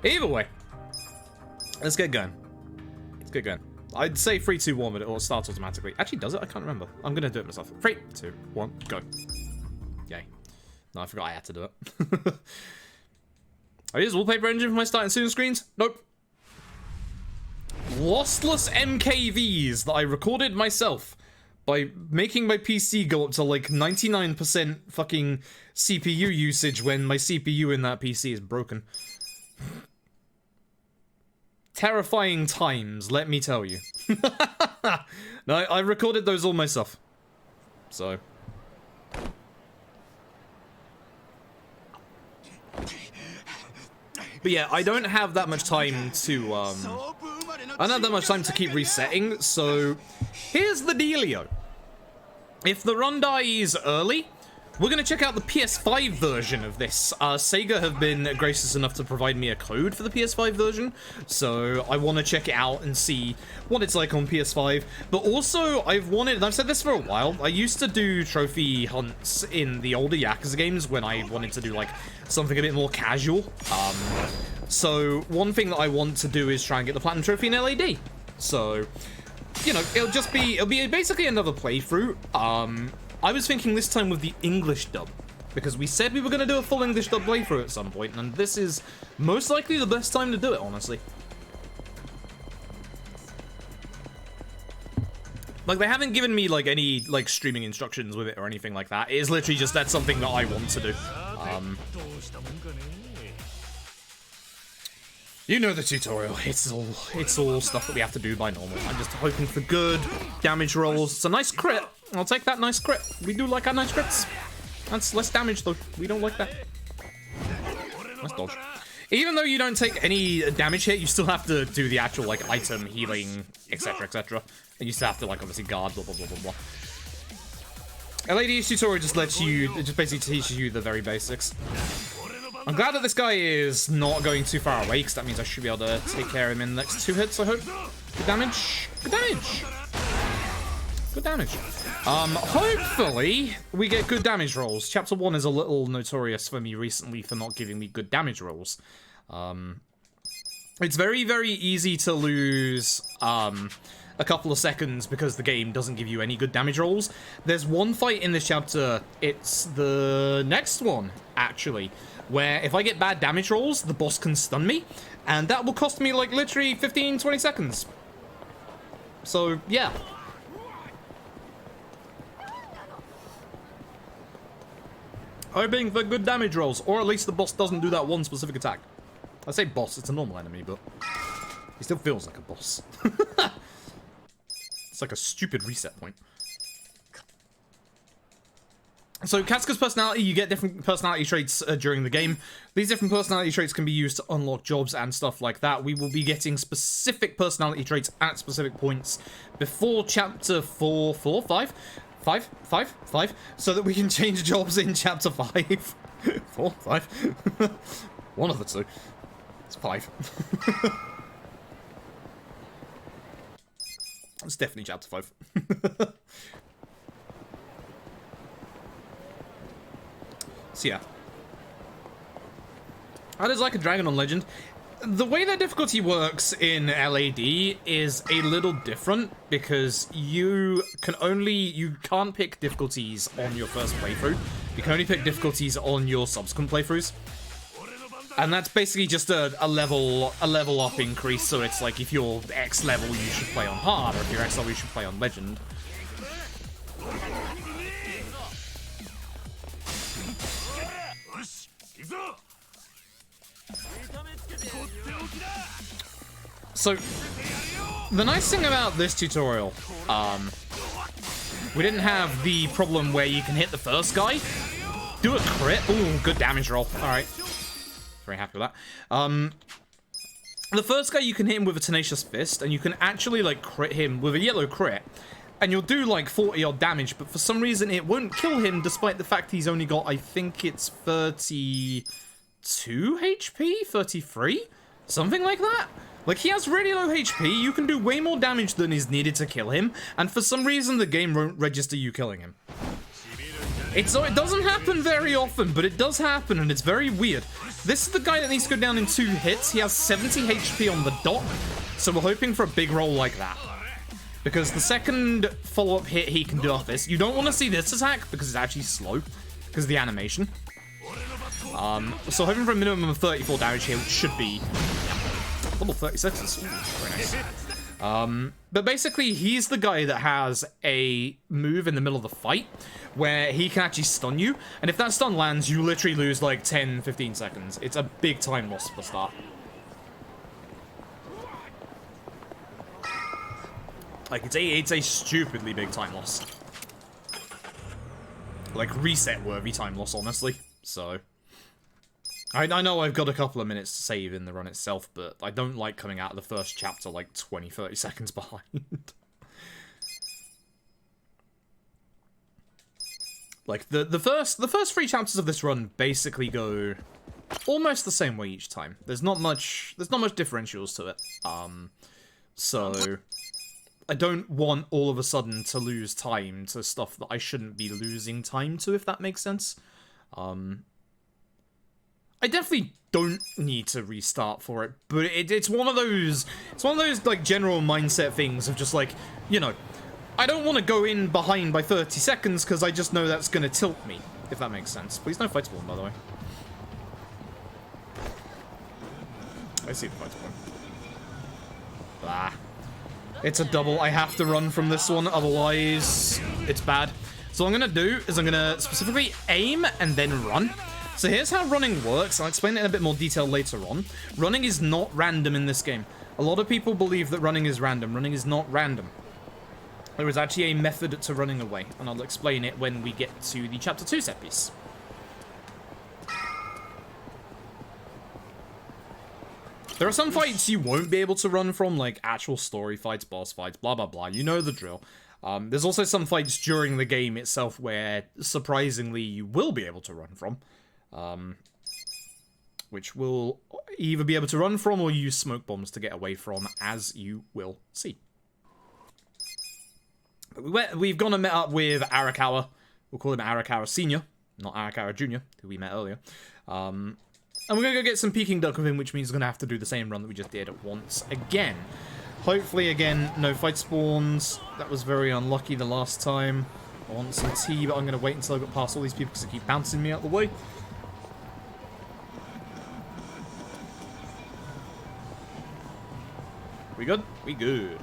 Either way, let's get going. Let's get going. I'd say 3, 2, 1, but it all starts automatically. Actually, does it? I can't remember. I'm gonna do it myself. 3, 2, 1, go. Yay. No, I forgot I had to do it. I use wallpaper engine for my starting soon screens? Nope. Lossless MKVs that I recorded myself by making my PC go up to like 99% fucking CPU usage when my CPU in that PC is broken. Terrifying times, let me tell you. No, I recorded those all myself. So. But yeah, I don't have that much time to, I don't have that much time to keep resetting, so here's the dealio. If the run dies early, we're going to check out the PS5 version of this. Sega have been gracious enough to provide me a code for the PS5 version, so I want to check it out and see what it's like on PS5. But also, I've wanted, and I've said this for a while, I used to do trophy hunts in the older Yakuza games when I wanted to do, like, something a bit more casual. So one thing that I want to do is try and get the Platinum Trophy in LAD. So, you know, it'll be basically another playthrough. I was thinking this time with the English dub, because we said we were going to do a full English dub playthrough at some point, and this is most likely the best time to do it, honestly. Like, they haven't given me, like, any, like, streaming instructions with it or anything like that. It is literally just that's something that I want to do. You know the tutorial. It's all stuff that we have to do by normal. I'm just hoping for good damage rolls. It's a nice crit. I'll take that nice crit. We do like our nice crits. That's less damage, though. We don't like that. Nice dodge. Even though you don't take any damage hit, you still have to do the actual, like, item healing, etc., etc. And you still have to, like, obviously guard, blah, blah, blah, blah, blah. LAD's tutorial just lets you, it just basically teaches you the very basics. I'm glad that this guy is not going too far away, because that means I should be able to take care of him in the next 2 hits, I hope. Good damage. Good damage. Good damage. Hopefully, we get good damage rolls. Chapter 1 is a little notorious for me recently for not giving me good damage rolls. It's very, very easy to lose, a couple of seconds because the game doesn't give you any good damage rolls. There's one fight in this chapter, it's the next one, actually, where if I get bad damage rolls, the boss can stun me, and that will cost me, like, literally 15-20 seconds. So, yeah. Hoping for good damage rolls, or at least the boss doesn't do that one specific attack. I say boss, it's a normal enemy, but he still feels like a boss. It's like a stupid reset point. So, Katsuka's personality, you get different personality traits during the game. These different personality traits can be used to unlock jobs and stuff like that. We will be getting specific personality traits at specific points before chapter 5, so that we can change jobs in chapter 5. 4, 5. One of the two. It's 5. It's definitely chapter 5. So yeah. That is like a Dragon on Legend. The way that difficulty works in LAD is a little different because you can't pick difficulties on your first playthrough. You can only pick difficulties on your subsequent playthroughs. And that's basically just a level up increase, so it's like if you're X level, you should play on hard, or if you're X level, you should play on legend. So, the nice thing about this tutorial, we didn't have the problem where you can hit the first guy, do a crit, ooh, good damage roll, alright. Very happy with that. The first guy, you can hit him with a Tenacious Fist, and you can actually, like, crit him with a yellow crit, and you'll do, like, 40 odd damage, but for some reason it won't kill him, despite the fact he's only got, I think it's 32 HP? 33? Something like that? Like, he has really low HP, you can do way more damage than is needed to kill him, and for some reason the game won't register you killing him. It doesn't happen very often, but it does happen, and it's very weird. This is the guy that needs to go down in 2 hits. He has 70 HP on the dot, so we're hoping for a big roll like that. Because the second follow-up hit he can do off this, you don't want to see this attack because it's actually slow, because of the animation. So hoping for a minimum of 34 damage here, which should be level 36. Ooh, very nice. But basically, he's the guy that has a move in the middle of the fight where he can actually stun you. And if that stun lands, you literally lose like 10, 15 seconds. It's a big time loss for the start. Like, it's a stupidly big time loss. Like, reset-worthy time loss, honestly. So, I know I've got a couple of minutes to save in the run itself, but I don't like coming out of the first chapter like 20, 30 seconds behind. Like, the first 3 chapters of this run basically go almost the same way each time. There's not much differentials to it. So I don't want all of a sudden to lose time to stuff that I shouldn't be losing time to, if that makes sense. I definitely don't need to restart for it, but it's one of those like general mindset things of just like, you know, I don't want to go in behind by 30 seconds because I just know that's going to tilt me, if that makes sense. Please no fight spawn, by the way. I see the fight spawn. Ah. It's a double. I have to run from this one, otherwise it's bad. So what I'm going to do is I'm going to specifically aim and then run. So here's how running works. I'll explain it in a bit more detail later on. Running is not random in this game. A lot of people believe that running is random. Running is not random. There is actually a method to running away, and I'll explain it when we get to the Chapter 2 set piece. There are some fights you won't be able to run from, like actual story fights, boss fights, blah blah blah. You know the drill. There's also some fights during the game itself where, surprisingly, you will be able to run from. Which will either be able to run from or use smoke bombs to get away from, as you will see. We've gone and met up with Arakawa. We'll call him Arakawa Senior, not Arakawa Junior, who we met earlier. And we're going to go get some Peking Duck with him, which means we're going to have to do the same run that we just did once again. Hopefully, again, no fight spawns. That was very unlucky the last time. I want some tea, but I'm going to wait until I get past all these people because they keep bouncing me out the way. We good? We good.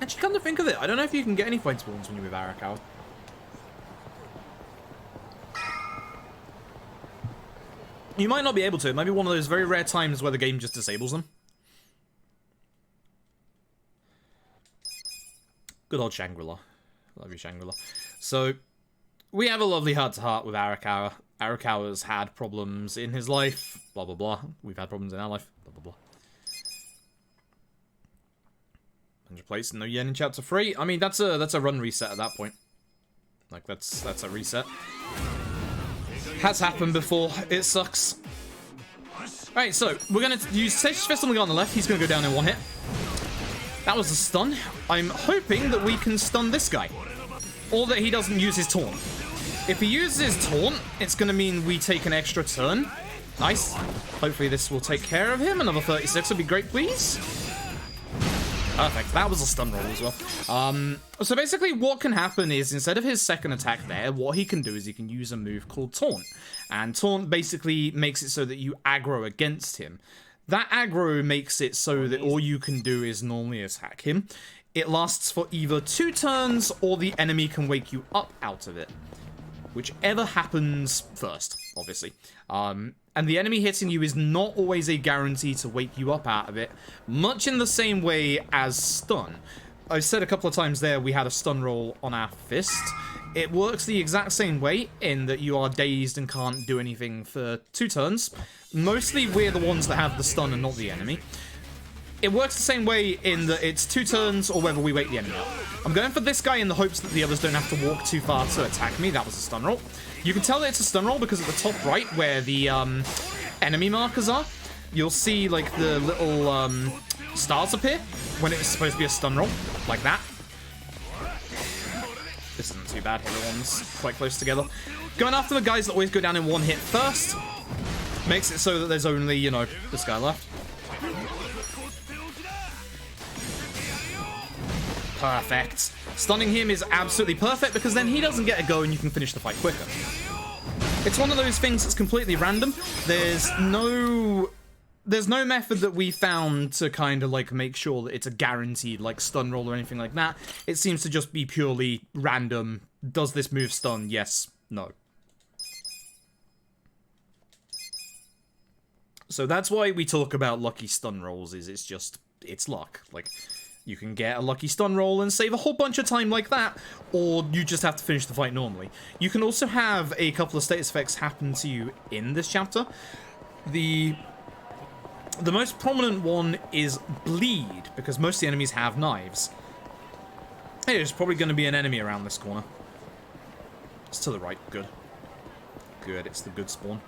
Actually, come to think of it, I don't know if you can get any fight spawns when you're with Arakawa. You might not be able to. It might be one of those very rare times where the game just disables them. Good old Shangri-La. Love you, Shangri-La. So, we have a lovely heart-to-heart with Arakawa. Arakawa's had problems in his life, blah blah blah. We've had problems in our life, blah blah blah. 100 plates, no yen in chapter 3. I mean, that's a run reset at that point. Like, that's a reset. Has happened before. It sucks. Alright, so we're going to use Sage Fist on the guy on the left. He's going to go down in 1 hit. That was a stun. I'm hoping that we can stun this guy. Or that he doesn't use his taunt. If he uses his taunt, it's going to mean we take an extra turn. Nice. Hopefully this will take care of him. Another 36 would be great, please. Perfect. That was a stun roll as well. So basically what can happen is, instead of his second attack there, what he can do is he can use a move called Taunt. And Taunt basically makes it so that you aggro against him. That aggro makes it so that all you can do is normally attack him. It lasts for either 2 turns, or the enemy can wake you up out of it. Whichever happens first, obviously. And the enemy hitting you is not always a guarantee to wake you up out of it, much in the same way as stun. I've said a couple of times there we had a stun roll on our fist. It works the exact same way in that you are dazed and can't do anything for 2 turns. Mostly we're the ones that have the stun and not the enemy. It works the same way in that it's 2 turns or whether we wake the enemy up. I'm going for this guy in the hopes that the others don't have to walk too far to attack me. That was a stun roll. You can tell that it's a stun roll because at the top right, where the enemy markers are, you'll see like the little stars appear when it's supposed to be a stun roll, like that. This isn't too bad. Everyone's quite close together. Going after the guys that always go down in one hit first makes it so that there's only, you know, this guy left. Perfect. Stunning him is absolutely perfect because then he doesn't get a go and you can finish the fight quicker. It's one of those things that's completely random. There's no method that we found to kind of like make sure that it's a guaranteed like stun roll or anything like that. It seems to just be purely random. Does this move stun? Yes. No. So that's why we talk about lucky stun rolls, is it's luck. Like, you can get a lucky stun roll and save a whole bunch of time like that, or you just have to finish the fight normally. You can also have a couple of status effects happen to you in this chapter. The most prominent one is bleed, because most of the enemies have knives. Hey, there's probably going to be an enemy around this corner. It's to the right. Good. Good, it's the good spawn.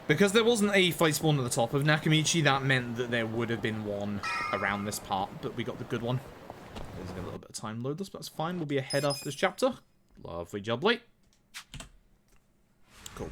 Because there wasn't a fight spawn at the top of Nakamichi, that meant that there would have been one around this part, but we got the good one. There's a little bit of time load this, but that's fine. We'll be ahead after this chapter. Lovely job, late. Cool.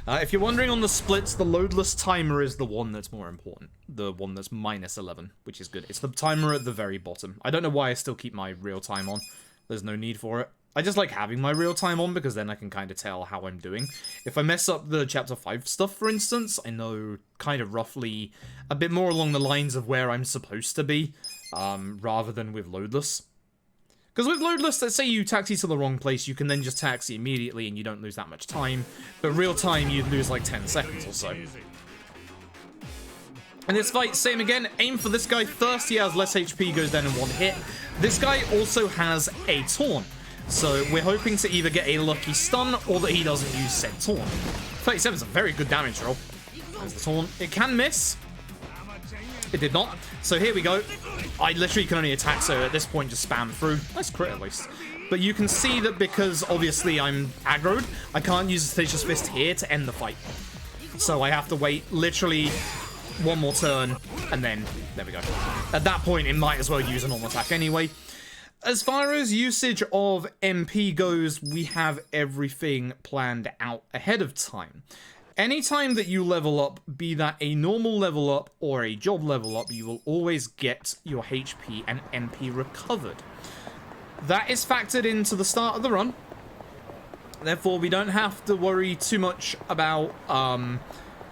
If you're wondering on the splits, the loadless timer is the one that's more important. The one that's -11, which is good. It's the timer at the very bottom. I don't know why I still keep my real time on. There's no need for it. I just like having my real time on because then I can kind of tell how I'm doing. If I mess up the chapter 5 stuff, for instance, I know kind of roughly a bit more along the lines of where I'm supposed to be, rather than with loadless. Because with loadless, let's say you taxi to the wrong place, you can then just taxi immediately and you don't lose that much time. But real time, you'd lose like 10 seconds or so. And this fight, same again, aim for this guy first. He has less HP, goes down in one hit. This guy also has a taunt. So we're hoping to either get a lucky stun or that he doesn't use said taunt. 37 is a very good damage roll. There's the taunt. It can miss. It did not. So here we go. I literally can only attack, so at this point just spam through. Nice crit at least. But you can see that because obviously I'm aggroed, I can't use the Tenacious Fist here to end the fight. So I have to wait literally one more turn and then there we go. At that point it might as well use a normal attack anyway. As far as usage of MP goes, we have everything planned out ahead of time. Anytime that you level up, be that a normal level up or a job level up, you will always get your HP and MP recovered. That is factored into the start of the run. Therefore, we don't have to worry too much about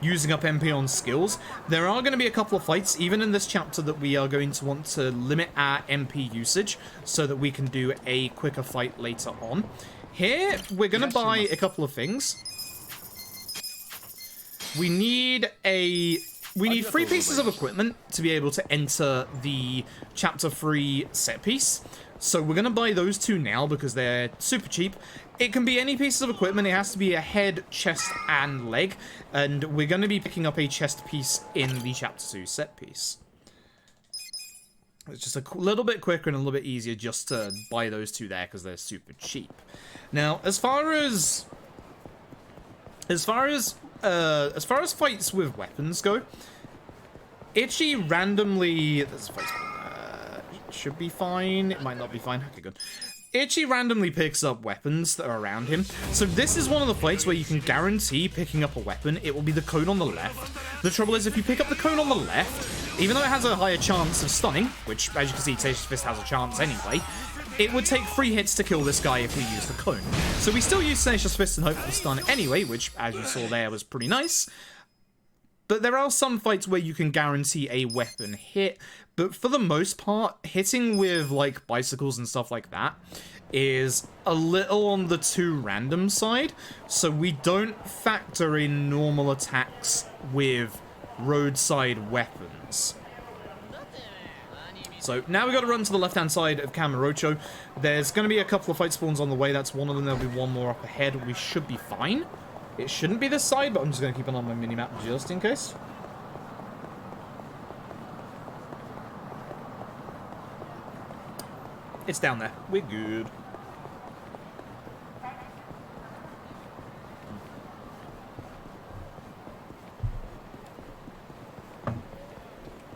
using up MP on skills. There are going to be a couple of fights, even in this chapter, that we are going to want to limit our MP usage so that we can do a quicker fight later on. Here, we're going to buy a couple of things. We need 3 pieces of equipment to be able to enter the chapter 3 set piece. So we're going to buy those 2 now because they're super cheap. It can be any piece of equipment. It has to be a head, chest, and leg. And we're going to be picking up a chest piece in the chapter 2 set piece. It's just a little bit quicker and a little bit easier just to buy those 2 there because they're super cheap. Now, as far as fights with weapons go, Ichi randomly... There's a fight. It should be fine. It might not be fine. Okay, good. Ichi randomly picks up weapons that are around him. So this is one of the fights where you can guarantee picking up a weapon. It will be the cone on the left. The trouble is, if you pick up the cone on the left, even though it has a higher chance of stunning, which, as you can see, Tenacious Fist has a chance anyway, it would take 3 hits to kill this guy if we use the cone. So we still use Tenacious Fist and hope for the stun anyway, which, as you saw there, was pretty nice. But there are some fights where you can guarantee a weapon hit, but for the most part, hitting with, like, bicycles and stuff like that is a little on the too random side, so we don't factor in normal attacks with roadside weapons. So now we've got to run to the left-hand side of Kamurocho. There's going to be a couple of fight spawns on the way. That's one of them. There'll be one more up ahead. We should be fine. It shouldn't be this side, but I'm just going to keep an eye on my minimap just in case. It's down there. We're good.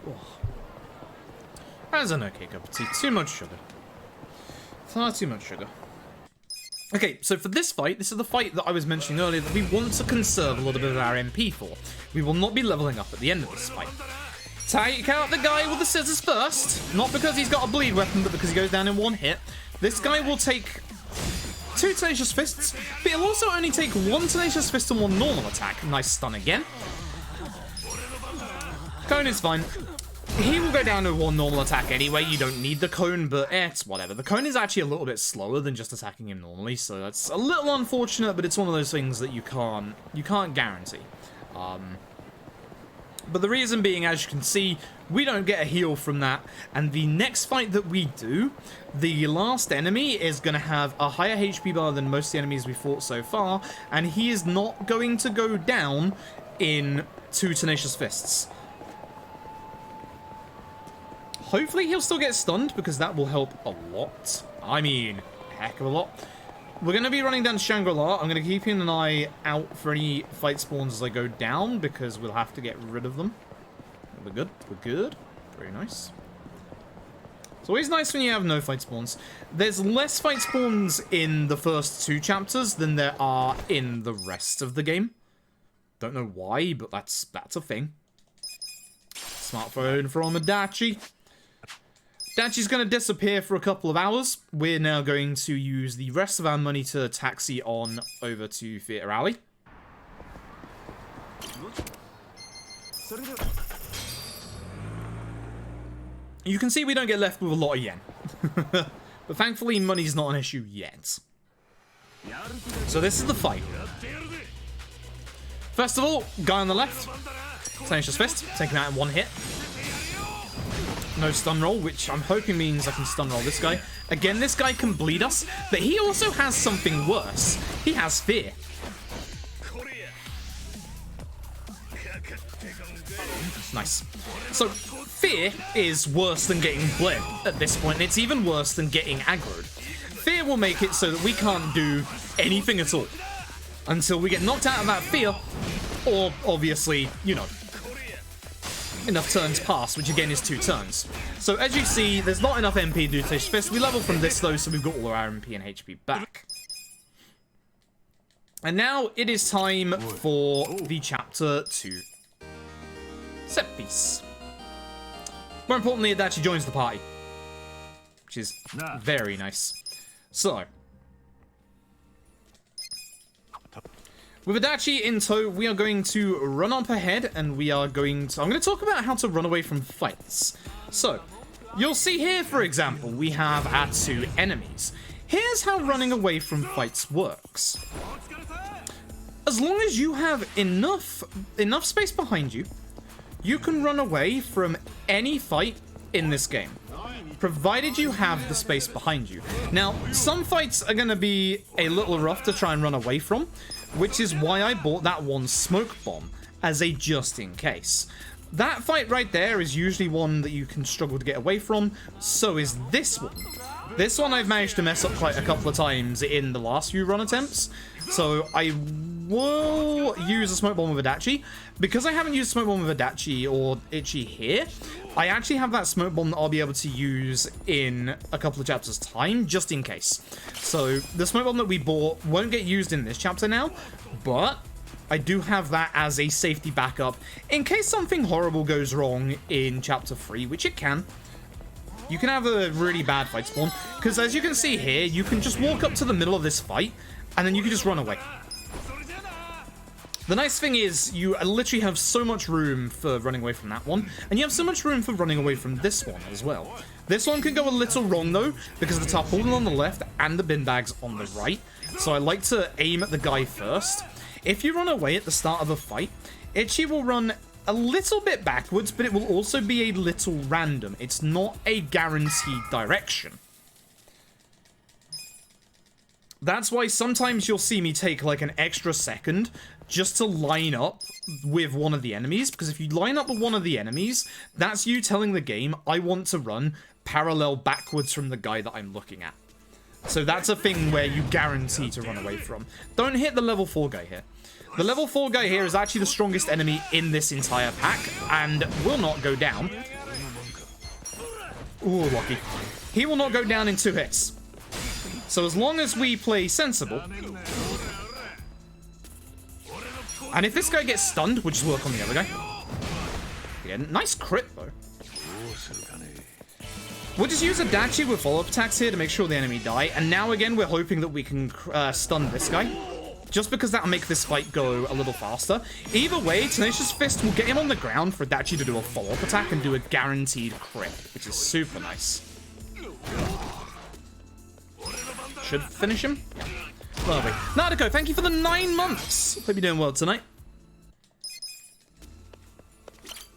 Oh. That's an okay cup of tea. Too much sugar. Far too much sugar. Okay, so for this fight, this is the fight that I was mentioning earlier that we want to conserve a little bit of our MP for. We will not be leveling up at the end of this fight. Take out the guy with the scissors first. Not because he's got a bleed weapon, but because he goes down in one hit. This guy will take 2 Tenacious Fists, but he'll also only take 1 Tenacious Fist and 1 normal attack. Nice stun again. Cone is fine. He will go down to 1 normal attack anyway. You don't need the cone, but it's whatever. The cone is actually a little bit slower than just attacking him normally, so that's a little unfortunate, but it's one of those things that you can't guarantee. But the reason being, as you can see, we don't get a heal from that, and the next fight that we do, the last enemy is going to have a higher HP bar than most of the enemies we fought so far, and he is not going to go down in 2 Tenacious Fists. Hopefully he'll still get stunned, because that will help a lot. I mean, a heck of a lot. We're going to be running down to Shangri-La. I'm going to keep an eye out for any fight spawns as I go down, because we'll have to get rid of them. We're good. We're good. Very nice. It's always nice when you have no fight spawns. There's less fight spawns in the first 2 chapters than there are in the rest of the game. Don't know why, but that's a thing. Smartphone from Adachi. Adachi's going to disappear for a couple of hours. We're now going to use the rest of our money to taxi on over to Theatre Alley. You can see we don't get left with a lot of yen. But thankfully, money's not an issue yet. So this is the fight. First of all, guy on the left. Tenacious Fist, taking out in 1 hit. No stun roll, which I'm hoping means I can stun roll this guy. Again, this guy can bleed us, but he also has something worse. He has fear. Nice. So, fear is worse than getting bled at this point, and it's even worse than getting aggroed. Fear will make it so that we can't do anything at all until we get knocked out of that fear, or obviously, you know, enough turns pass, which again is 2 turns. So as you see, there's not enough MP to do Tenacious Fist. We level from this though, so we've got all our MP and HP back. And now it is time for the chapter 2 set piece. More importantly, it actually joins the party, which is very nice. So, with Adachi in tow, we are going to run up ahead, and we are going to... I'm going to talk about how to run away from fights. So, you'll see here, for example, we have our 2 enemies. Here's how running away from fights works. As long as you have enough space behind you, you can run away from any fight in this game, provided you have the space behind you. Now, some fights are going to be a little rough to try and run away from, which is why I bought that 1 smoke bomb as a just in case. That fight right there is usually one that you can struggle to get away from, so is this one. This one I've managed to mess up quite a couple of times in the last few run attempts, so I will use a smoke bomb with Adachi. Because I haven't used smoke bomb with Adachi or Ichi here, I actually have that smoke bomb that I'll be able to use in a couple of chapters' time, just in case. So the smoke bomb that we bought won't get used in this chapter now, but I do have that as a safety backup in case something horrible goes wrong in chapter 3, which it can. You can have a really bad fight spawn, because as you can see here, you can just walk up to the middle of this fight, and then you can just run away. The nice thing is, you literally have so much room for running away from that one, and you have so much room for running away from this one as well. This one can go a little wrong though, because of the tarpaulin on the left and the bin bags on the right, so I like to aim at the guy first. If you run away at the start of a fight, Ichi will run a little bit backwards, but it will also be a little random. It's not a guaranteed direction. That's why sometimes you'll see me take like an extra second just to line up with one of the enemies, because if you line up with one of the enemies, that's you telling the game, I want to run parallel backwards from the guy that I'm looking at. So that's a thing where you guarantee to run away from. Don't hit the level 4 guy here. The level 4 guy here is actually the strongest enemy in this entire pack, and will not go down. Ooh, lucky. He will not go down in 2 hits. So as long as we play sensible... And if this guy gets stunned, we'll just work on the other guy. Yeah, nice crit, though. We'll just use Adachi with follow-up attacks here to make sure the enemy die. And now, again, we're hoping that we can stun this guy. Just because that'll make this fight go a little faster. Either way, Tenacious Fist will get him on the ground for Adachi to do a follow-up attack and do a guaranteed crit, which is super nice. Should finish him. Yeah. Lovely. Nadeko, thank you for the 9 months. Hope you're doing well tonight.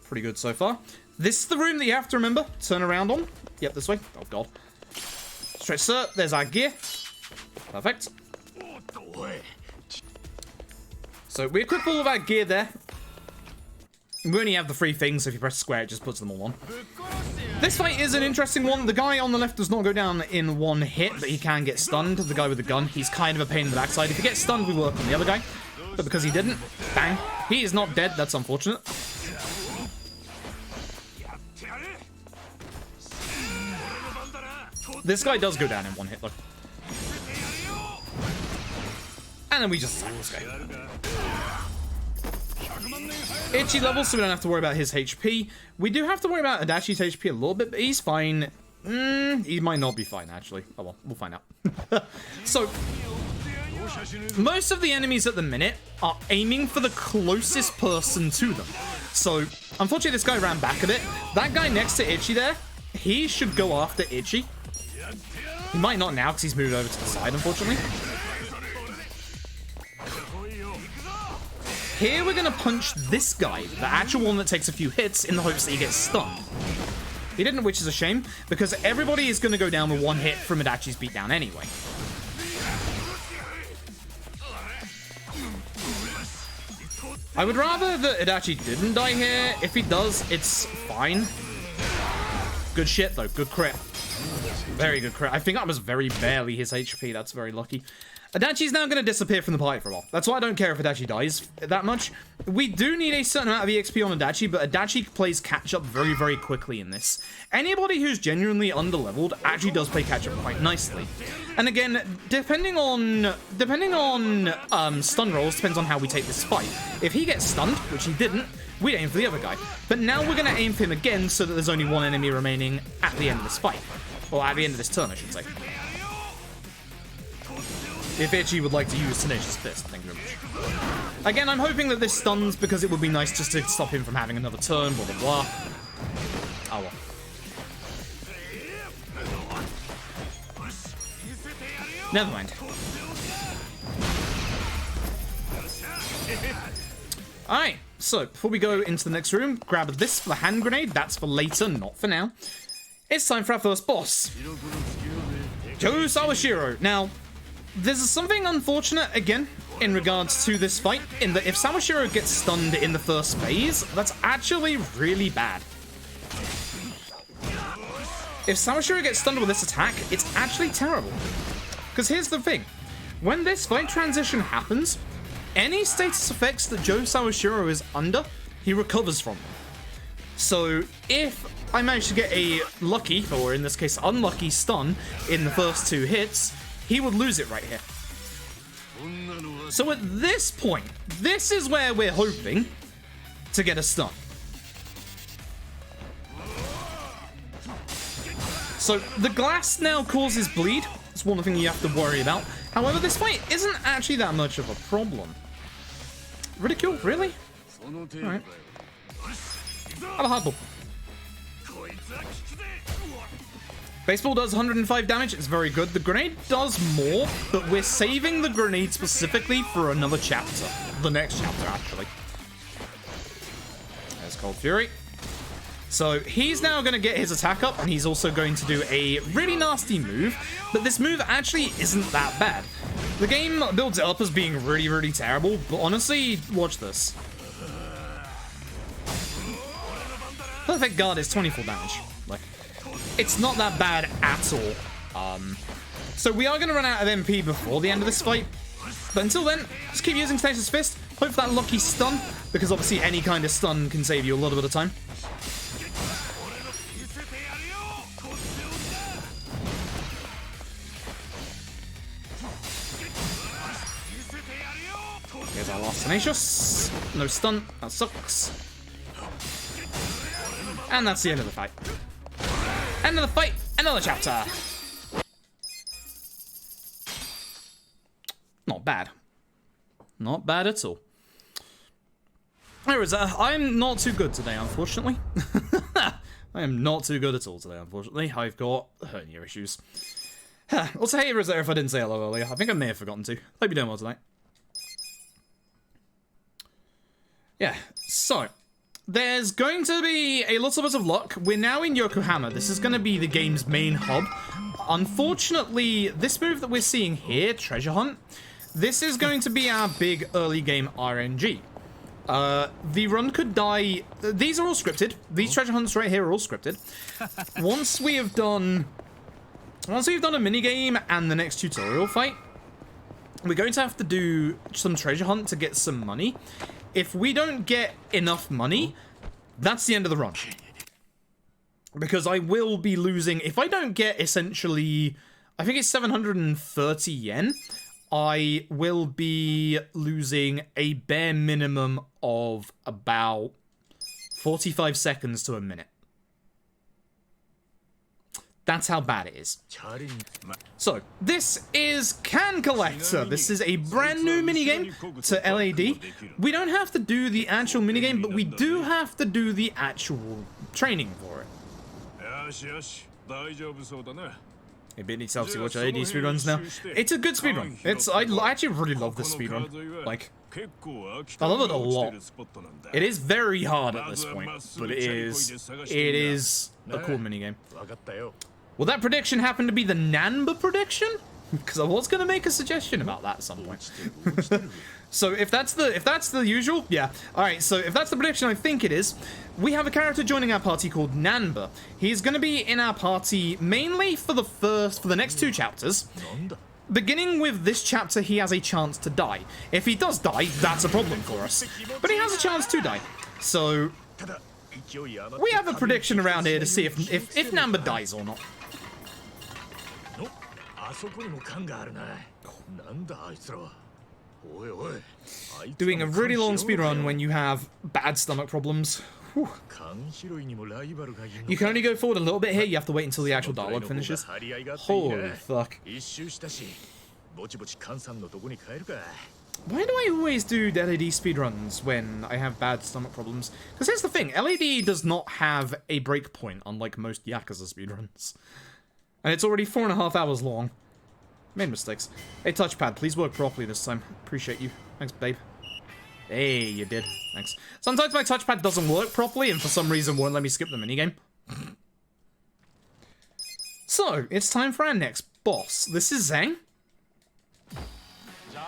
Pretty good so far. This is the room that you have to remember. Turn around on. Yep, this way. Oh, God. Stretch, sir. There's our gear. Perfect. So we equip all of our gear there. We only have the 3 things, so if you press square, it just puts them all on. This fight is an interesting one. The guy on the left does not go down in 1 hit, but he can get stunned. The guy with the gun, he's kind of a pain in the backside. If he gets stunned, we work on the other guy. But because he didn't, bang. He is not dead. That's unfortunate. This guy does go down in 1 hit, though. And then we just attack this guy. Itchy levels, so we don't have to worry about his HP. We do have to worry about Adachi's HP a little bit, but he's fine. He might not be fine, actually. Oh well, we'll find out. So, most of the enemies at the minute are aiming for the closest person to them. So, unfortunately, this guy ran back a bit. That guy next to Itchy there, he should go after Itchy. He might not now, because he's moved over to the side, unfortunately. Here we're going to punch this guy, the actual one that takes a few hits, in the hopes that he gets stunned. He didn't, which is a shame, because everybody is going to go down with 1 hit from Adachi's beatdown anyway. I would rather that Adachi didn't die here. If he does, it's fine. Good shit, though. Good crit. Very good crit. I think that was very barely his HP. That's very lucky. Adachi's now going to disappear from the party for a while. That's why I don't care if Adachi dies that much. We do need a certain amount of EXP on Adachi, but Adachi plays catch-up very, very quickly in this. Anybody who's genuinely underleveled actually does play catch-up quite nicely. And again, depending on stun rolls, depends on how we take this fight. If he gets stunned, which he didn't, we'd aim for the other guy. But now we're going to aim for him again so that there's only 1 enemy remaining at the end of this fight. Or at the end of this turn, I should say. If Itchy would like to use Tenacious Fist, thank you very much. Again, I'm hoping that this stuns because it would be nice just to stop him from having another turn, blah, blah, blah. Oh, well. Never mind. Alright, so before we go into the next room, grab this for the hand grenade. That's for later, not for now. It's time for our first boss. Joe Sawashiro. Now, there's something unfortunate, again, in regards to this fight, in that if Sawashiro gets stunned in the first phase, that's actually really bad. If Sawashiro gets stunned with this attack, it's actually terrible. Because here's the thing. When this fight transition happens, any status effects that Joe Sawashiro is under, he recovers from them. So, if I manage to get a lucky, or in this case unlucky, stun in the first 2 hits, he would lose it right here. So at this point, this is where we're hoping to get a stun. So the glass now causes bleed. It's one thing you have to worry about. However, this fight isn't actually that much of a problem. Ridicule? Really? Alright. Have a hardball. Baseball does 105 damage, it's very good. The grenade does more, but we're saving the grenade specifically for another chapter. The next chapter, actually. There's Cold Fury. So he's now going to get his attack up, and he's also going to do a really nasty move, but this move actually isn't that bad. The game builds it up as being really, really terrible, but honestly, watch this. Perfect guard is 24 damage. Like, it's not that bad at all. So we are going to run out of MP before the end of this fight. But until then, just keep using Tenacious Fist. Hope for that lucky stun, because obviously any kind of stun can save you a little bit of time. Here's our last Tenacious. No stun. That sucks. And that's the end of the fight. End of the fight. Another chapter. Not bad. Not bad at all. There is I'm not too good today, unfortunately. I am not too good at all today, unfortunately. I've got hernia issues. Also, hey, Rizzo, if I didn't say hello earlier. I think I may have forgotten to. Hope you're doing well tonight. Yeah, so there's going to be a little bit of luck. We're now in Yokohama. This is going to be the game's main hub. Unfortunately, this move that we're seeing here, Treasure Hunt, this is going to be our big early game RNG. The run could die. These are all scripted. These treasure hunts right here are all scripted. Once we've done a minigame and the next tutorial fight, we're going to have to do some treasure hunt to get some money. If we don't get enough money, that's the end of the run. Because I will be losing, if I don't get essentially, I think it's 730 yen, I will be losing a bare minimum of about 45 seconds to a minute. That's how bad it is. So, this is Can Collector. This is a brand new minigame to LAD. We don't have to do the actual minigame, but we do have to do the actual training for it. A bit needs to obviously watch LAD speedruns now. It's a good speedrun. I actually really love this speedrun. Like, I love it a lot. It is very hard at this point, but it is a cool minigame. Will that prediction happen to be the Nanba prediction? Because I was gonna make a suggestion about that at some point. So if that's the usual, yeah. Alright, so if that's the prediction I think it is, we have a character joining our party called Nanba. He's gonna be in our party mainly for the next 2 chapters. Beginning with this chapter, he has a chance to die. If he does die, that's a problem for us. But he has a chance to die. So we have a prediction around here to see if Nanba dies or not. Doing a really long speedrun when you have bad stomach problems. Whew. You can only go forward a little bit here, you have to wait until the actual dialogue finishes. Holy fuck. Why do I always do LAD speedruns when I have bad stomach problems? Because here's the thing, LAD does not have a breakpoint, unlike most Yakuza speedruns. And it's already 4.5 hours long. Made mistakes. Hey, touchpad, please work properly this time. Appreciate you. Thanks, babe. Hey, you did. Thanks. Sometimes my touchpad doesn't work properly and for some reason won't let me skip the minigame. So, it's time for our next boss. This is Zhang.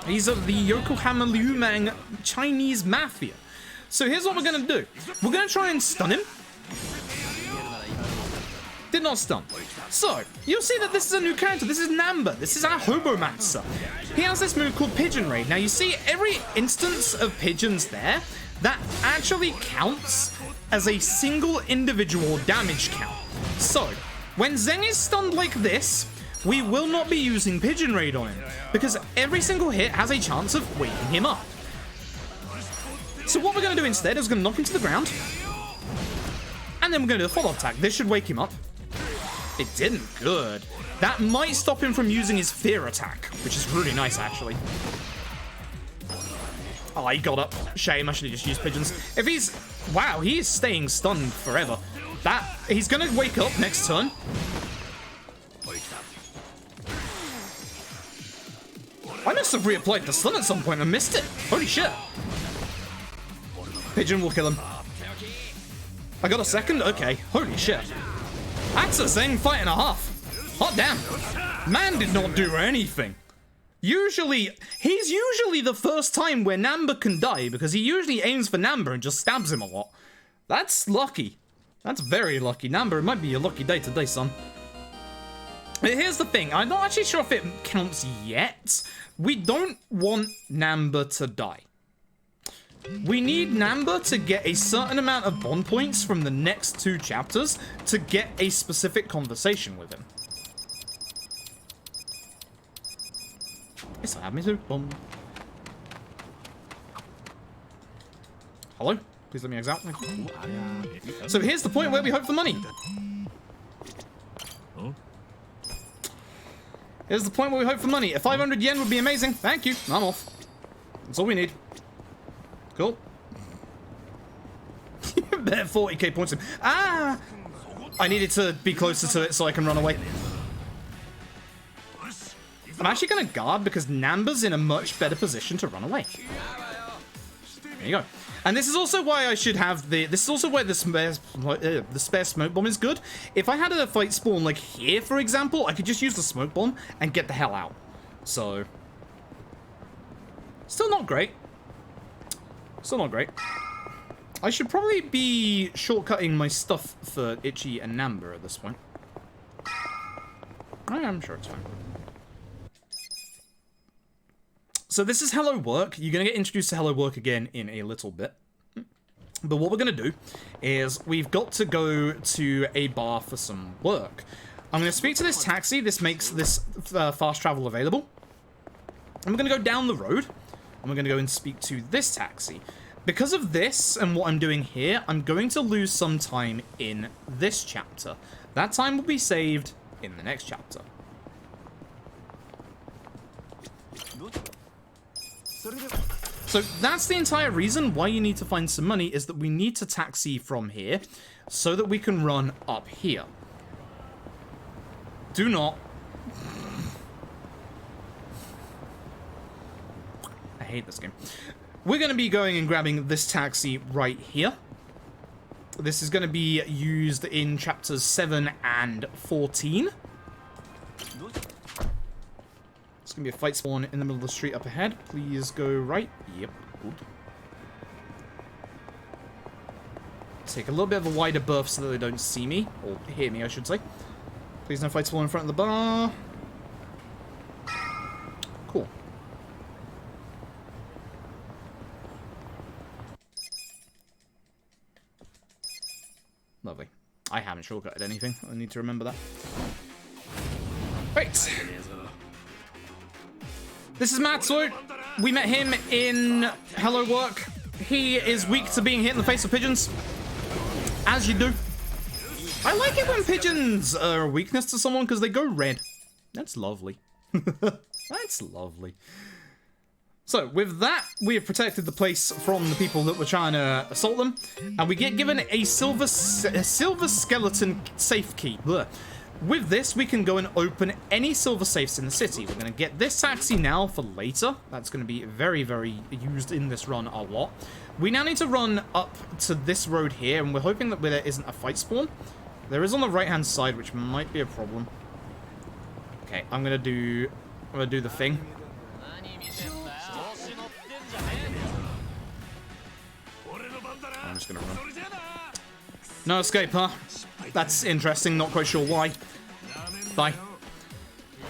He's of the Yokohama Liumang Chinese Mafia. So here's what we're gonna do. We're gonna try and stun him. Did not stun. So, you'll see that this is a new character. This is Nanba. This is our Hobomancer. He has this move called Pigeon Raid. Now, you see every instance of pigeons there, that actually counts as a single individual damage count. So, when Zheng is stunned like this, we will not be using Pigeon Raid on him, because every single hit has a chance of waking him up. So what we're going to do instead is we're going to knock him to the ground, and then we're going to do a follow-up attack. This should wake him up. It didn't. Good. That might stop him from using his fear attack, which is really nice, actually. Oh, he got up. Shame, I should have just used pigeons. If he's... Wow, he is staying stunned forever. He's going to wake up next turn. I must have reapplied the stun at some point and missed it. Holy shit. Pigeon will kill him. I got a second? Okay. Holy shit. That's a Zheng fight and a half. Hot damn. Man did not do anything. He's usually the first time where Nanba can die, because he usually aims for Nanba and just stabs him a lot. That's lucky. That's very lucky. Nanba, it might be your lucky day today, son. But here's the thing. I'm not actually sure if it counts yet. We don't want Nanba to die. We need Nanba to get a certain amount of bond points from the next 2 chapters to get a specific conversation with him. Yes, I have me too. Boom. Hello? Please let me exit out. So here's the point where we hope for money. Here's the point where we hope for money. A 500 yen would be amazing. Thank you. I'm off. That's all we need. Cool. Better 40k points. Ah! I needed to be closer to it so I can run away. I'm actually going to guard because Namba's in a much better position to run away. There you go. And this is also why I should have the... This is also where the spare smoke bomb is good. If I had a fight spawn like here, for example, I could just use the smoke bomb and get the hell out. So... Still not great. Still not great. I should probably be shortcutting my stuff for Ichi and Namba at this point. I'm sure it's fine. So this is Hello Work. You're going to get introduced to Hello Work again in a little bit. But what we're going to do is we've got to go to a bar for some work. I'm going to speak to this taxi. This makes this fast travel available. And we're going to go down the road. And we're going to go and speak to this taxi. Because of this and what I'm doing here, I'm going to lose some time in this chapter. That time will be saved in the next chapter. So that's the entire reason why you need to find some money, is that we need to taxi from here so that we can run up here. Do not. I hate this game. We're going to be going and grabbing this taxi right here. This is going to be used in chapters 7 and 14. It's going to be a fight spawn in the middle of the street up ahead. Please go right. Yep, good. Take a little bit of a wider berth so that they don't see me. Or hear me, I should say. Please no fight spawn in front of the bar. Cool. Lovely. I haven't shortcutted anything. I need to remember that. Right. This is Matsu. We met him in Hello Work. He is weak to being hit in the face of pigeons. As you do. I like it when pigeons are a weakness to someone because they go red. That's lovely. That's lovely. So, with that, we have protected the place from the people that were trying to assault them. And we get given a silver skeleton safe key. Blech. With this, we can go and open any silver safes in the city. We're going to get this taxi now for later. That's going to be very, very used in this run a lot. We now need to run up to this road here, and we're hoping that there isn't a fight spawn. There is on the right-hand side, which might be a problem. Okay, I'm going to do the thing. I'm just going to run. No escape, huh? That's interesting, not quite sure why. Bye.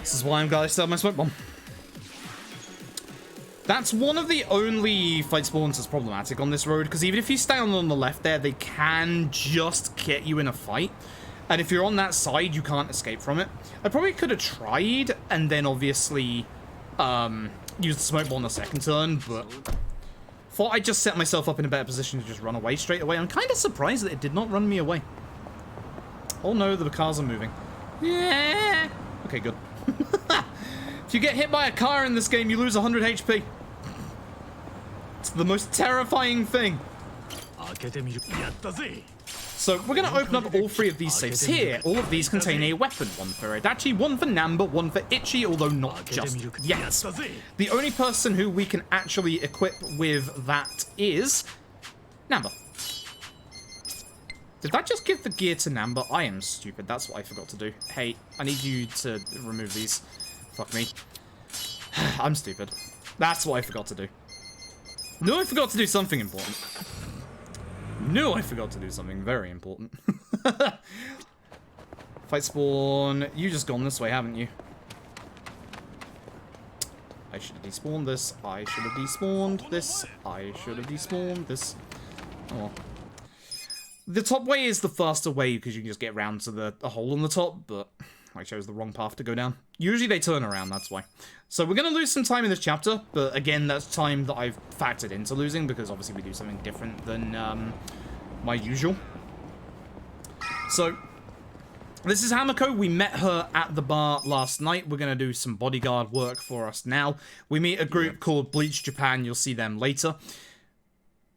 This is why I'm glad I still have my smoke bomb. That's one of the only fight spawns that's problematic on this road, because even if you stay on the left there, they can just get you in a fight. And if you're on that side, you can't escape from it. I probably could have tried, and then obviously use the smoke bomb on the second turn, but thought I'd just set myself up in a better position to just run away straight away. I'm kind of surprised that it did not run me away. Oh no, the cars are moving. Yeah. Okay, good. If you get hit by a car in this game, you lose 100 HP. It's the most terrifying thing. So we're going to open up all three of these safes here. All of these contain a weapon. One for Adachi, one for Namba, one for Ichi, although not just yet. The only person who we can actually equip with that is Namba. Did that just give the gear to Namba? I am stupid. That's what I forgot to do. Hey, I need you to remove these. Fuck me. I'm stupid. That's what I forgot to do. No, I forgot to do something important. No, I forgot to do something very important. Fight spawn. You just gone this way, haven't you? I should have despawned this. I should have despawned this. I should have despawned this. Oh well. The top way is the faster way because you can just get round to the hole on the top, but I chose the wrong path to go down. Usually they turn around, that's why. So we're going to lose some time in this chapter, but again, that's time that I've factored into losing, because obviously we do something different than my usual. So, this is Hamako. We met her at the bar last night. We're going to do some bodyguard work for us now. We meet a group called Bleach Japan. You'll see them later.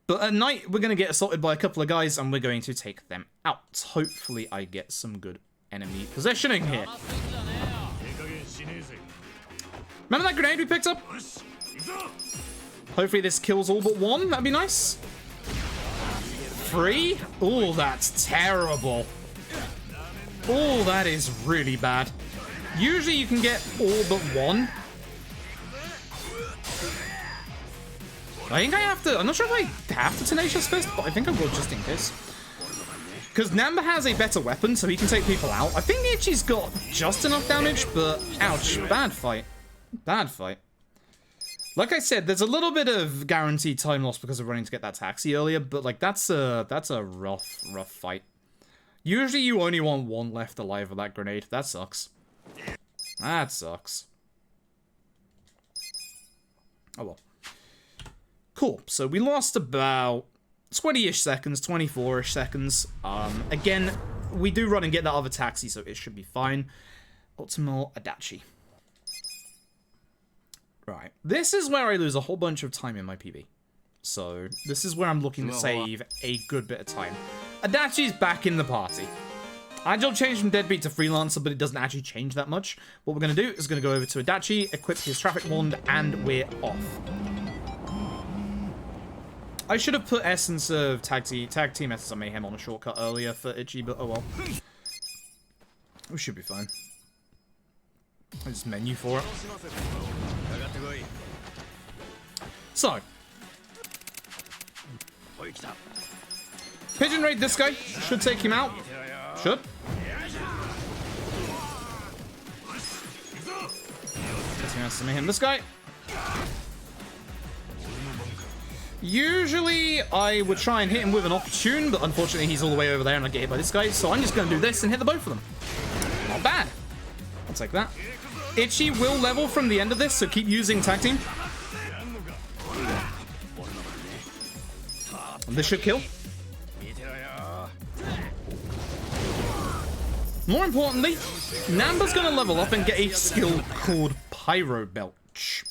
But at night, we're going to get assaulted by a couple of guys, and we're going to take them out. Hopefully, I get some good enemy positioning here. Remember that grenade we picked up? Hopefully, this kills all but one. That'd be nice. 3? Oh, that's terrible. Oh, that is really bad. Usually, you can get all but one. I think I have to... I'm not sure if I have to Tenacious Fist, but I think I will just in case. Because Namba has a better weapon, so he can take people out. I think Ichi's got just enough damage, but ouch. Bad fight. Bad fight. Like I said, there's a little bit of guaranteed time loss because of running to get that taxi earlier, but like that's a rough fight. Usually you only want one left alive with that grenade. That sucks. That sucks. Oh well. Cool, so we lost about 20-ish seconds, 24-ish seconds. Again, we do run and get that other taxi, so it should be fine. Ultimo Adachi. Right, this is where I lose a whole bunch of time in my PB. So, this is where I'm looking to save a good bit of time. Adachi's back in the party. Agile changed from Deadbeat to Freelancer, but it doesn't actually change that much. What we're going to do is going to go over to Adachi, equip his traffic wand, and we're off. I should have put Essence of Tag Team Essence of Mayhem on a shortcut earlier for Ichi, but oh well. We should be fine. I just menu for it. So. Pigeon raid this guy. Should take him out. Should. Essence of Mayhem this guy. Usually, I would try and hit him with an opportune, but unfortunately he's all the way over there and I get hit by this guy, so I'm just going to do this and hit the both of them. Not bad. I'll take that. Ichi will level from the end of this, so keep using tag team. And this should kill. More importantly, Namba's going to level up and get a skill called Pyro Belch.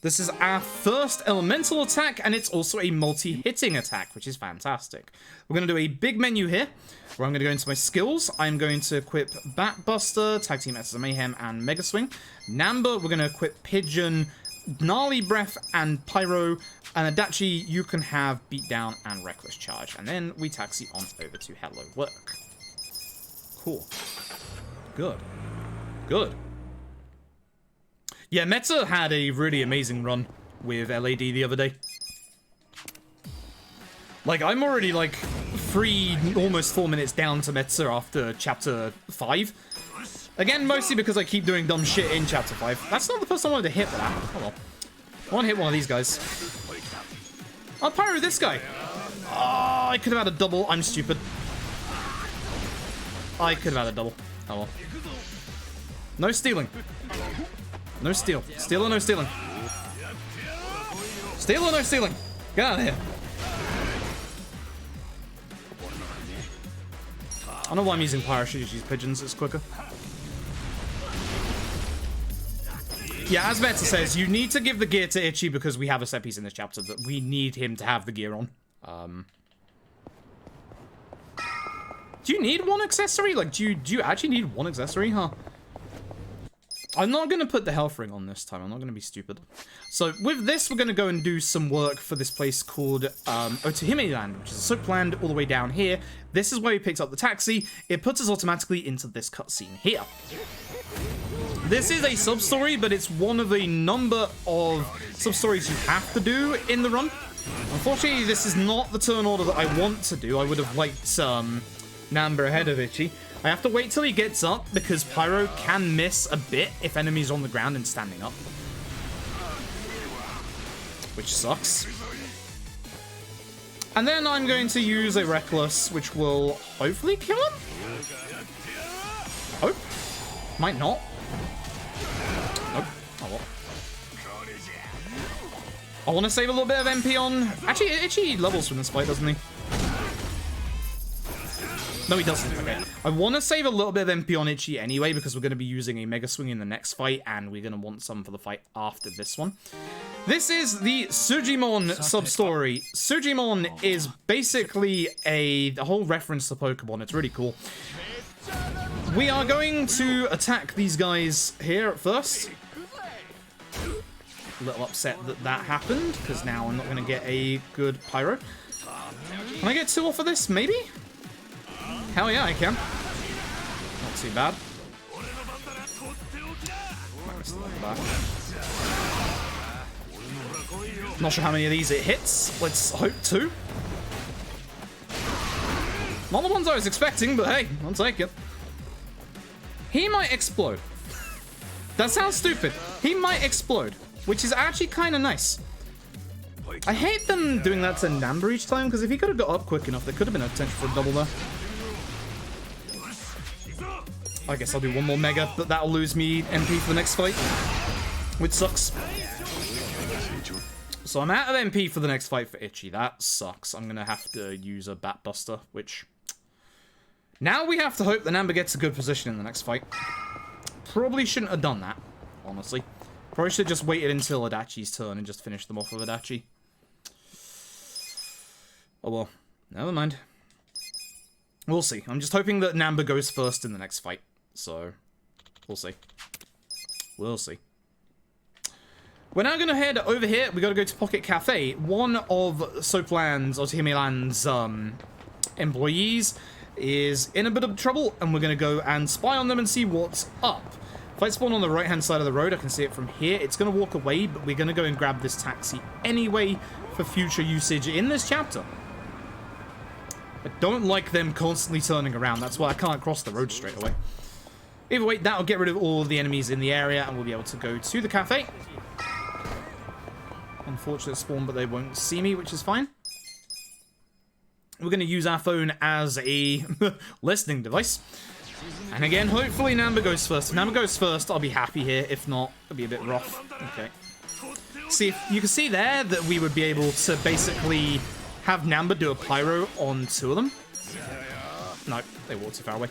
This is our first elemental attack, and it's also a multi-hitting attack, which is fantastic. We're going to do a big menu here, where I'm going to go into my skills. I'm going to equip Batbuster, Tag Team Essence of Mayhem, and Mega Swing. Namba, we're going to equip Pigeon, Gnarly Breath, and Pyro. And Adachi, you can have Beatdown and Reckless Charge. And then we taxi on over to Hello Work. Cool. Good. Good. Yeah, Meta had a really amazing run with LAD the other day. Like, I'm already, like, almost 4 minutes down to Meta after Chapter 5. Again, mostly because I keep doing dumb shit in Chapter 5. That's not the first time I wanted to hit that. Oh well. I want to hit one of these guys. I'll pyro this guy. Oh, I could have had a double. I'm stupid. I could have had a double. Oh well. No stealing. No steal. Steal or no stealing? Steal or no stealing? Get out of here. I don't know why I'm using Pyro. I should use Pigeons. It's quicker. Yeah, as Meta says, you need to give the gear to Ichi because we have a set piece in this chapter that we need him to have the gear on. Do you need one accessory? Like, do you actually need one accessory, huh? I'm not going to put the health ring on this time. I'm not going to be stupid. So with this, we're going to go and do some work for this place called Otohime Land, which is a soap land all the way down here. This is where we picked up the taxi. It puts us automatically into this cutscene here. This is a sub-story, but it's one of a number of sub-stories you have to do in the run. Unfortunately, this is not the turn order that I want to do. I would have liked Namba ahead of Ichi. I have to wait till he gets up because Pyro can miss a bit if enemies are on the ground and standing up. Which sucks. And then I'm going to use a Reckless, which will hopefully kill him? Hope? Might not. Nope. Oh well. I want to save a little bit of MP on... Actually, Itchy levels from this fight, doesn't he? No, he doesn't. Okay. I want to save a little bit of MP on Itchy anyway, because we're going to be using a Mega Swing in the next fight, and we're going to want some for the fight after this one. This is the Tsujimon Substory. Tsujimon is basically a whole reference to Pokemon. It's really cool. We are going to attack these guys here at first. A little upset that that happened, because now I'm not going to get a good Pyro. Can I get 2 off of this? Maybe? Hell yeah, I can. Not too bad. Not sure how many of these it hits. Let's hope 2. Not the ones I was expecting, but hey, I'll take it. He might explode. That sounds stupid. He might explode, which is actually kind of nice. I hate them doing that to Namba each time, because if he could have got up quick enough, there could have been a potential for a double there. I guess I'll do one more Mega, but that'll lose me MP for the next fight, which sucks. So I'm out of MP for the next fight for Itchy. That sucks. I'm going to have to use a Bat Buster, which... Now we have to hope that Namba gets a good position in the next fight. Probably shouldn't have done that, honestly. Probably should have just waited until Adachi's turn and just finished them off with Adachi. Oh well, never mind. We'll see. I'm just hoping that Namba goes first in the next fight. So, we'll see. We'll see. We're now going to head over here. We got to go to Pocket Cafe. One of Soapland's, or Tahimiland's, employees is in a bit of trouble, and we're going to go and spy on them and see what's up. If I spawn on the right-hand side of the road, I can see it from here. It's going to walk away, but we're going to go and grab this taxi anyway for future usage in this chapter. I don't like them constantly turning around. That's why I can't cross the road straight away. Either way, that'll get rid of all of the enemies in the area, and we'll be able to go to the cafe. Unfortunate spawn, but they won't see me, which is fine. We're going to use our phone as a listening device. And again, hopefully Namba goes first. If Namba goes first, I'll be happy here. If not, it'll be a bit rough. Okay. See, you can see there that we would be able to basically have Namba do a Pyro on 2 of them. No, they walked too far away.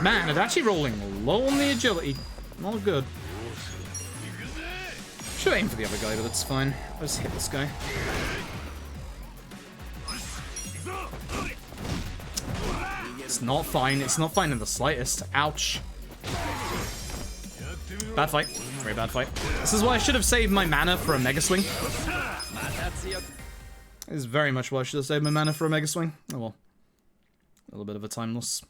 Man, it's actually rolling low on the agility. Not good. Should aim for the other guy, but that's fine. Let's hit this guy. It's not fine. It's not fine in the slightest. Ouch. Bad fight. Very bad fight. This is why I should have saved my mana for a Mega Swing. This is very much why I should have saved my mana for a Mega Swing. Oh well. A little bit of a time loss.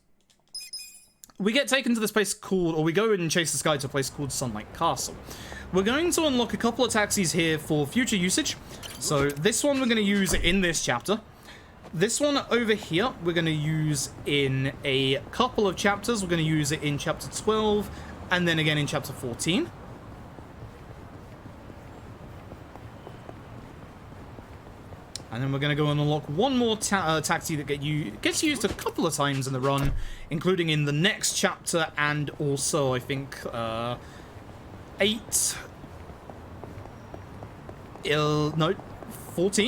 We get taken to this place called, or we go and chase this guy to a place called Sunlight Castle. We're going to unlock a couple of taxis here for future usage. So this one we're going to use in this chapter. This one over here we're going to use in a couple of chapters. We're going to use it in chapter 12 and then again in chapter 14. And then we're going to go and unlock one more taxi that gets used a couple of times in the run, including in the next chapter and also, I think, 14,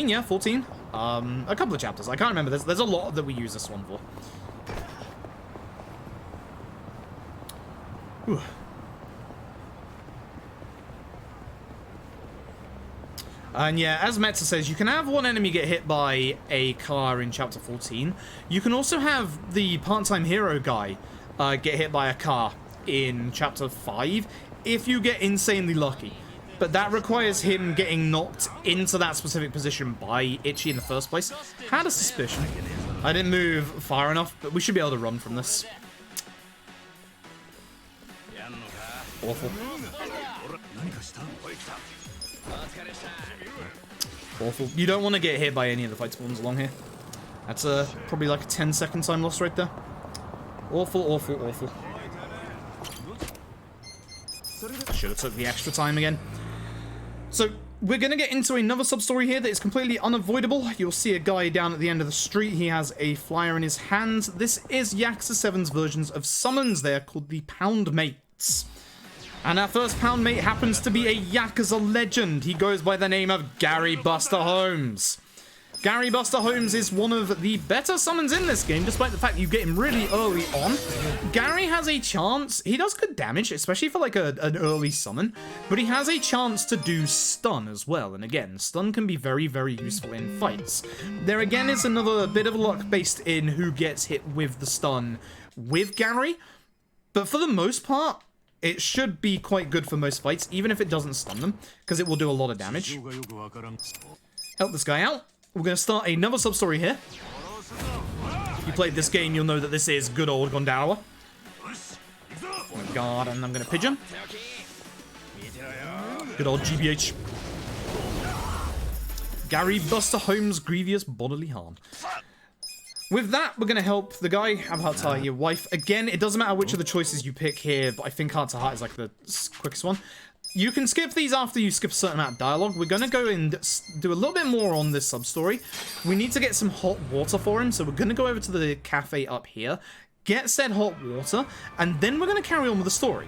yeah, 14. A couple of chapters. I can't remember. There's a lot that we use this one for. Whew. And yeah, as Metza says, you can have one enemy get hit by a car in Chapter 14. You can also have the part-time hero guy get hit by a car in Chapter 5 if you get insanely lucky. But that requires him getting knocked into that specific position by Itchy in the first place. Had a suspicion. I didn't move far enough, but we should be able to run from this. Awful. Awful. You don't want to get hit by any of the fight spawns along here. That's probably like a 10-second time loss right there. Awful, awful, awful. Should have took the extra time again. So, we're going to get into another sub-story here that is completely unavoidable. You'll see a guy down at the end of the street. He has a flyer in his hands. This is Yakuza 7's versions of summons. They are called the Pound Mates. And our first Pound Mate happens to be a Yakuza legend. He goes by the name of Gary Buster Holmes. Gary Buster Holmes is one of the better summons in this game, despite the fact you get him really early on. Gary has a chance. He does good damage, especially for like an early summon, but he has a chance to do stun as well. And again, stun can be very, very useful in fights. There again is another bit of luck based in who gets hit with the stun with Gary, but for the most part, it should be quite good for most fights, even if it doesn't stun them, because it will do a lot of damage. Help this guy out. We're going to start another sub-story here. If you played this game, you'll know that this is good old Gondarawa. Oh my god, and I'm going to pigeon. Good old GBH. Gary Buster Holmes' grievous bodily harm. With that, we're going to help the guy have heart to heart your wife. Again, it doesn't matter which of the choices you pick here, but I think heart to heart is like the quickest one. You can skip these after you skip a certain amount of dialogue. We're going to go and do a little bit more on this sub-story. We need to get some hot water for him, so we're going to go over to the cafe up here, get said hot water, and then we're going to carry on with the story.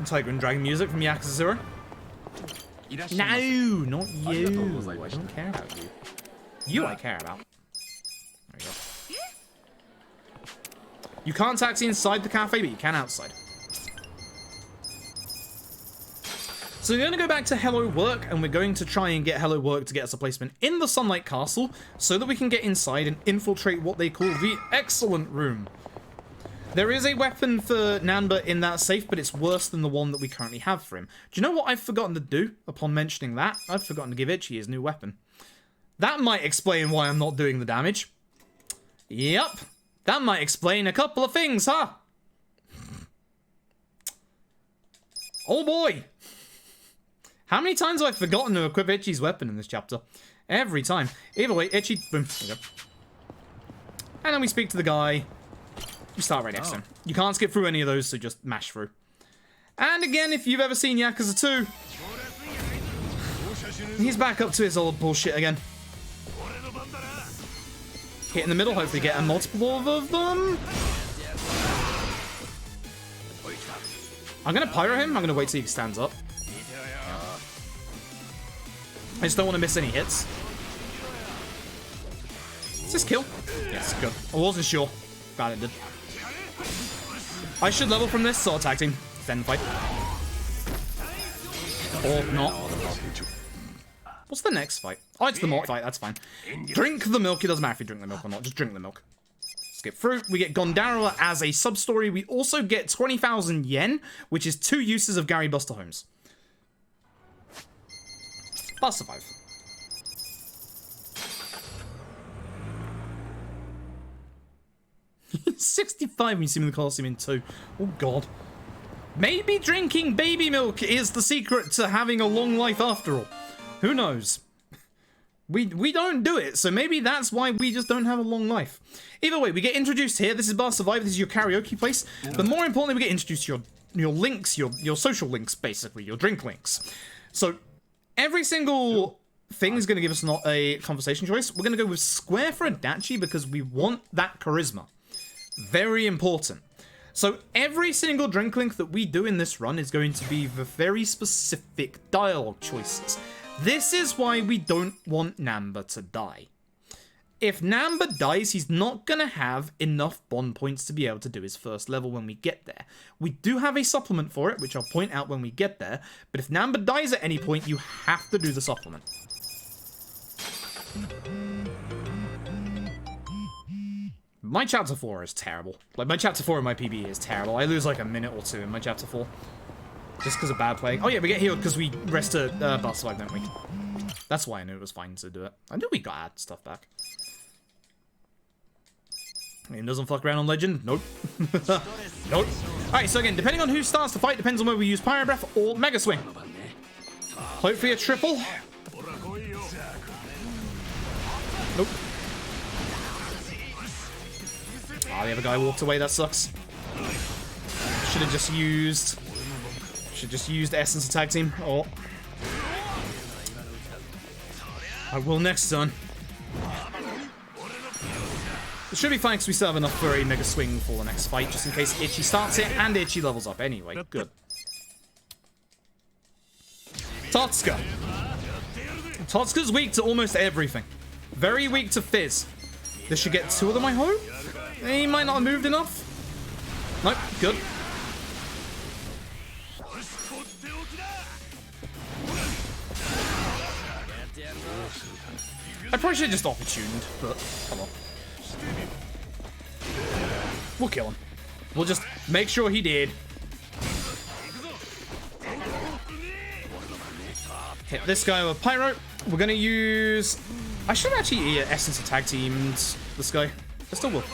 Tiger and Dragon music from Yakuza 0. No, not you. I don't care about you. You I care about. There you go. You can't taxi inside the cafe, but you can outside. So we're going to go back to Hello Work, and we're going to try and get Hello Work to get us a placement in the Sunlight Castle, so that we can get inside and infiltrate what they call the Excellent Room. There is a weapon for Namba in that safe, but it's worse than the one that we currently have for him. Do you know what I've forgotten to do upon mentioning that? I've forgotten to give Ichi his new weapon. That might explain why I'm not doing the damage. Yep, that might explain a couple of things, huh? Oh boy! How many times have I forgotten to equip Ichi's weapon in this chapter? Every time. Either way, Ichi, boom, there you go. And then we speak to the guy. We start right next to him. You can't skip through any of those, so just mash through. And again, if you've ever seen Yakuza 2, he's back up to his old bullshit again. Hit in the middle, hopefully get a multiple of them. I'm gonna pyro him. I'm gonna wait till he stands up. I just don't want to miss any hits. Is this kill? Yes, good. I wasn't sure. Glad it did. I should level from this, so I'll tag team. Then fight. Or not. What's the next fight? Oh, it's the milk fight. That's fine. Drink the milk. It doesn't matter if you drink the milk or not. Just drink the milk. Skip through. We get Gondarawa as a sub-story. We also get 20,000 yen, which is 2 uses of Gary Buster Holmes. Plus survive. He's 65 when you see him in the Colosseum in 2. Oh god. Maybe drinking baby milk is the secret to having a long life after all. Who knows? We don't do it, so maybe that's why we just don't have a long life. Either way, we get introduced here. This is Bar Survive. This is your karaoke place. But more importantly, we get introduced to your links, your social links, basically, your drink links. So every single thing is going to give us not a conversation choice. We're going to go with Square for Adachi because we want that charisma. Very important. So every single drink link that we do in this run is going to be the very specific dialogue choices. This is why we don't want Namba to die. If Namba dies, he's not going to have enough bond points to be able to do his first level when we get there. We do have a supplement for it, which I'll point out when we get there, but if Namba dies at any point, you have to do the supplement. My chapter 4 is terrible. Like, my chapter 4 in my PB is terrible. I lose like a minute or two in my chapter 4. Just because of bad playing. Oh yeah, we get healed because we rest at Bar Survive, don't we? That's why I knew it was fine to do it. I knew we got to add stuff back. It doesn't fuck around on Legend? Nope. Nope. Alright, so again, depending on who starts the fight, depends on whether we use Pyro Breath or Mega Swing. Hopefully a triple. Nope. Ah, the other guy walked away, that sucks. Should have just used Should just use the Essence Attack Team. Oh. I will next turn. It should be fine because we still have enough for a Mega Swing for the next fight, just in case Itchy starts it, and Itchy levels up anyway. Good. Totsuka. Totsuka's weak to almost everything. Very weak to Fizz. This should get 2 of them, I hope? He might not have moved enough. Nope, good. I probably should have just opportuned, but come on. We'll kill him. We'll just make sure he did. Hit this guy with Pyro. We're gonna use... I should have actually Essence Attack Teamed this guy. I still will.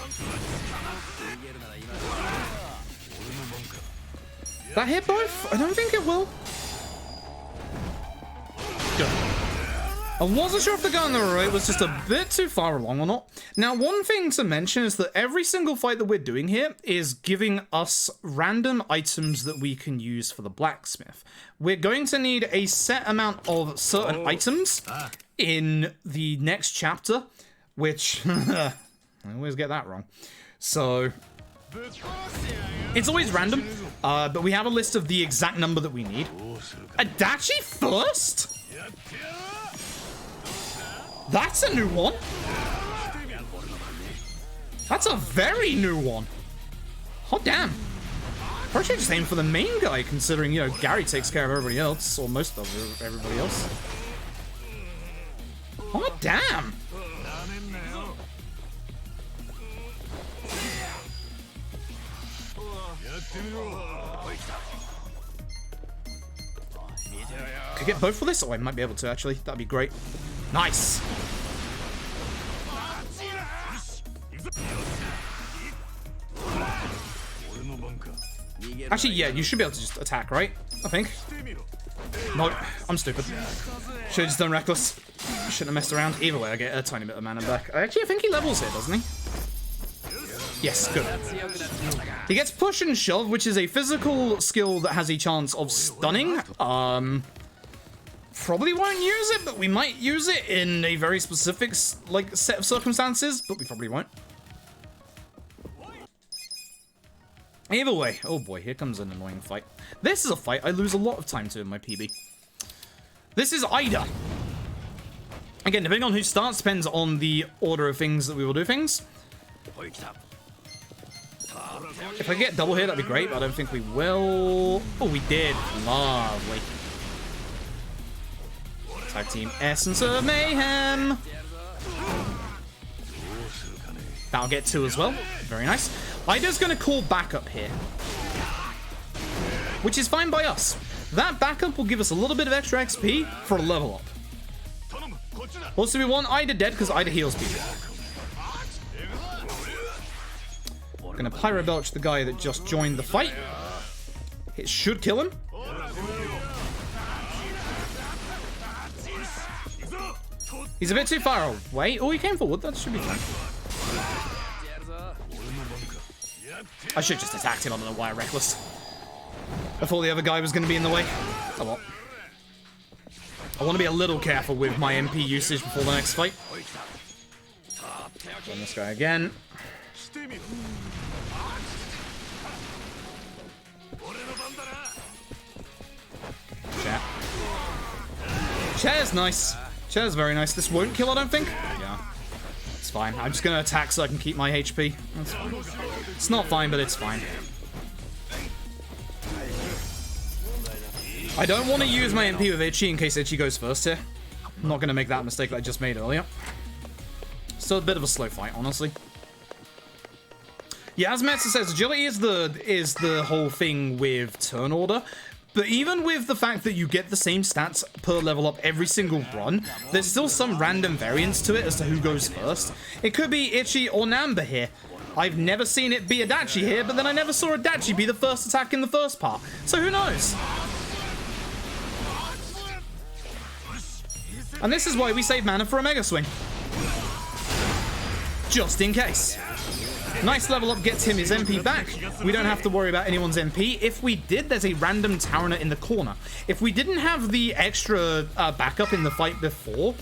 That hit both? I don't think it will. Good. I wasn't sure if the guy on the right was just a bit too far along or not. Now, one thing to mention is that every single fight that we're doing here is giving us random items that we can use for the Blacksmith. We're going to need a set amount of certain items in the next chapter, which I always get that wrong. So it's always random, but we have a list of the exact number that we need. Adachi first? That's a new one. That's a very new one. Oh, damn. Probably should just aim for the main guy, considering, you know, Gary takes care of everybody else, or most of everybody else. Oh, damn. Could I get both for this? Oh, I might be able to, actually. That'd be great. Nice. Actually, yeah, you should be able to just attack, right? I think. Nope, I'm stupid. Should've just done Reckless. Shouldn't have messed around. Either way, I get a tiny bit of mana back. Actually, I think he levels here, doesn't he? Yes, good. He gets Push and Shove, which is a physical skill that has a chance of stunning. Probably won't use it, but we might use it in a very specific, like, set of circumstances, but we probably won't. Either way, oh boy, here comes an annoying fight. This is a fight I lose a lot of time to in my PB. This is Ida. Again, depending on who starts, depends on the order of things that we will do things. If I get double here, that'd be great, but I don't think we will. Oh, we did. Lovely. Tag team Essence of Mayhem. That'll get 2 as well. Very nice. Ida's going to call backup here, which is fine by us. That backup will give us a little bit of extra XP for a level up. Also, we want Ida dead because Ida heals people. We're going to Pyro Belch the guy that just joined the fight. It should kill him. He's a bit too far away. Oh, he came forward. That should be fine. I should have just attacked him. I don't know why I Reckless. I thought the other guy was going to be in the way. Oh well. I want to be a little careful with my MP usage before the next fight. On this guy again. Chat. Chair's nice. Chair's very nice. This won't kill, I don't think. Yeah. It's fine. I'm just going to attack so I can keep my HP. That's fine. It's not fine, but it's fine. I don't want to use my MP with Itchy in case Itchy goes first here. I'm not going to make that mistake that I just made earlier. Still a bit of a slow fight, honestly. Yeah, as Metsu says, agility is the whole thing with turn order. But even with the fact that you get the same stats per level up every single run, there's still some random variance to it as to who goes first. It could be Itchy or Namba here. I've never seen it be Adachi here, but then I never saw Adachi be the first attack in the first part. So who knows? And this is why we save mana for a Mega Swing. Just in case. Nice level up gets him his MP back. We don't have to worry about anyone's MP. If we did, there's a random Towner in the corner. If we didn't have the extra backup in the fight before,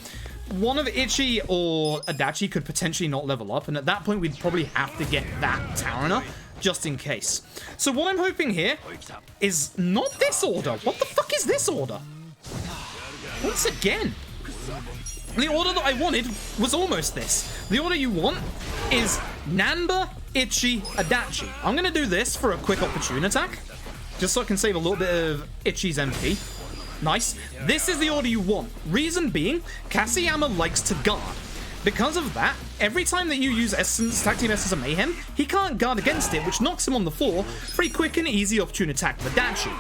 one of Ichi or Adachi could potentially not level up, and at that point we'd probably have to get that Towner just in case. So what I'm hoping here is not this order. What the fuck is this order? Once again. The order that I wanted was almost this. The order you want is Namba, Ichi, Adachi. I'm going to do this for a quick opportune attack, just so I can save a little bit of Ichi's MP. Nice. This is the order you want. Reason being, Kaseyama likes to guard. Because of that, every time that you use Essence, Tag Team Essence of Mayhem, he can't guard against it, which knocks him on the floor for a quick and easy opportune attack with Adachi.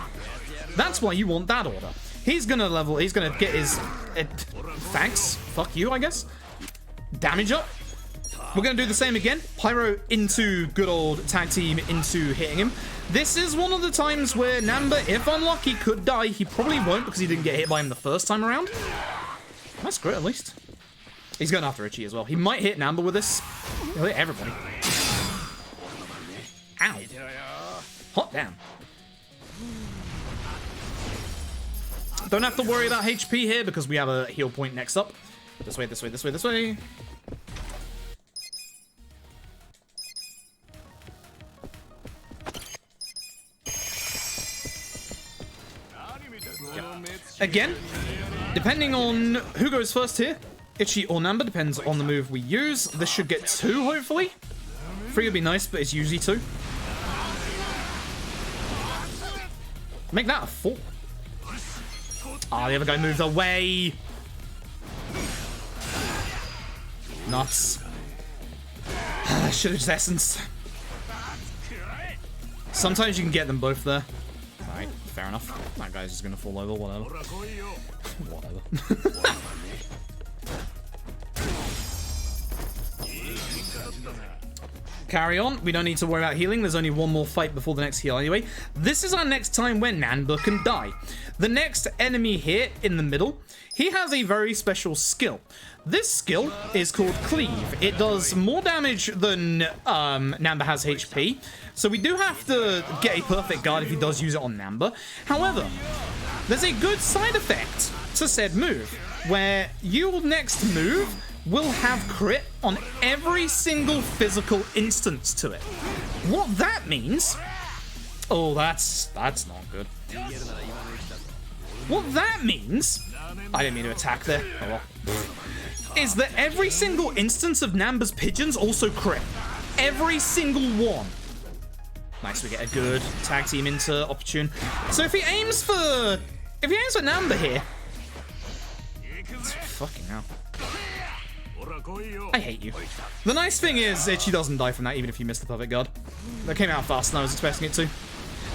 That's why you want that order. He's gonna level, he's gonna get his, thanks, fuck you, I guess. Damage up. We're gonna do the same again. Pyro into good old Tag Team into hitting him. This is one of the times where Namba, if unlucky, could die. He probably won't because he didn't get hit by him the first time around. That's great, at least. He's going after Ichi as well. He might hit Namba with this. He'll hit everybody. Ow. Hot damn. Don't have to worry about HP here because we have a heal point next up. This way, this way, this way, this way. Again, depending on who goes first here, Ichi or Namba, depends on the move we use. This should get 2, hopefully. 3 would be nice, but it's usually 2. Make that a 4. Ah, the other guy moved away. Nuts. Should have just Essence. Sometimes you can get them both there. Alright, fair enough. That guy's just gonna fall over, whatever. Whatever. Carry on. We don't need to worry about healing. There's only one more fight before the next heal anyway. This is our next time when Namba can die. The next enemy here in the middle, he has a very special skill. This skill is called Cleave. It does more damage than Namba has HP, so we do have to get a perfect guard if he does use it on Namba. However, there's a good side effect to said move, where your next move will have crit on every single physical instance to it. What that means... Oh, that's not good. What that means... I didn't mean to attack there. Oh well. Is that every single instance of Namba's pigeons also crit. Every single one. Nice, we get a good tag team into opportune. So if he aims for Namba here... Fucking hell. I hate you. The nice thing is, Ichi doesn't die from that, even if you miss the perfect guard. That came out faster than I was expecting it to.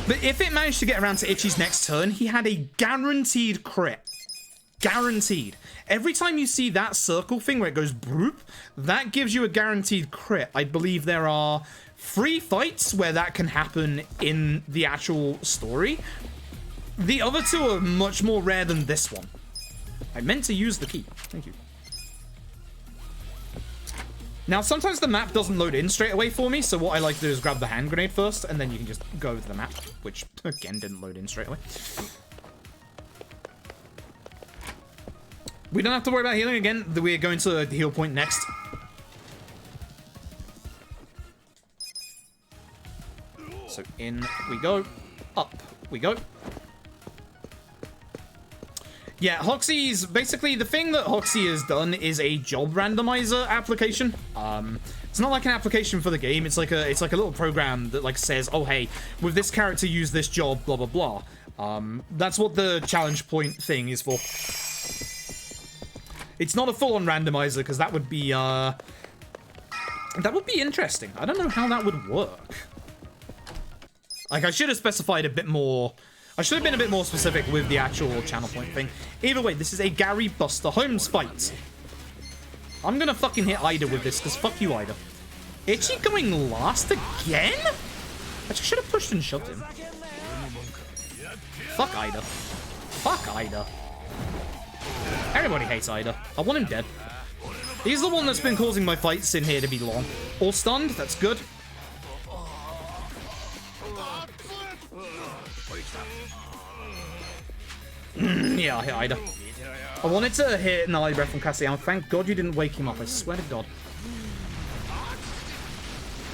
But if it managed to get around to Ichi's next turn, he had a guaranteed crit. Guaranteed. Every time you see that circle thing where it goes broop, that gives you a guaranteed crit. I believe there are 3 fights where that can happen in the actual story. The other 2 are much more rare than this one. I meant to use the key. Thank you. Now, sometimes the map doesn't load in straight away for me, so what I like to do is grab the hand grenade first, and then you can just go to the map, which, again, didn't load in straight away. We don't have to worry about healing again. We're going to the heal point next. So in we go. Up we go. Yeah, Hoxie's basically the thing that Hoxie has done is a job randomizer application. It's not like an application for the game. It's like a little program that like says, oh hey, with this character use this job, blah blah blah. That's what the challenge point thing is for. It's not a full-on randomizer because that would be interesting. I don't know how that would work. Like I should have specified a bit more. I should have been a bit more specific with the actual channel point thing. Either way, this is a Gary Buster Holmes fight. I'm gonna fucking hit Ida with this, because fuck you, Ida. Ichi going last again? I just should have pushed and shoved him. Fuck Ida. Fuck Ida. Everybody hates Ida. I want him dead. He's the one that's been causing my fights in here to be long. All stunned, that's good. Yeah, I hit Ida. I wanted to hit an ally breath from Kaseyama. Thank God you didn't wake him up. I swear to God.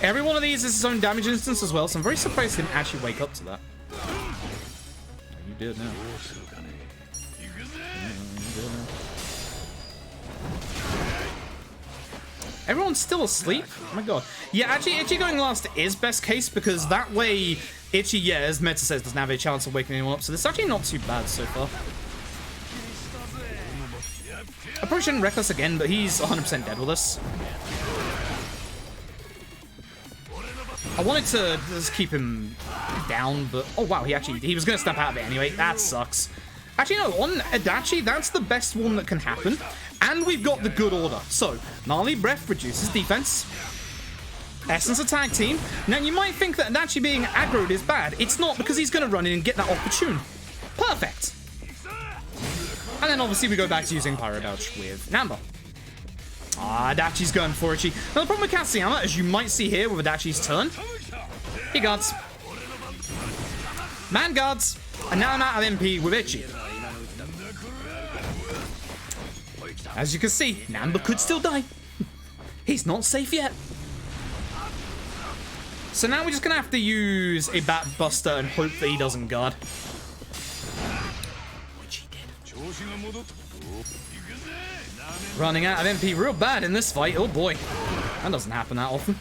Every one of these is its own damage instance as well, so I'm very surprised he didn't actually wake up to that. Oh, you did now. Everyone's still asleep? Oh my God. Yeah, actually, Ichi going last is best case because that way, Ichi, yeah, as Meta says, doesn't have a chance of waking anyone up, so this is actually not too bad so far. I probably shouldn't wreck us again, but he's 100% dead with us. I wanted to just keep him down, but... Oh, wow, he was going to step out of it anyway. That sucks. Actually, no, on Adachi, that's the best one that can happen. And we've got the good order. So, Gnarly Breath reduces defense. Essence a tag team. Now, you might think that Adachi being aggroed is bad. It's not, because he's going to run in and get that opportune. Perfect. And then, obviously, we go back to using Pyro Belch with Namba. Ah, Adachi's going for Ichi. Now, the problem with Kaseyama, as you might see here with Adachi's turn, he guards. Man guards. And now I'm out of MP with Ichi. As you can see, Namba could still die. He's not safe yet. So now we're just going to have to use a Bat Buster and hope that he doesn't guard. Which he did. Running out of MP real bad in this fight. Oh boy. That doesn't happen that often.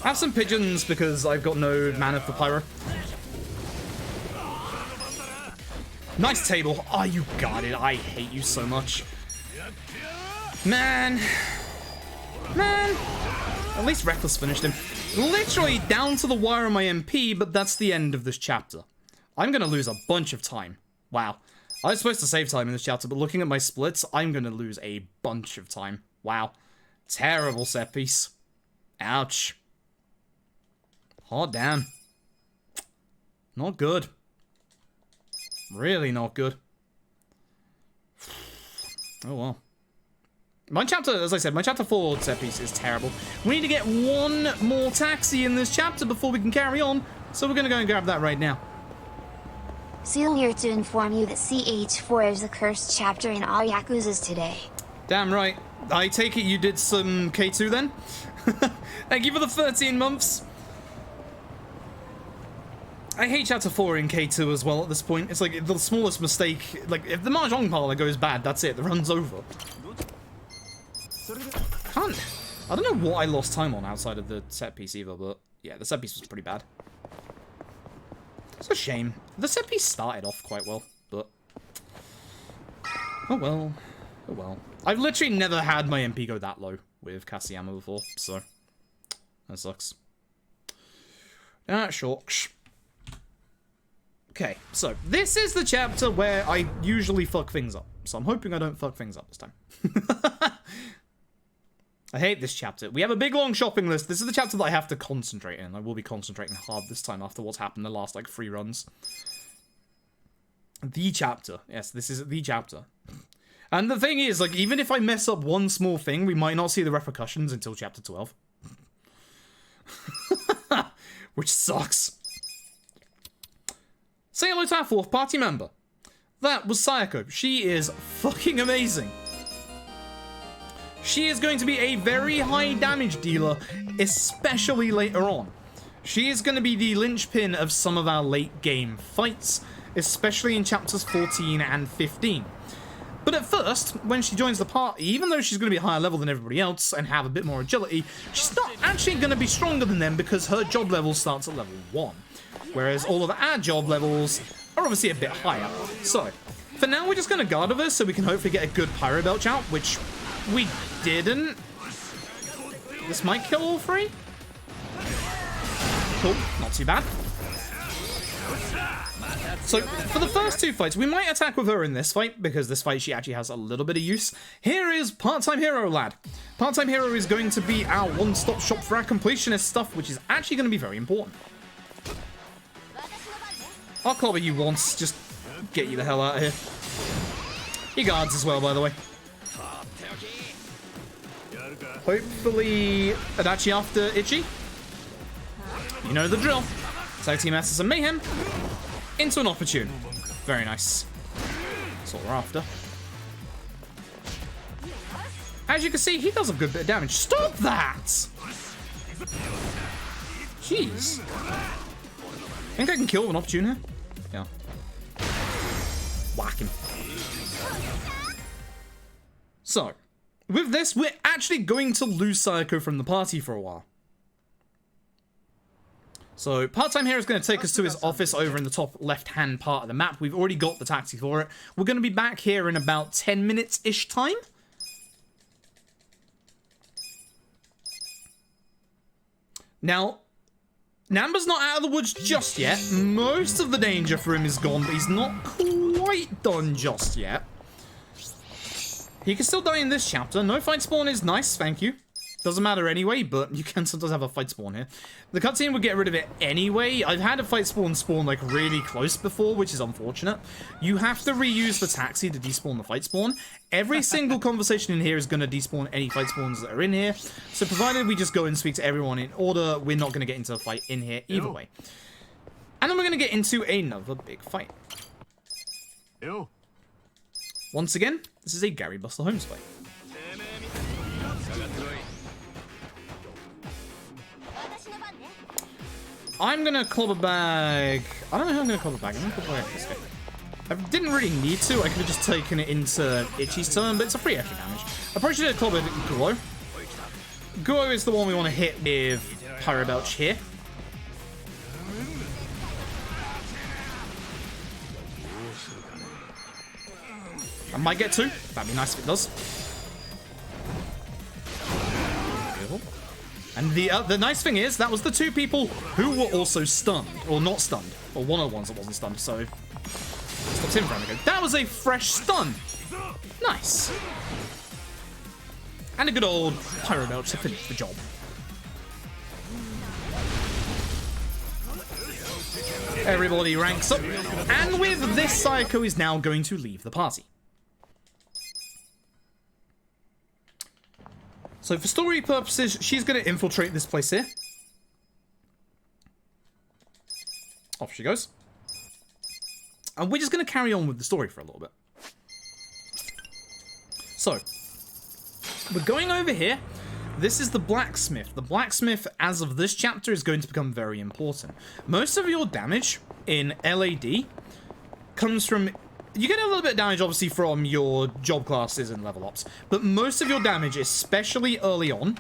I have some pigeons because I've got no mana for Pyro. Nice table. Oh, you got it. I hate you so much. Man. At least Reckless finished him. Literally down to the wire on my MP, but that's the end of this chapter. I'm going to lose a bunch of time. Wow. I was supposed to save time in this chapter, but looking at my splits, I'm going to lose a bunch of time. Wow. Terrible set piece. Ouch. Oh, damn. Not good. Really not good. Oh, well. My chapter, as I said, my chapter 4 set piece is terrible. We need to get one more taxi in this chapter before we can carry on. So we're going to go and grab that right now. Seal here to inform you that CH4 is the cursed chapter in all Yakuzas today. Damn right. I take it you did some K2 then? Thank you for the 13 months. I hate chapter 4 in K2 as well at this point. It's like the smallest mistake. Like, if the Mahjong parlor goes bad, that's it. The run's over. I don't know what I lost time on outside of the set piece either, but yeah, the set piece was pretty bad. It's a shame. The set piece started off quite well, but oh well. Oh well. I've literally never had my MP go that low with Kaseyama before, so that sucks. Shocks. Okay, so this is the chapter where I usually fuck things up. So I'm hoping I don't fuck things up this time. I hate this chapter. We have a big long shopping list. This is the chapter that I have to concentrate in. I will be concentrating hard this time after what's happened the last, like, 3 runs. The chapter. Yes, this is the chapter. And the thing is, like, even if I mess up one small thing, we might not see the repercussions until chapter 12. Which sucks. Say hello to our 4th party member. That was Sayako. She is fucking amazing. She is going to be a very high damage dealer, especially later on. She is going to be the linchpin of some of our late game fights, especially in chapters 14 and 15. But at first, when she joins the party, even though she's going to be higher level than everybody else and have a bit more agility, she's not actually going to be stronger than them because her job level starts at level 1. Whereas all of our job levels are obviously a bit higher. So, for now we're just going to guard over so we can hopefully get a good Pyro Belch out, which we didn't. This might kill all 3. Cool, not too bad. So, for the first 2 fights, we might attack with her in this fight, because this fight she actually has a little bit of use. Here is Part-Time Hero Lad. Part-Time Hero is going to be our one-stop shop for our completionist stuff, which is actually going to be very important. I'll cover you once, just get you the hell out of here. He guards as well, by the way. Hopefully, Adachi after Ichi. You know the drill. Tag team Masters and Mayhem into an opportune. Very nice. That's what we're after. As you can see, he does a good bit of damage. Stop that! Jeez. Think I can kill with an opportune here? Yeah. Whack him. So, with this, we're actually going to lose Sayako from the party for a while. So, part-time here is going to take us to his office over in the top left-hand part of the map. We've already got the taxi for it. We're going to be back here in about 10 minutes-ish time. Now, Namba's not out of the woods just yet. Most of the danger for him is gone, but he's not quite done just yet. He can still die in this chapter. No fight spawn is nice, thank you. Doesn't matter anyway, but you can sometimes have a fight spawn here. The cutscene would get rid of it anyway. I've had a fight spawn like really close before, which is unfortunate. You have to reuse the taxi to despawn the fight spawn. Every single conversation in here is going to despawn any fight spawns that are in here. So provided we just go and speak to everyone in order, we're not going to get into a fight in here either way. And then we're going to get into another big fight. Once again, this is a Gary Buster Holmes fight. I'm gonna club a bag. I don't know how I'm gonna club a bag. I'm gonna club a bag this guy. I didn't really need to. I could have just taken it into Ichi's turn, but it's a free extra damage. I probably should have clubbed Guo. Guo is the one we want to hit with Pyro Belch here. I might get two. That'd be nice if it does. And the nice thing is, that was the two people who were also stunned. Or not stunned. Or one of the ones that wasn't stunned, so... Stops him from go. That was a fresh stun! Nice. And a good old Pyro Belch to finish the job. Everybody ranks up. And with this, Sayako is now going to leave the party. So for story purposes, she's going to infiltrate this place here. Off she goes. And we're just going to carry on with the story for a little bit. So, we're going over here. This is the Blacksmith. The Blacksmith, as of this chapter, is going to become very important. Most of your damage in LAD comes from... You get a little bit of damage, obviously, from your job classes and level ups. But most of your damage, especially early on...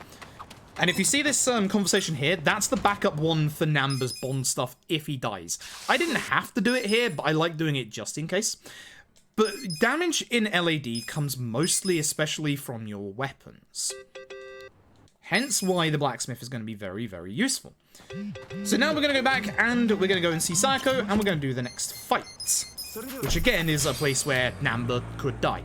And if you see this conversation here, that's the backup one for Namba's Bond stuff if he dies. I didn't have to do it here, but I like doing it just in case. But damage in LAD comes mostly, especially from your weapons. Hence why the Blacksmith is going to be very, very useful. So now we're going to go back and we're going to go and see Sayako and we're going to do the next fight. Which again is a place where Namba could die.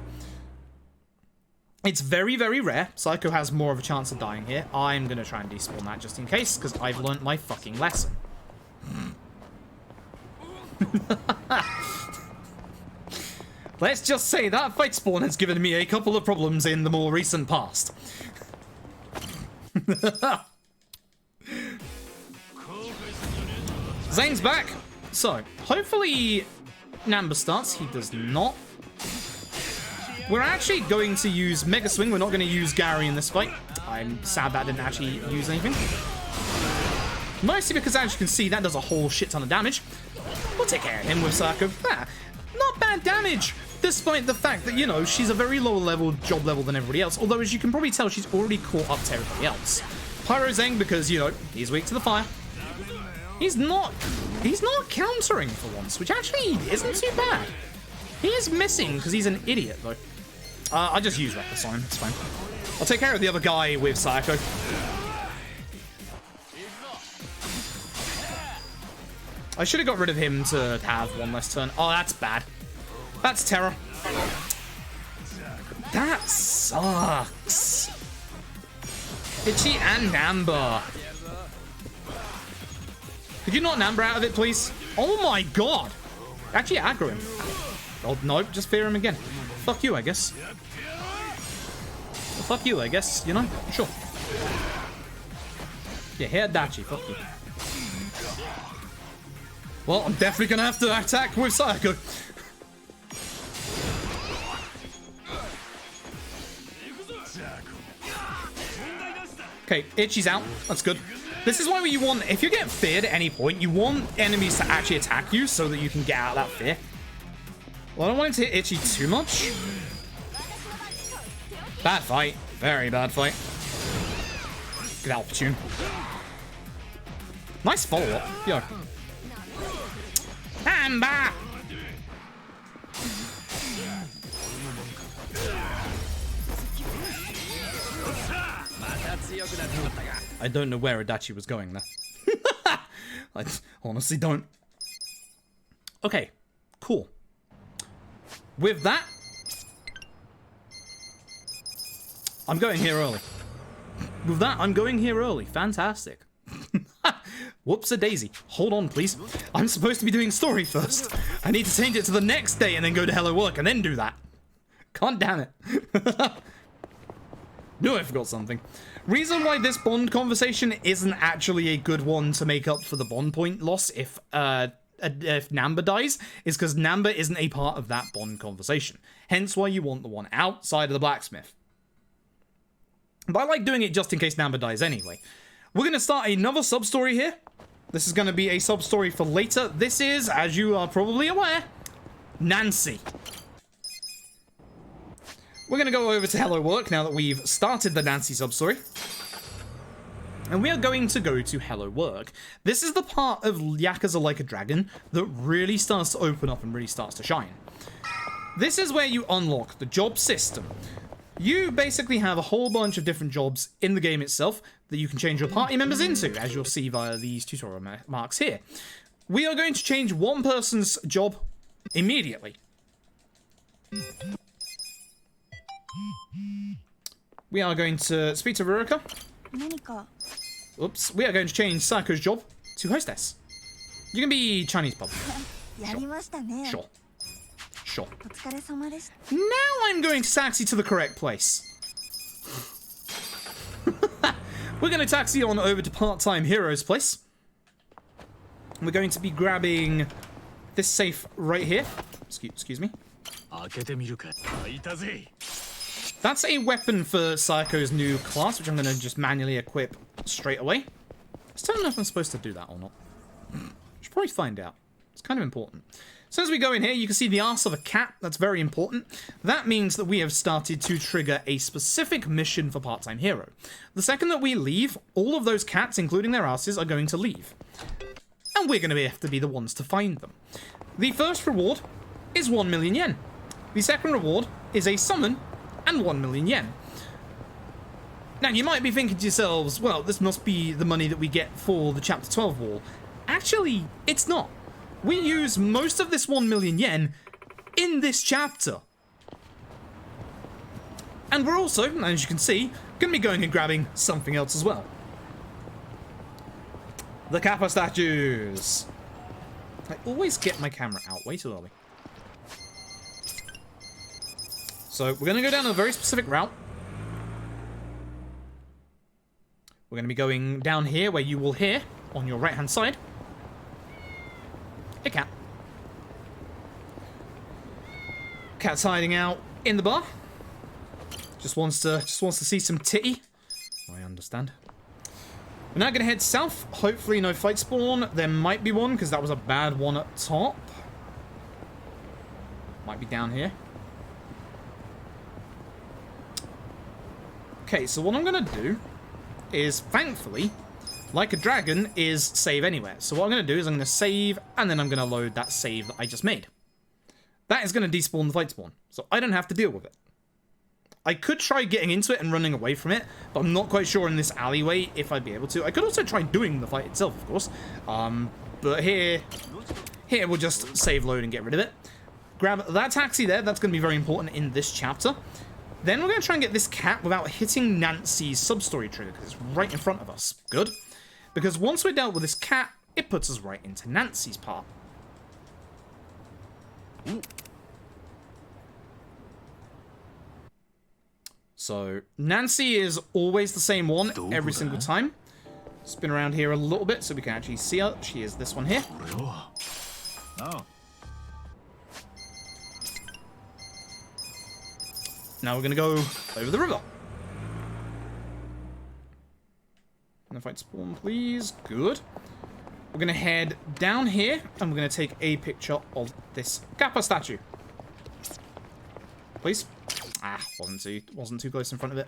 It's very, very rare. Sayako has more of a chance of dying here. I'm going to try and despawn that just in case, because I've learnt my fucking lesson. Let's just say that fight spawn has given me a couple of problems in the more recent past. Zane's back. So, hopefully Namba starts. He does not. We're actually going to use Mega Swing. We're not going to use Gary in this fight. I'm sad that I didn't actually use anything. Mostly because, as you can see, that does a whole shit ton of damage. We'll take care of him with Sayako. Ah, not bad damage, despite the fact that, you know, she's a very lower level, job level than everybody else. Although, as you can probably tell, she's already caught up to everybody else. Pyro Zeng, because, you know, he's weak to the fire. He's not countering for once, which actually isn't too bad. He is missing because he's an idiot, though. I just use Reckless on him, it's fine. I'll take care of the other guy with Sayako. I should have got rid of him to have one less turn. Oh, that's bad. That's terror. That sucks. Ichi and Namba. Could you not Namba out of it, please? Oh my god. Actually, aggro him. Oh, nope, just fear him again. Fuck you, I guess. Well, fuck you, I guess, you know? Sure. Yeah, here, Dachi, fuck you. Well, I'm definitely gonna have to attack with Sayako. Okay, Itchy's out. That's good. This is why you want, if you get feared at any point, you want enemies to actually attack you so that you can get out of that fear. Well, I don't want him to hit Itchy too much. Bad fight. Very bad fight. Good opportune. Nice follow-up. Yo. Amba! I don't know where Adachi was going there. I honestly don't. Okay, cool. With that, I'm going here early. With that, I'm going here early. Fantastic. Whoops-a-daisy. Hold on, please. I'm supposed to be doing story first. I need to change it to the next day and then go to Hello Work and then do that. God damn it. No, I forgot something. Reason why this Bond conversation isn't actually a good one to make up for the Bond point loss if Namba dies is because Namba isn't a part of that Bond conversation. Hence why you want the one outside of the Blacksmith. But I like doing it just in case Namba dies anyway. We're going to start another sub-story here. This is going to be a sub-story for later. This is, as you are probably aware, Nancy. We're going to go over to Hello Work now that we've started the Nancy sub-story. And we are going to go to Hello Work. This is the part of Yakuza Like a Dragon that really starts to open up and really starts to shine. This is where you unlock the job system. You basically have a whole bunch of different jobs in the game itself that you can change your party members into, as you'll see via these tutorial marks here. We are going to change one person's job immediately. We are going to speak to Ruroka. Oops. We are going to change Sako's job to hostess. You can be Chinese pub. Sure. Sure. Now I'm going to taxi to the correct place. We're going to taxi on over to Part-Time Hero's place. We're going to be grabbing this safe right here. Excuse me. That's a weapon for Sako's new class, which I'm going to just manually equip straight away. I still don't know if I'm supposed to do that or not. Should probably find out. It's kind of important. So as we go in here, you can see the arse of a cat. That's very important. That means that we have started to trigger a specific mission for Part-Time Hero. The second that we leave, all of those cats, including their asses, are going to leave. And we're going to have to be the ones to find them. The first reward is 1 million yen. The second reward is a summon and 1 million yen. Now, you might be thinking to yourselves, well, this must be the money that we get for the Chapter 12 wall. Actually, it's not. We use most of this 1 million yen in this chapter. And we're also, as you can see, going to be going and grabbing something else as well. The Kappa Statues. I always get my camera out way too early. So we're going to go down a very specific route. We're going to be going down here where you will hear, on your right-hand side, a cat. Cat's hiding out in the bar. Just wants to see some titty. I understand. We're now going to head south. Hopefully no fight spawn. There might be one, because that was a bad one at top. Might be down here. Okay, so what I'm going to do is, thankfully, Like a Dragon is save anywhere. So what I'm going to do is I'm going to save, and then I'm going to load that save that I just made. That is going to despawn the fight spawn, so I don't have to deal with it. I could try getting into it and running away from it, but I'm not quite sure in this alleyway if I'd be able to. I could also try doing the fight itself, of course. But here we'll just save load and get rid of it. Grab that taxi there. That's going to be very important in this chapter. Then we're going to try and get this cat without hitting Nancy's sub-story trigger, because it's right in front of us. Good. Because once we're dealt with this cat, it puts us right into Nancy's part. Ooh. So, Nancy is always the same one every single time. Spin around here a little bit so we can actually see her. She is this one here. Oh. Now we're going to go over the river. Can I fight spawn, please? Good. We're going to head down here, and we're going to take a picture of this Kappa statue. Please. Ah, wasn't too close in front of it.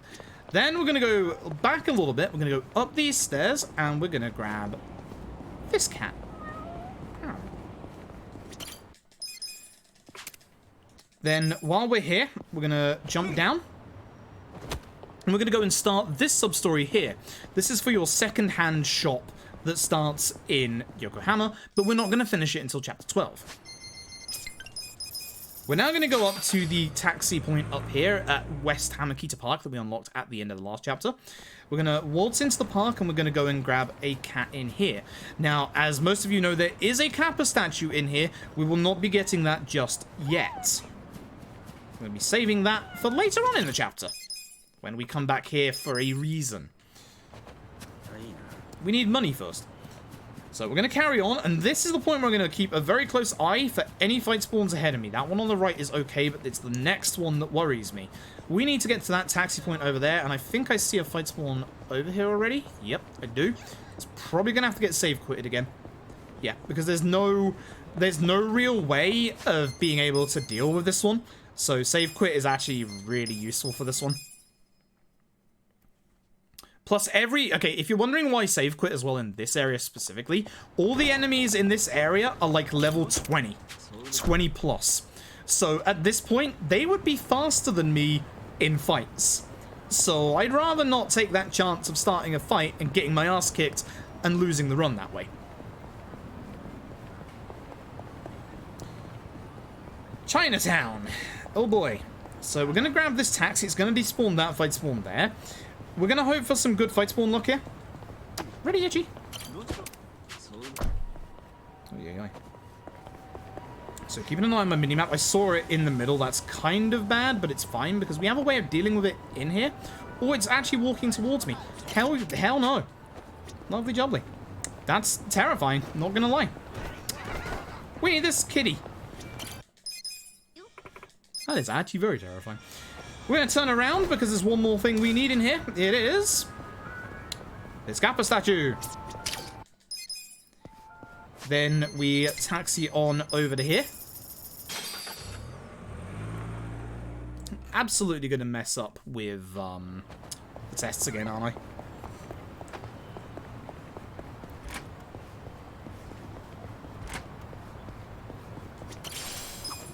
Then we're going to go back a little bit. We're going to go up these stairs, and we're going to grab this cat. Oh. Then, while we're here, we're going to jump down. And we're going to go and start this sub-story here. This is for your second-hand shop that starts in Yokohama, but we're not going to finish it until Chapter 12. We're now going to go up to the taxi point up here at West Hamakita Park that we unlocked at the end of the last chapter. We're going to waltz into the park and we're going to go and grab a cat in here. Now, as most of you know, there is a Kappa statue in here. We will not be getting that just yet. I'm going to be saving that for later on in the chapter, when we come back here for a reason. We need money first. So we're going to carry on, and this is the point where we're going to keep a very close eye for any fight spawns ahead of me. That one on the right is okay, but it's the next one that worries me. We need to get to that taxi point over there, and I think I see a fight spawn over here already. Yep, I do. It's probably going to have to get save quitted again. Yeah, because there's no real way of being able to deal with this one. So save quit is actually really useful for this one. Plus okay, if you're wondering why save quit as well in this area specifically, all the enemies in this area are like level 20. 20 plus. So at this point, they would be faster than me in fights. So I'd rather not take that chance of starting a fight and getting my ass kicked and losing the run that way. Chinatown. Oh boy. So we're going to grab this taxi. It's going to despawn that fight spawn there. We're going to hope for some good fight spawn luck here. Ready, Itchy? Oh, yeah. So keeping an eye on my minimap. I saw it in the middle. That's kind of bad, but it's fine because we have a way of dealing with it in here. Oh, it's actually walking towards me. Hell no. Lovely jubbly. That's terrifying. Not going to lie. We need this kitty. That is actually very terrifying. We're going to turn around because there's one more thing we need in here. It is this Kappa statue. Then we taxi on over to here. Absolutely going to mess up with the tests again, aren't I?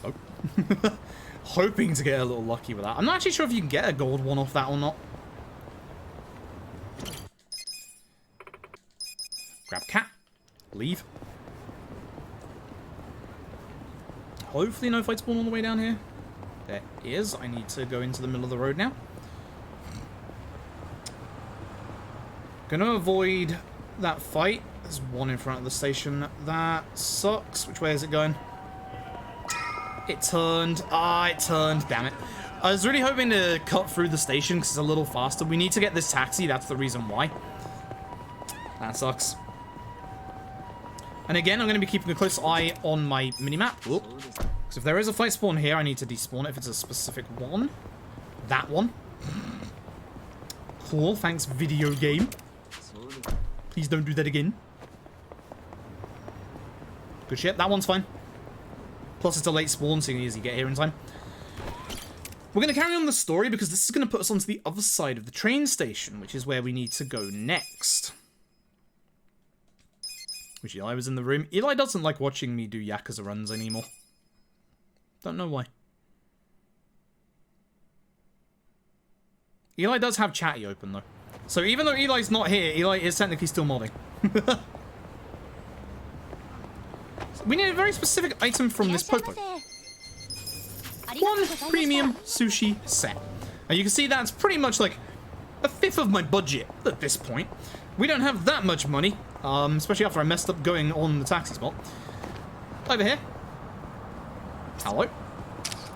Oh. Hoping to get a little lucky with that. I'm not actually sure if you can get a gold one off that or not. Grab cat. Leave. Hopefully no fight spawn on the way down here. There is. I need to go into the middle of the road now. Gonna avoid that fight. There's one in front of the station. That sucks. Which way is it going? It turned. Ah, it turned. Damn it. I was really hoping to cut through the station because it's a little faster. We need to get this taxi. That's the reason why. That sucks. And again, I'm going to be keeping a close eye on my minimap. Because if there is a fight spawn here, I need to despawn it if it's a specific one. That one. Cool. Thanks, video game. Please don't do that again. Good shit. That one's fine. Plus, it's a late spawn, seeing as you get here in time. We're going to carry on the story because this is going to put us onto the other side of the train station, which is where we need to go next. Wish Eli was in the room. Eli doesn't like watching me do Yakuza runs anymore. Don't know why. Eli does have chatty open, though. So even though Eli's not here, Eli is technically still modding. We need a very specific item from this popo. One premium sushi set. And you can see that's pretty much like a fifth of my budget at this point. We don't have that much money, especially after I messed up going on the taxi spot. Over here. Hello.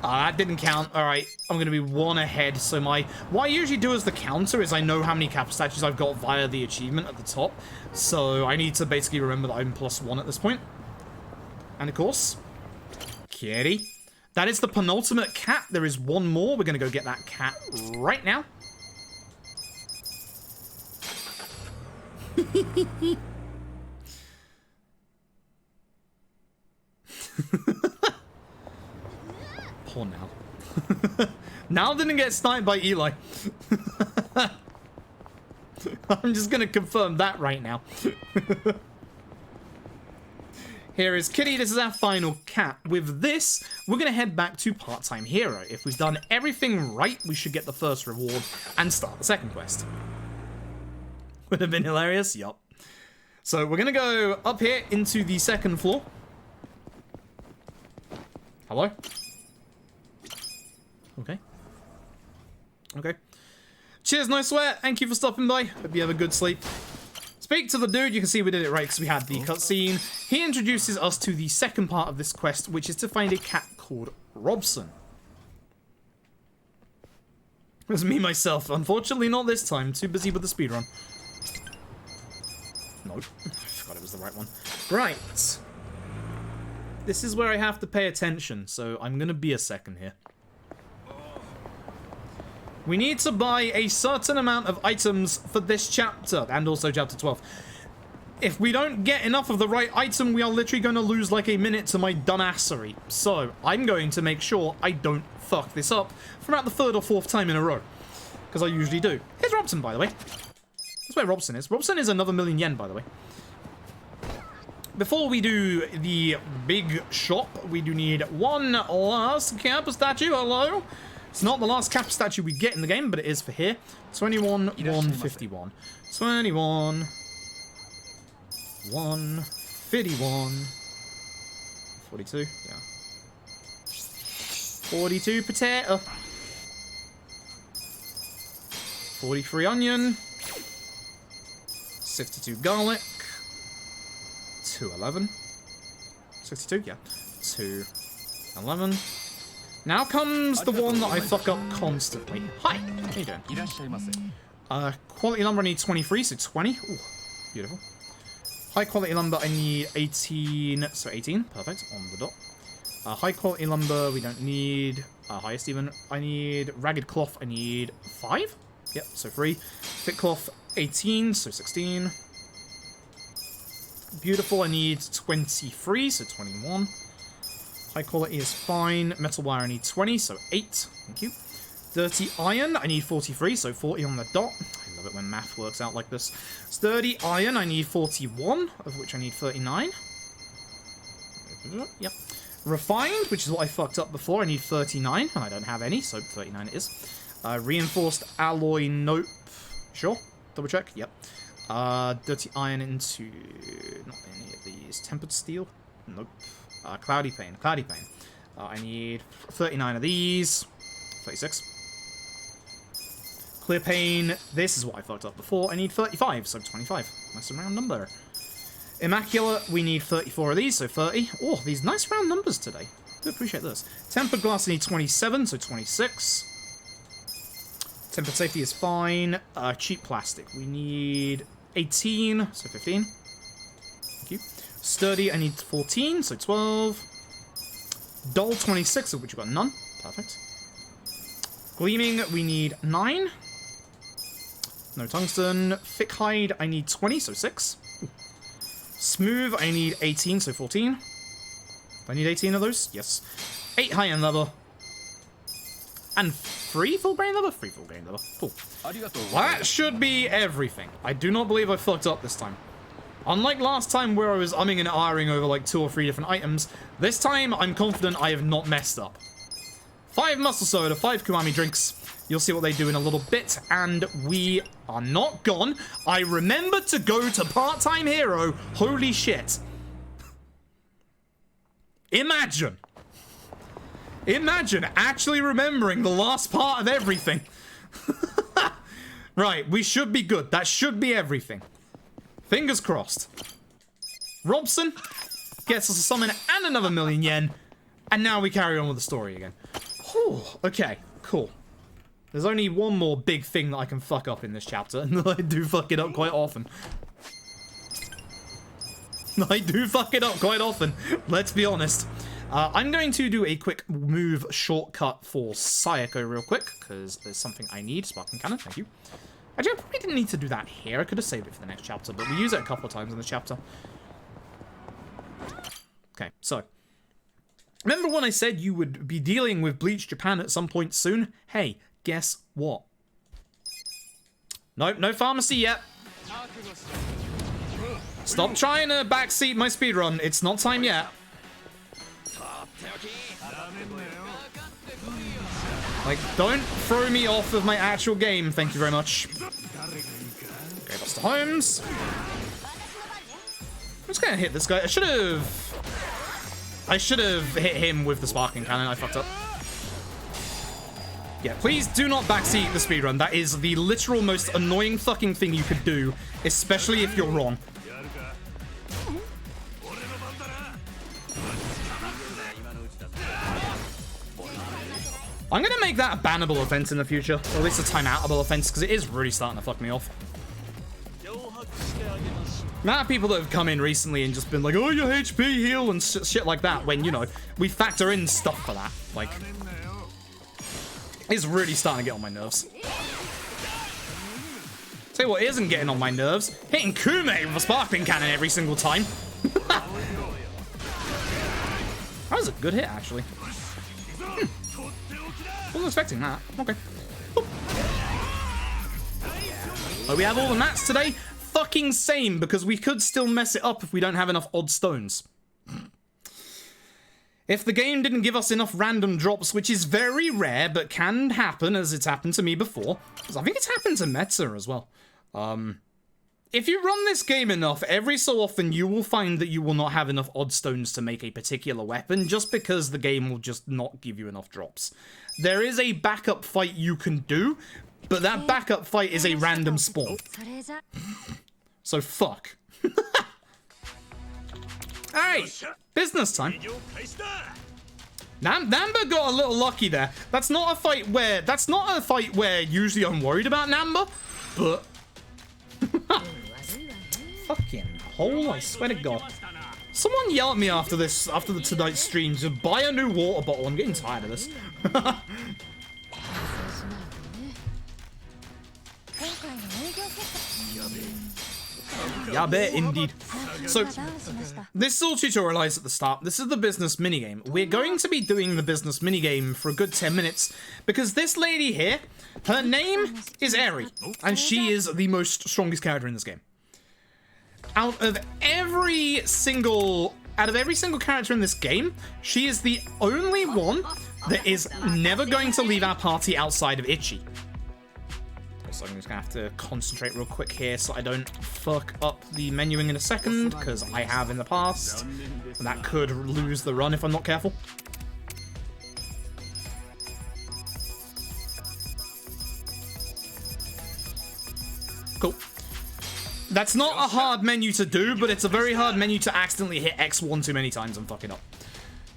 That didn't count. Alright, I'm going to be one ahead. So what I usually do as the counter is I know how many Kappa statues I've got via the achievement at the top. So I need to basically remember that I'm +1 at this point. And of course, kitty. That is the penultimate cat. There is one more. We're going to go get that cat right now. Poor Nal. Nal didn't get sniped by Eli. I'm just going to confirm that right now. Here is Kitty. This is our final cat. With this, we're going to head back to Part-Time Hero. If we've done everything right, we should get the first reward and start the second quest. Would have been hilarious. Yup. So we're going to go up here into the second floor. Hello? Okay. Okay. Cheers, no sweat. Thank you for stopping by. Hope you have a good sleep. Speak to the dude. You can see we did it right because we had the cutscene. He introduces us to the second part of this quest, which is to find a cat called Robson. It was me, myself. Unfortunately, not this time. Too busy with the speedrun. Nope. I forgot it was the right one. Right. This is where I have to pay attention, so I'm going to be a second here. We need to buy a certain amount of items for this chapter, and also chapter 12. If we don't get enough of the right item, we are literally going to lose like a minute to my dumbassery. So, I'm going to make sure I don't fuck this up for about the third or fourth time in a row. Because I usually do. Here's Robson, by the way. That's where Robson is. Robson is another million yen, by the way. Before we do the big shop, we do need one last Kappa Statue. Hello? It's not the last Kappa Statue we get in the game, but it is for here. 21, 151. 21, 151. 42, yeah. 42 potato. 43 onion. 62 garlic. 211. 62, yeah. 211. Now comes the one that I fuck up constantly. Hi, how you doing? Quality lumber I need 23, so 20. Ooh, beautiful. High quality lumber I need 18, so 18. Perfect, on the dot. High quality lumber we don't need. Highest even. I need ragged cloth, I need 5. Yep, so 3. Thick cloth 18, so 16. Beautiful I need 23, so 21. High quality is fine. Metal wire, I need 20, so 8. Thank you. Dirty iron, I need 43, so 40 on the dot. I love it when math works out like this. Sturdy iron, I need 41, of which I need 39. Yep. Refined, which is what I fucked up before, I need 39, and I don't have any, so 39 it is. Reinforced alloy, nope. Sure. Double check, yep. Dirty iron into... not any of these. Tempered steel? Nope. Cloudy pane. Cloudy pane. I need 39 of these. 36. Clear pane. This is what I fucked up before. I need 35, so 25. Nice round number. Immaculate. We need 34 of these, so 30. Oh, these nice round numbers today. Do appreciate this. Tempered glass, I need 27, so 26. Tempered safety is fine. Cheap plastic. We need 18, so 15. Thank you. Sturdy, I need 14, so 12. Dull, 26, of which we've got none. Perfect. Gleaming, we need 9. No tungsten. Thick hide, I need 20, so 6. Ooh. Smooth, I need 18, so 14. Do I need 18 of those? Yes. 8 high-end leather. And 3 full grain leather? 3 full grain leather. Cool. That should be everything. I do not believe I fucked up this time. Unlike last time where I was umming and ahhing over like 2 or 3 different items, this time I'm confident I have not messed up. 5 muscle soda, 5 Kumami drinks. You'll see what they do in a little bit, and we are not gone. I remembered to go to Part-Time Hero. Holy shit. Imagine. Imagine actually remembering the last part of everything. Right, we should be good. That should be everything. Fingers crossed. Robson gets us a summon and another million yen. And now we carry on with the story again. Whew, okay, cool. There's only one more big thing that I can fuck up in this chapter, and I do fuck it up quite often. I do fuck it up quite often. Let's be honest. I'm going to do a quick move shortcut for Sayako real quick, because there's something I need. Sparking Cannon, thank you. Actually, I probably didn't need to do that here. I could have saved it for the next chapter, but we use it a couple of times in the chapter. Okay, so. Remember when I said you would be dealing with Bleach Japan at some point soon? Hey, guess what? Nope, no pharmacy yet. Stop trying to backseat my speedrun. It's not time yet. Like, don't throw me off of my actual game. Thank you very much. Okay, Buster Holmes. I'm just gonna hit this guy. I should have hit him with the sparking cannon. I fucked up. Yeah, please do not backseat the speedrun. That is the literal most annoying fucking thing you could do, especially if you're wrong. I'm gonna make that a bannable offense in the future, or at least a timeoutable offense, because it is really starting to fuck me off. Now people that have come in recently and just been like, oh, your HP heal and shit like that, when, you know, we factor in stuff for that. Like, it's really starting to get on my nerves. Tell you what isn't getting on my nerves, hitting Kume with a sparkling cannon every single time. That was a good hit, actually. Wasn't expecting that. Okay. Oh, we have all the mats today? Fucking same, because we could still mess it up if we don't have enough odd stones. If the game didn't give us enough random drops, which is very rare, but can happen, as it's happened to me before. Because I think it's happened to Metza as well. If you run this game enough, every so often you will find that you will not have enough odd stones to make a particular weapon, just because the game will just not give you enough drops. There is a backup fight you can do, but that backup fight is a random spawn. So fuck. Alright, business time. Namba got a little lucky there. That's not a fight where usually I'm worried about Namba, but fucking hole, I swear to God. Someone yell at me after tonight's stream to buy a new water bottle. I'm getting tired of this. Yabe, indeed. So, this little tutorial lies at the start. This is the business minigame. We're going to be doing the business minigame for a good 10 minutes, because this lady here, her name is Eri, and she is the most strongest character in this game. Out of every single character in this game, she is the only one that is never going to leave our party outside of Ichi. So I'm just gonna have to concentrate real quick here so I don't fuck up the menuing in a second, because I have in the past, and that could lose the run if I'm not careful. Cool. That's not a hard menu to do, but it's a very hard menu to accidentally hit X1 too many times and fuck it up.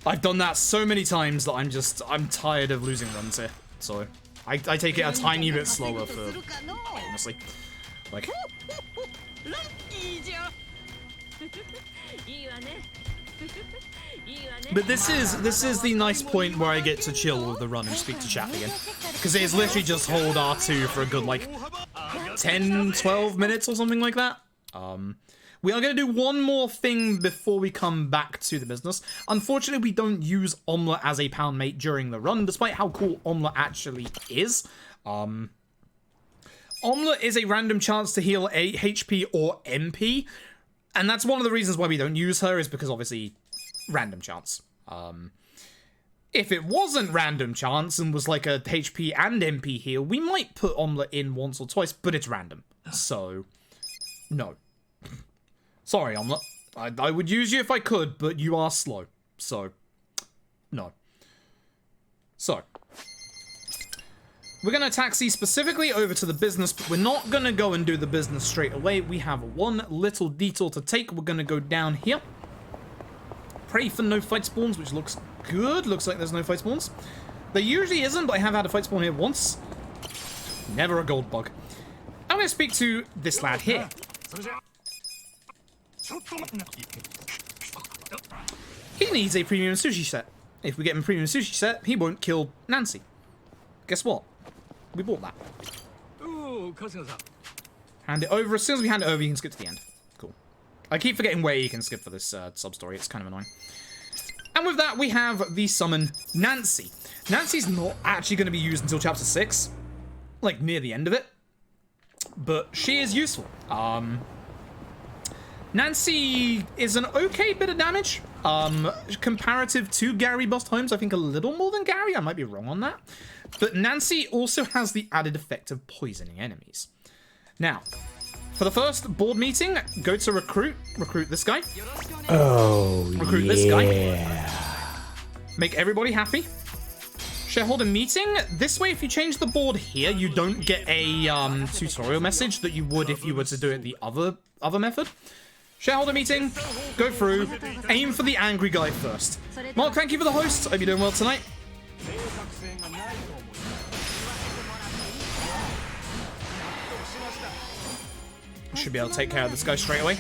I've done that so many times that I'm tired of losing runs here, so I take it a tiny bit slower for, honestly. Like, but this is the nice point where I get to chill with the run and speak to chat again, because it is literally just hold R2 for a good like 10-12 minutes or something like that. We are going to do one more thing before we come back to the business. Unfortunately, we don't use Omelette as a pound mate during the run, despite how cool Omelette actually is. Omelette is a random chance to heal a HP or MP, and that's one of the reasons why we don't use her, is because obviously random chance. If it wasn't random chance and was like a HP and MP heal, we might put Omelette in once or twice, but it's random. So, no. Sorry, Omelette. I would use you if I could, but you are slow. So, no. So, we're going to taxi specifically over to the business, but we're not going to go and do the business straight away. We have one little detour to take. We're going to go down here. Pray for no fight spawns, which looks good. Looks like there's no fight spawns. There usually isn't, but I have had a fight spawn here once. Never a gold bug. I'm going to speak to this lad here. He needs a premium sushi set. If we get him a premium sushi set, he won't kill Nancy. Guess what? We bought that. Hand it over. As soon as we hand it over, you can skip to the end. Cool. I keep forgetting where you can skip for this sub-story. It's kind of annoying. And with that, we have the summon Nancy. Nancy's not actually going to be used until chapter 6. Like, near the end of it. But she is useful. Nancy is an okay bit of damage. Comparative to Gary Bust Holmes, I think a little more than Gary. I might be wrong on that. But Nancy also has the added effect of poisoning enemies. Now, for the first board meeting, go to recruit. Recruit this guy. Oh, recruit this guy. Make everybody happy. Shareholder meeting. This way, if you change the board here, you don't get a tutorial message that you would if you were to do it the other method. Shareholder meeting. Go through. Aim for the angry guy first. Mark, thank you for the host. Hope you're doing well tonight. Should be able to take care of this guy straight away.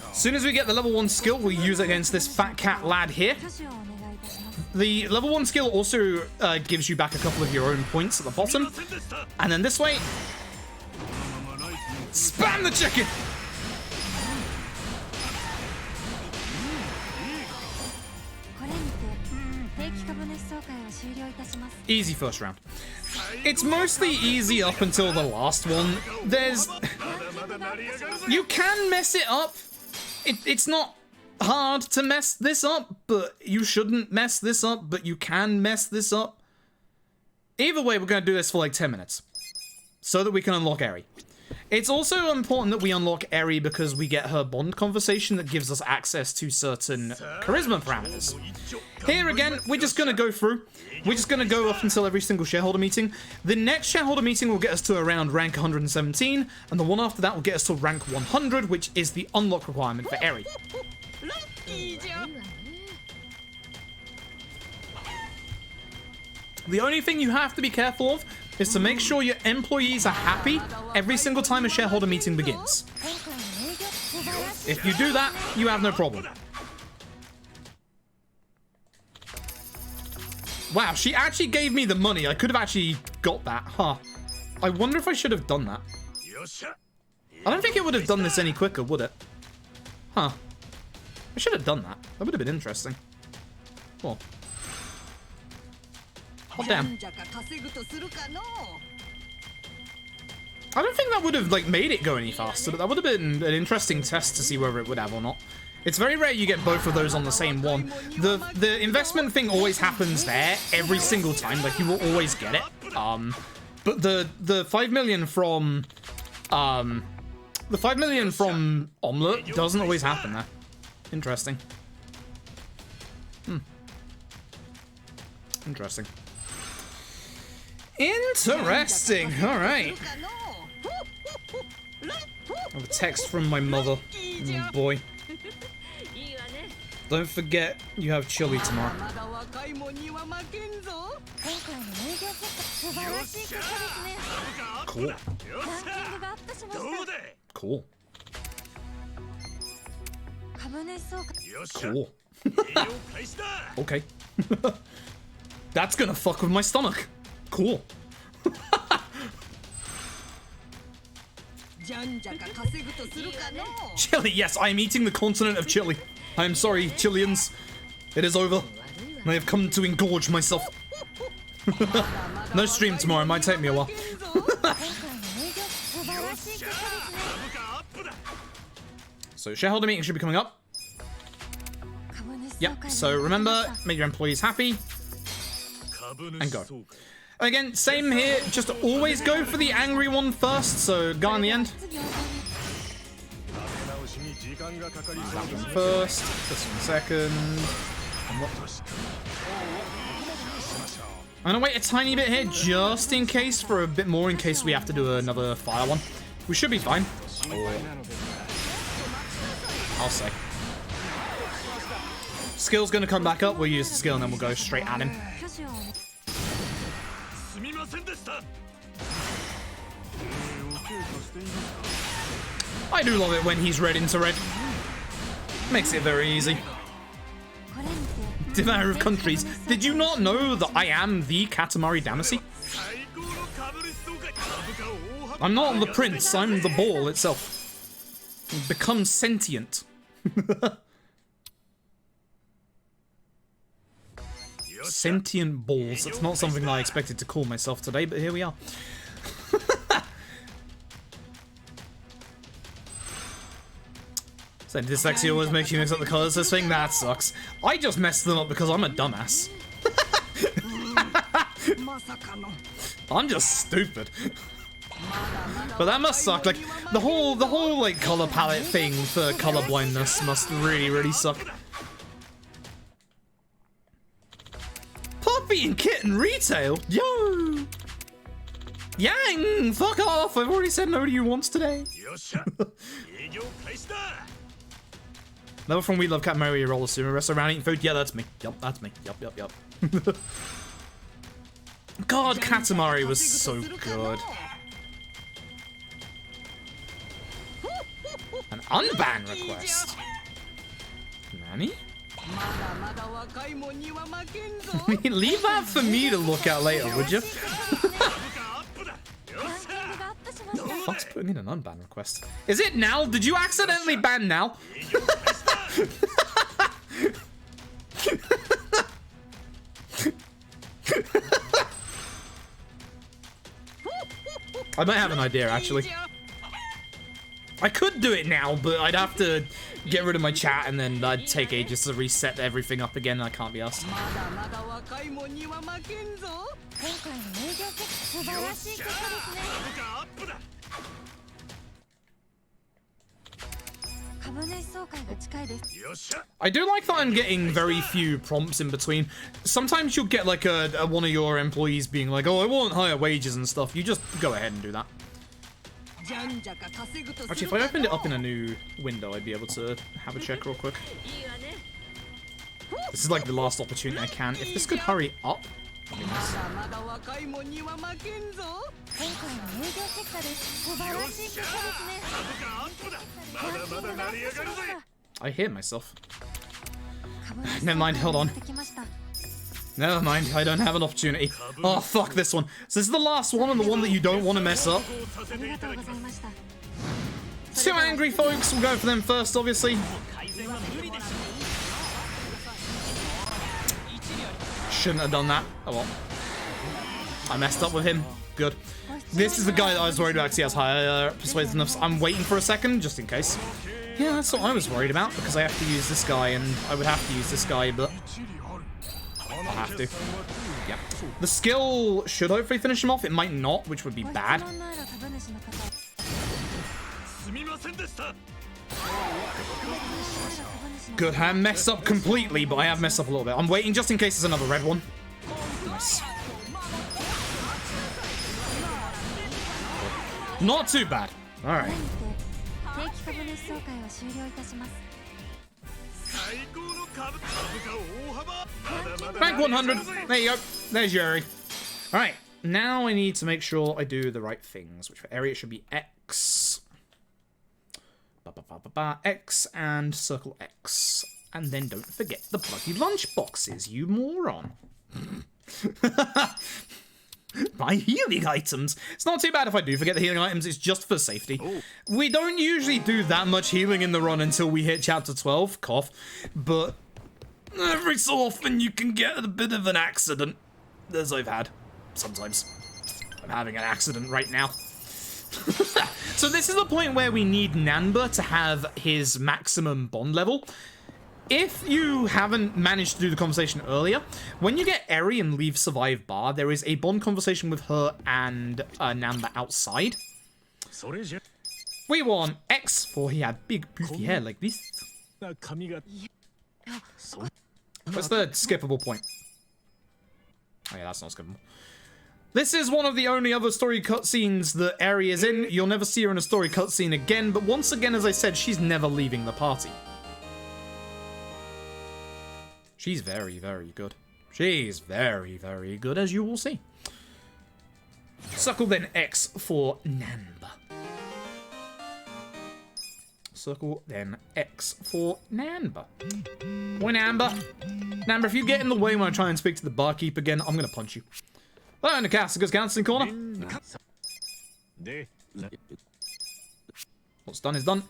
As soon as we get the level 1 skill, we'll use it against this fat cat lad here. The level 1 skill also gives you back a couple of your own points at the bottom. And then this way, spam the chicken! Easy first round. It's mostly easy up until the last one. You can mess it up. It's not hard to mess this up, but you shouldn't mess this up, but you can mess this up. Either way, we're going to do this for like 10 minutes. So that we can unlock Eri. It's also important that we unlock Eri because we get her bond conversation that gives us access to certain charisma parameters. Here again, we're just going to go through. We're just going to go up until every single shareholder meeting. The next shareholder meeting will get us to around rank 117, and the one after that will get us to rank 100, which is the unlock requirement for Eri. The only thing you have to be careful of is to make sure your employees are happy every single time a shareholder meeting begins. If you do that, you have no problem. Wow, she actually gave me the money. I could have actually got that, huh? I wonder if I should have done that. I don't think it would have done this any quicker, would it? Huh. I should have done that. That would have been interesting. Cool. Oh, damn. I don't think that would have, like, made it go any faster, but that would have been an interesting test to see whether it would have or not. It's very rare you get both of those on the same one. The investment thing always happens there every single time. Like, you will always get it. But the 5 million from the 5 million from Omelette doesn't always happen there. Interesting. Interesting. Interesting. All right. I have a text from my mother. Oh boy. Don't forget, you have chili tomorrow. Cool. Cool. Cool. Okay. That's gonna fuck with my stomach. Cool. Chile, yes, I am eating the continent of Chile. I am sorry, Chileans. It is over. I have come to engorge myself. No stream tomorrow, it might take me a while. So, shareholder meeting should be coming up. Yep, so remember, make your employees happy. And go. Again, same here, just always go for the angry one first, so go on the end. That one first, this one second. I'm gonna wait a tiny bit here, just in case, for a bit more, in case we have to do another fire one. We should be fine. I'll say. Skill's gonna come back up, we'll use the skill and then we'll go straight at him. I do love it when he's red into red. Makes it very easy. Devourer of countries. Did you not know that I am the Katamari Damacy? I'm not the prince, I'm the ball itself. Become sentient. Sentient balls. It's not something I expected to call myself today, but here we are. So dyslexia always makes you mix up the colours. This thing, that sucks. I just messed them up because I'm a dumbass. I'm just stupid. But that must suck. Like the whole like color palette thing for color blindness must really suck. Puppy and kitten retail? Yo! Yang! Fuck off! I've already said no to you once today. Level from We Love Cat Mario Roller Sumo Rest around eating food. Yeah, that's me. Yup, that's me. Yup. God, Katamari was so good. An unban request. Nani? Leave that for me to look at later, would you? What the fuck's putting in an unban request? Is it now? Did you accidentally ban now? I might have an idea, actually. I could do it now, but I'd have to get rid of my chat and then I'd take ages to reset everything up again and I can't be asked. I do like that I'm getting very few prompts in between. Sometimes you'll get like one of your employees being like, oh, I want higher wages and stuff. You just go ahead and do that. Actually, if I opened it up in a new window, I'd be able to have a check real quick. This is like the last opportunity I can. If this could hurry up, that'd be nice. I hear myself. Never mind, hold on. Never mind, I don't have an opportunity. Oh, fuck this one. So this is the last one and the one that you don't want to mess up. Two angry folks, we'll go for them first, obviously. Shouldn't have done that. Oh well. I messed up with him. Good. This is the guy that I was worried about because he has higher persuasiveness. I'm waiting for a second, just in case. Yeah, that's what I was worried about, because I have to use this guy, and I would have to use this guy, but I'll have to. Yeah. The skill should hopefully finish him off. It might not, which would be bad. Good, I messed up completely, but I have messed up a little bit. I'm waiting just in case there's another red one. Nice. Not too bad. Alright. Rank 100. There you go. There's Yuri. Alright. Now I need to make sure I do the right things, which for area should be X. X and circle X. And then don't forget the bloody lunch boxes, you moron. My healing items. It's not too bad if I do forget the healing items, it's just for safety. Oh. We don't usually do that much healing in the run until we hit chapter 12, cough. But every so often you can get a bit of an accident, as I've had sometimes. I'm having an accident right now. So this is the point where we need Nanba to have his maximum bond level. If you haven't managed to do the conversation earlier, when you get Eri and leave Survive Bar, there is a bond conversation with her and Nanba outside. We want X for he had big poofy hair like this. What's the skippable point? Oh yeah, that's not skippable. This is one of the only other story cutscenes that Eri is in. You'll never see her in a story cutscene again, but once again, as I said, she's never leaving the party. She's very, very good. She's very, very good, as you will see. Circle then X for Namba. Circle then X for Namba. Boy, Namba. Namba, if you get in the way when I try and speak to the barkeep again, I'm gonna punch you. Hello, in the Castiga's counseling corner. What's done is done.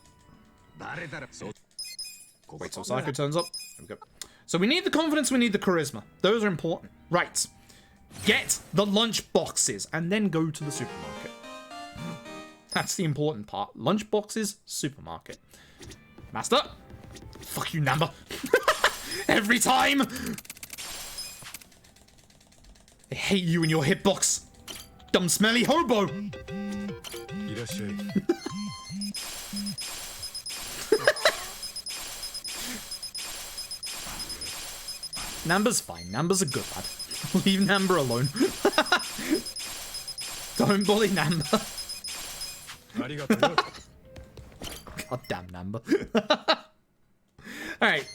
Wait till Psycho turns up. There we go. So we need the confidence, we need the charisma. Those are important. Right. Get the lunch boxes and then go to the supermarket. That's the important part. Lunch boxes, supermarket. Master. Fuck you, Namba. Every time. I hate you and your hitbox. Dumb smelly hobo. Namba's fine. Namba's a good lad. Leave Namba alone. Don't bully Namba. God damn Namba. Alright.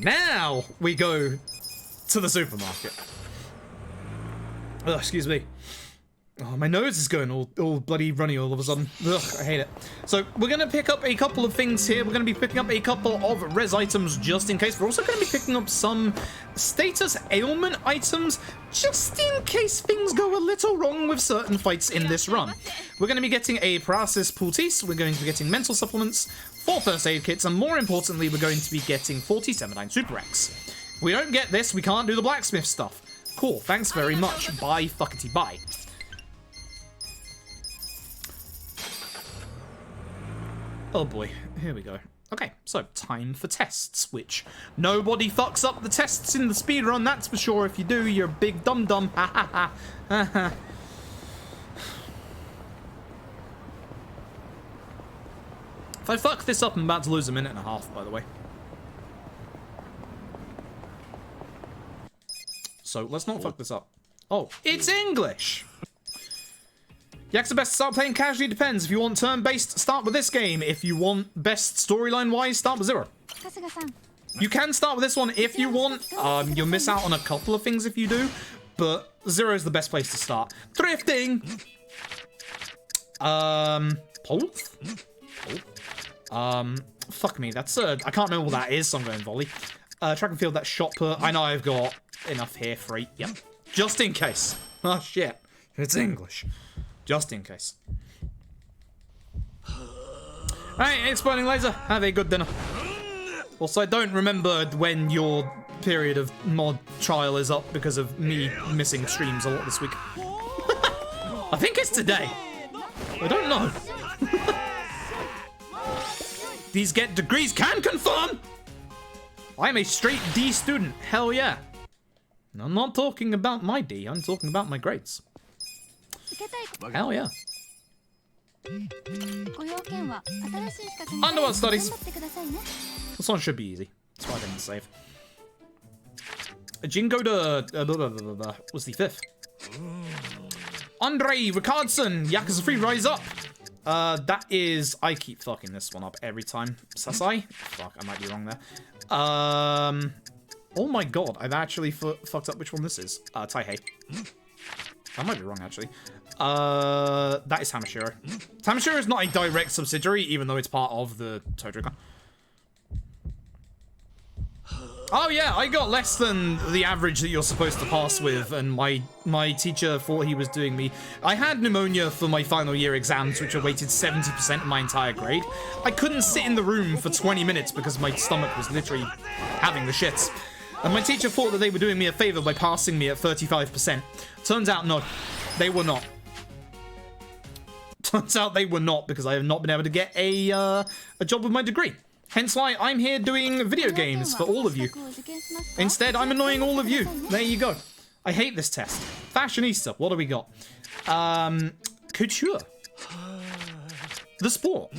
Now we go to the supermarket. Ugh, excuse me. Oh, my nose is going all bloody runny all of a sudden. Ugh, I hate it. So, we're going to pick up a couple of things here. We're going to be picking up a couple of res items just in case. We're also going to be picking up some status ailment items just in case things go a little wrong with certain fights in this run. We're going to be getting a paralysis poultice. We're going to be getting mental supplements, 4 first aid kits, and more importantly, we're going to be getting 47 Super X. If we don't get this, we can't do the blacksmith stuff. Cool, thanks very much. Bye fuckity bye. Oh boy, here we go. Okay, so time for tests, which nobody fucks up the tests in the speedrun, that's for sure. If you do, you're a big dum-dum. Ha ha ha. Ha ha. If I fuck this up, I'm about to lose a minute and a half, by the way. So let's not fuck this up. Oh, it's English! Yakuza best start playing casually depends. If you want turn-based, start with this game. If you want best storyline-wise, start with 0. You can start with this one if you want. You'll miss out on a couple of things if you do, but 0 is the best place to start. Thrifting! Pulse? Fuck me, that's I can't remember what that is, so I'm going volley. Track and field, that shot put. I know I've got enough here for 8. Yep. Just in case. Oh shit. It's English. Just in case. Alright, exploding laser. Have a good dinner. Also, I don't remember when your period of mod trial is up because of me missing streams a lot this week. I think it's today. I don't know. These get degrees can confirm. I'm a straight D student. Hell yeah. And I'm not talking about my D. I'm talking about my grades. Hell yeah. Underworld studies. This one should be easy. That's why I didn't save. Jingo to was the 5th. Andre Ricardson, Yakuza 3 Rise Up. That is, I keep fucking this one up every time. Sasai? Fuck, I might be wrong there. Oh my god, I've actually fucked up which one this is. Taihei. I might be wrong, actually. That is Hamashiro. Hamashiro is not a direct subsidiary, even though it's part of the Tojoka. Oh yeah, I got less than the average that you're supposed to pass with, and my teacher thought he was doing me. I had pneumonia for my final year exams, which weighted 70% of my entire grade. I couldn't sit in the room for 20 minutes because my stomach was literally having the shits. And my teacher thought that they were doing me a favor by passing me at 35%. Turns out, no. They were not. Turns out they were not, because I have not been able to get a job with my degree. Hence why I'm here doing video games for all of you. Instead, I'm annoying all of you. There you go. I hate this test. Fashionista, what do we got? Couture. The sport.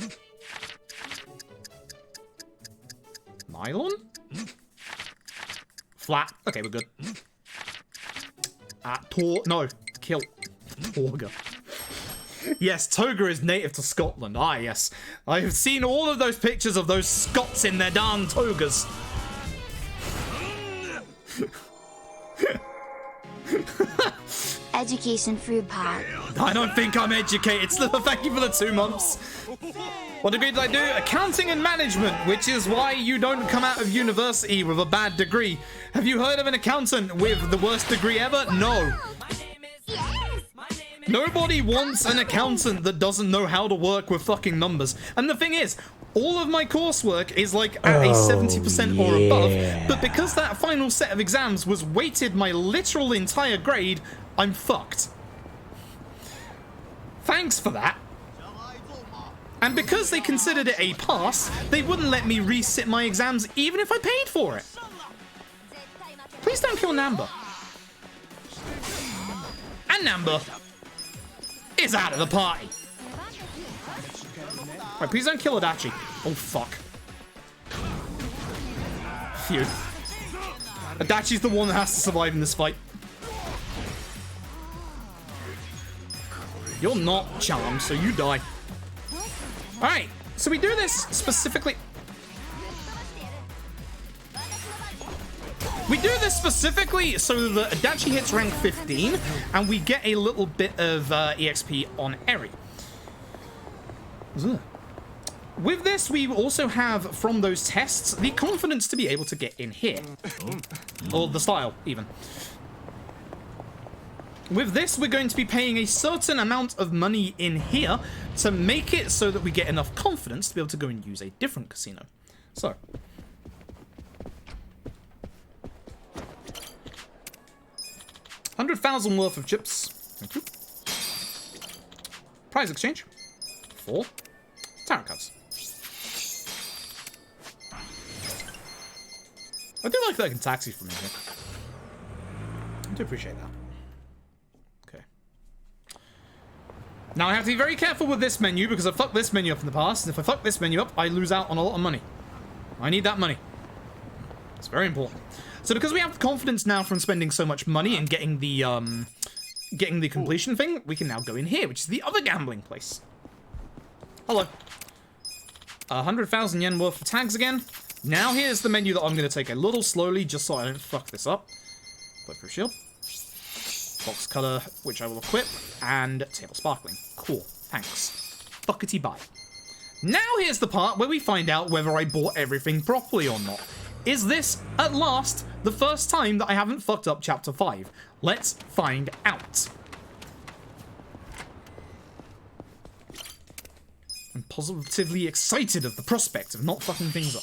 Nylon? Flat. Okay, we're good. No. Kilt. Toga. Yes, toga is native to Scotland. Ah, yes. I have seen all of those pictures of those Scots in their darn togas. education through pot. I don't think I'm educated. Thank you for the 2 months. What degree did I do? Accounting and management, which is why you don't come out of university with a bad degree. Have you heard of an accountant with the worst degree ever? No. Nobody wants an accountant that doesn't know how to work with fucking numbers. And the thing is, all of my coursework is like at a 70% or above, but because that final set of exams was weighted my literal entire grade, I'm fucked. Thanks for that. And because they considered it a pass, they wouldn't let me resit my exams even if I paid for it. Please don't kill Namba. And Namba is out of the party. Right, please don't kill Adachi. Oh, fuck. Phew. Adachi's the one that has to survive in this fight. You're not charmed, so you die. Alright, so we do this specifically... We do this specifically so that Adachi hits rank 15, and we get a little bit of EXP on Eri. With this, we also have, from those tests, the confidence to be able to get in here. Or the style, even. With this, we're going to be paying a certain amount of money in here to make it so that we get enough confidence to be able to go and use a different casino. So. 100,000 worth of chips. Thank you. Prize exchange. 4. Tarot cards. I do like that I can taxi from in here. I do appreciate that. Okay. Now I have to be very careful with this menu because I fucked this menu up in the past, and if I fuck this menu up, I lose out on a lot of money. I need that money. It's very important. So because we have the confidence now from spending so much money and getting the completion thing, we can now go in here, which is the other gambling place. Hello. 100,000 yen worth of tags again. Now here's the menu that I'm going to take a little slowly just so I don't fuck this up. Bulletproof shield. Box cutter, which I will equip. And table sparkling. Cool. Thanks. Buckety bye. Now here's the part where we find out whether I bought everything properly or not. Is this, at last, the first time that I haven't fucked up Chapter 5? Let's find out. I'm positively excited of the prospect of not fucking things up.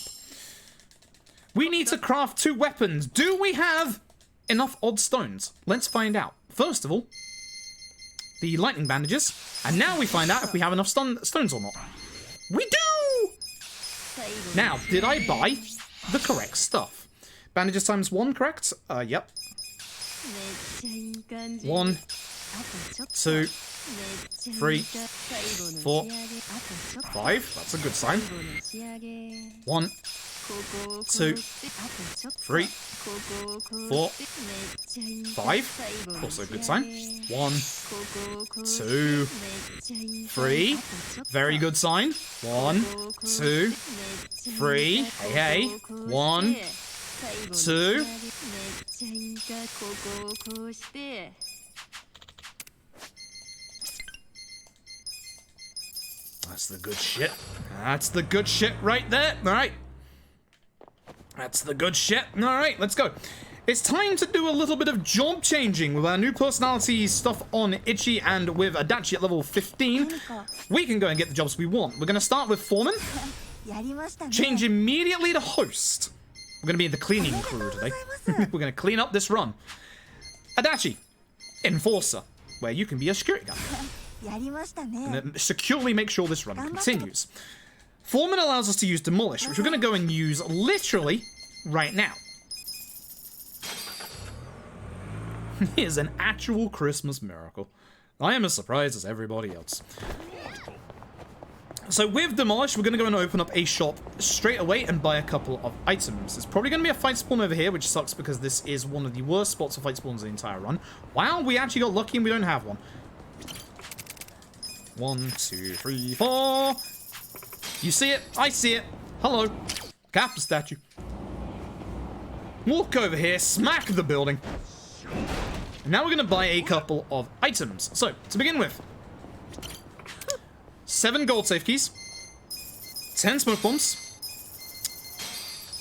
We need to craft 2 weapons. Do we have enough odd stones? Let's find out. First of all, the lightning bandages. And now we find out if we have enough stones or not. We do! Now, did I buy the correct stuff? Bandages times 1, correct? Yep. 1, 2, 3, 4, 5. That's a good sign. 1, 2, 3, 4, 5. Also a good sign. 1, 2, 3. Very good sign. 1, 2, 3. Hey, hey. 1, 2. That's the good shit. That's the good shit right there. All right. That's the good shit. All right, let's go. It's time to do a little bit of job changing with our new personality stuff on Ichi and with Adachi at level 15. We can go and get the jobs we want. We're going to start with foreman. Change immediately to host. We're going to be in the cleaning crew today. We're going to clean up this run. Adachi, enforcer, where you can be a security guard. And securely make sure this run continues. Foreman allows us to use demolish, which we're going to go and use literally right now. Here's an actual Christmas miracle. I am as surprised as everybody else. So with demolish, we're going to go and open up a shop straight away and buy a couple of items. There's probably going to be a fight spawn over here, which sucks because this is one of the worst spots for fight spawns in the entire run. Wow, we actually got lucky and we don't have one. 1, 2, 3, 4. You see it? I see it. Hello. Kappa Statue. Walk over here, smack the building. And now we're going to buy a couple of items. So, to begin with, 7 gold safe keys, 10 smoke bombs,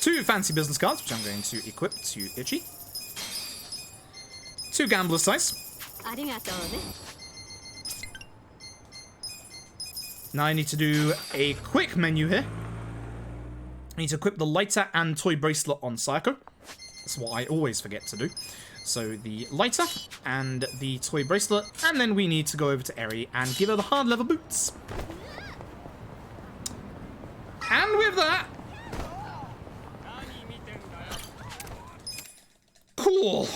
2 fancy business cards, which I'm going to equip to Itchy, 2 gambler's dice. Now I need to do a quick menu here. I need to equip the lighter and toy bracelet on Sayako. That's what I always forget to do. So the lighter and the toy bracelet, and then we need to go over to Eri and give her the hard leather boots. And with that... Cool.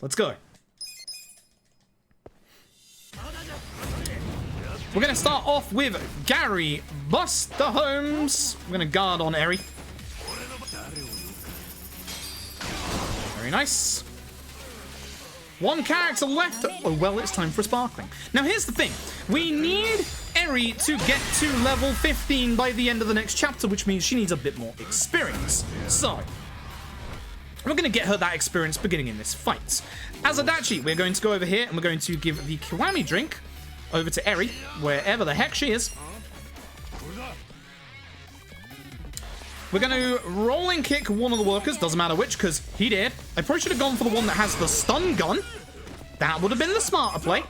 Let's go. We're going to start off with Gary Buster Holmes. We're going to guard on Eri. Very nice. 1 character left. Oh, well, it's time for a sparkling. Now, here's the thing. We need Eri to get to level 15 by the end of the next chapter, which means she needs a bit more experience. So, we're going to get her that experience beginning in this fight. As Adachi, we're going to go over here and we're going to give the Kiwami drink over to Eri, wherever the heck she is. We're going to rolling kick one of the workers, doesn't matter which, because he did. I probably should have gone for the one that has the stun gun. That would have been the smarter play.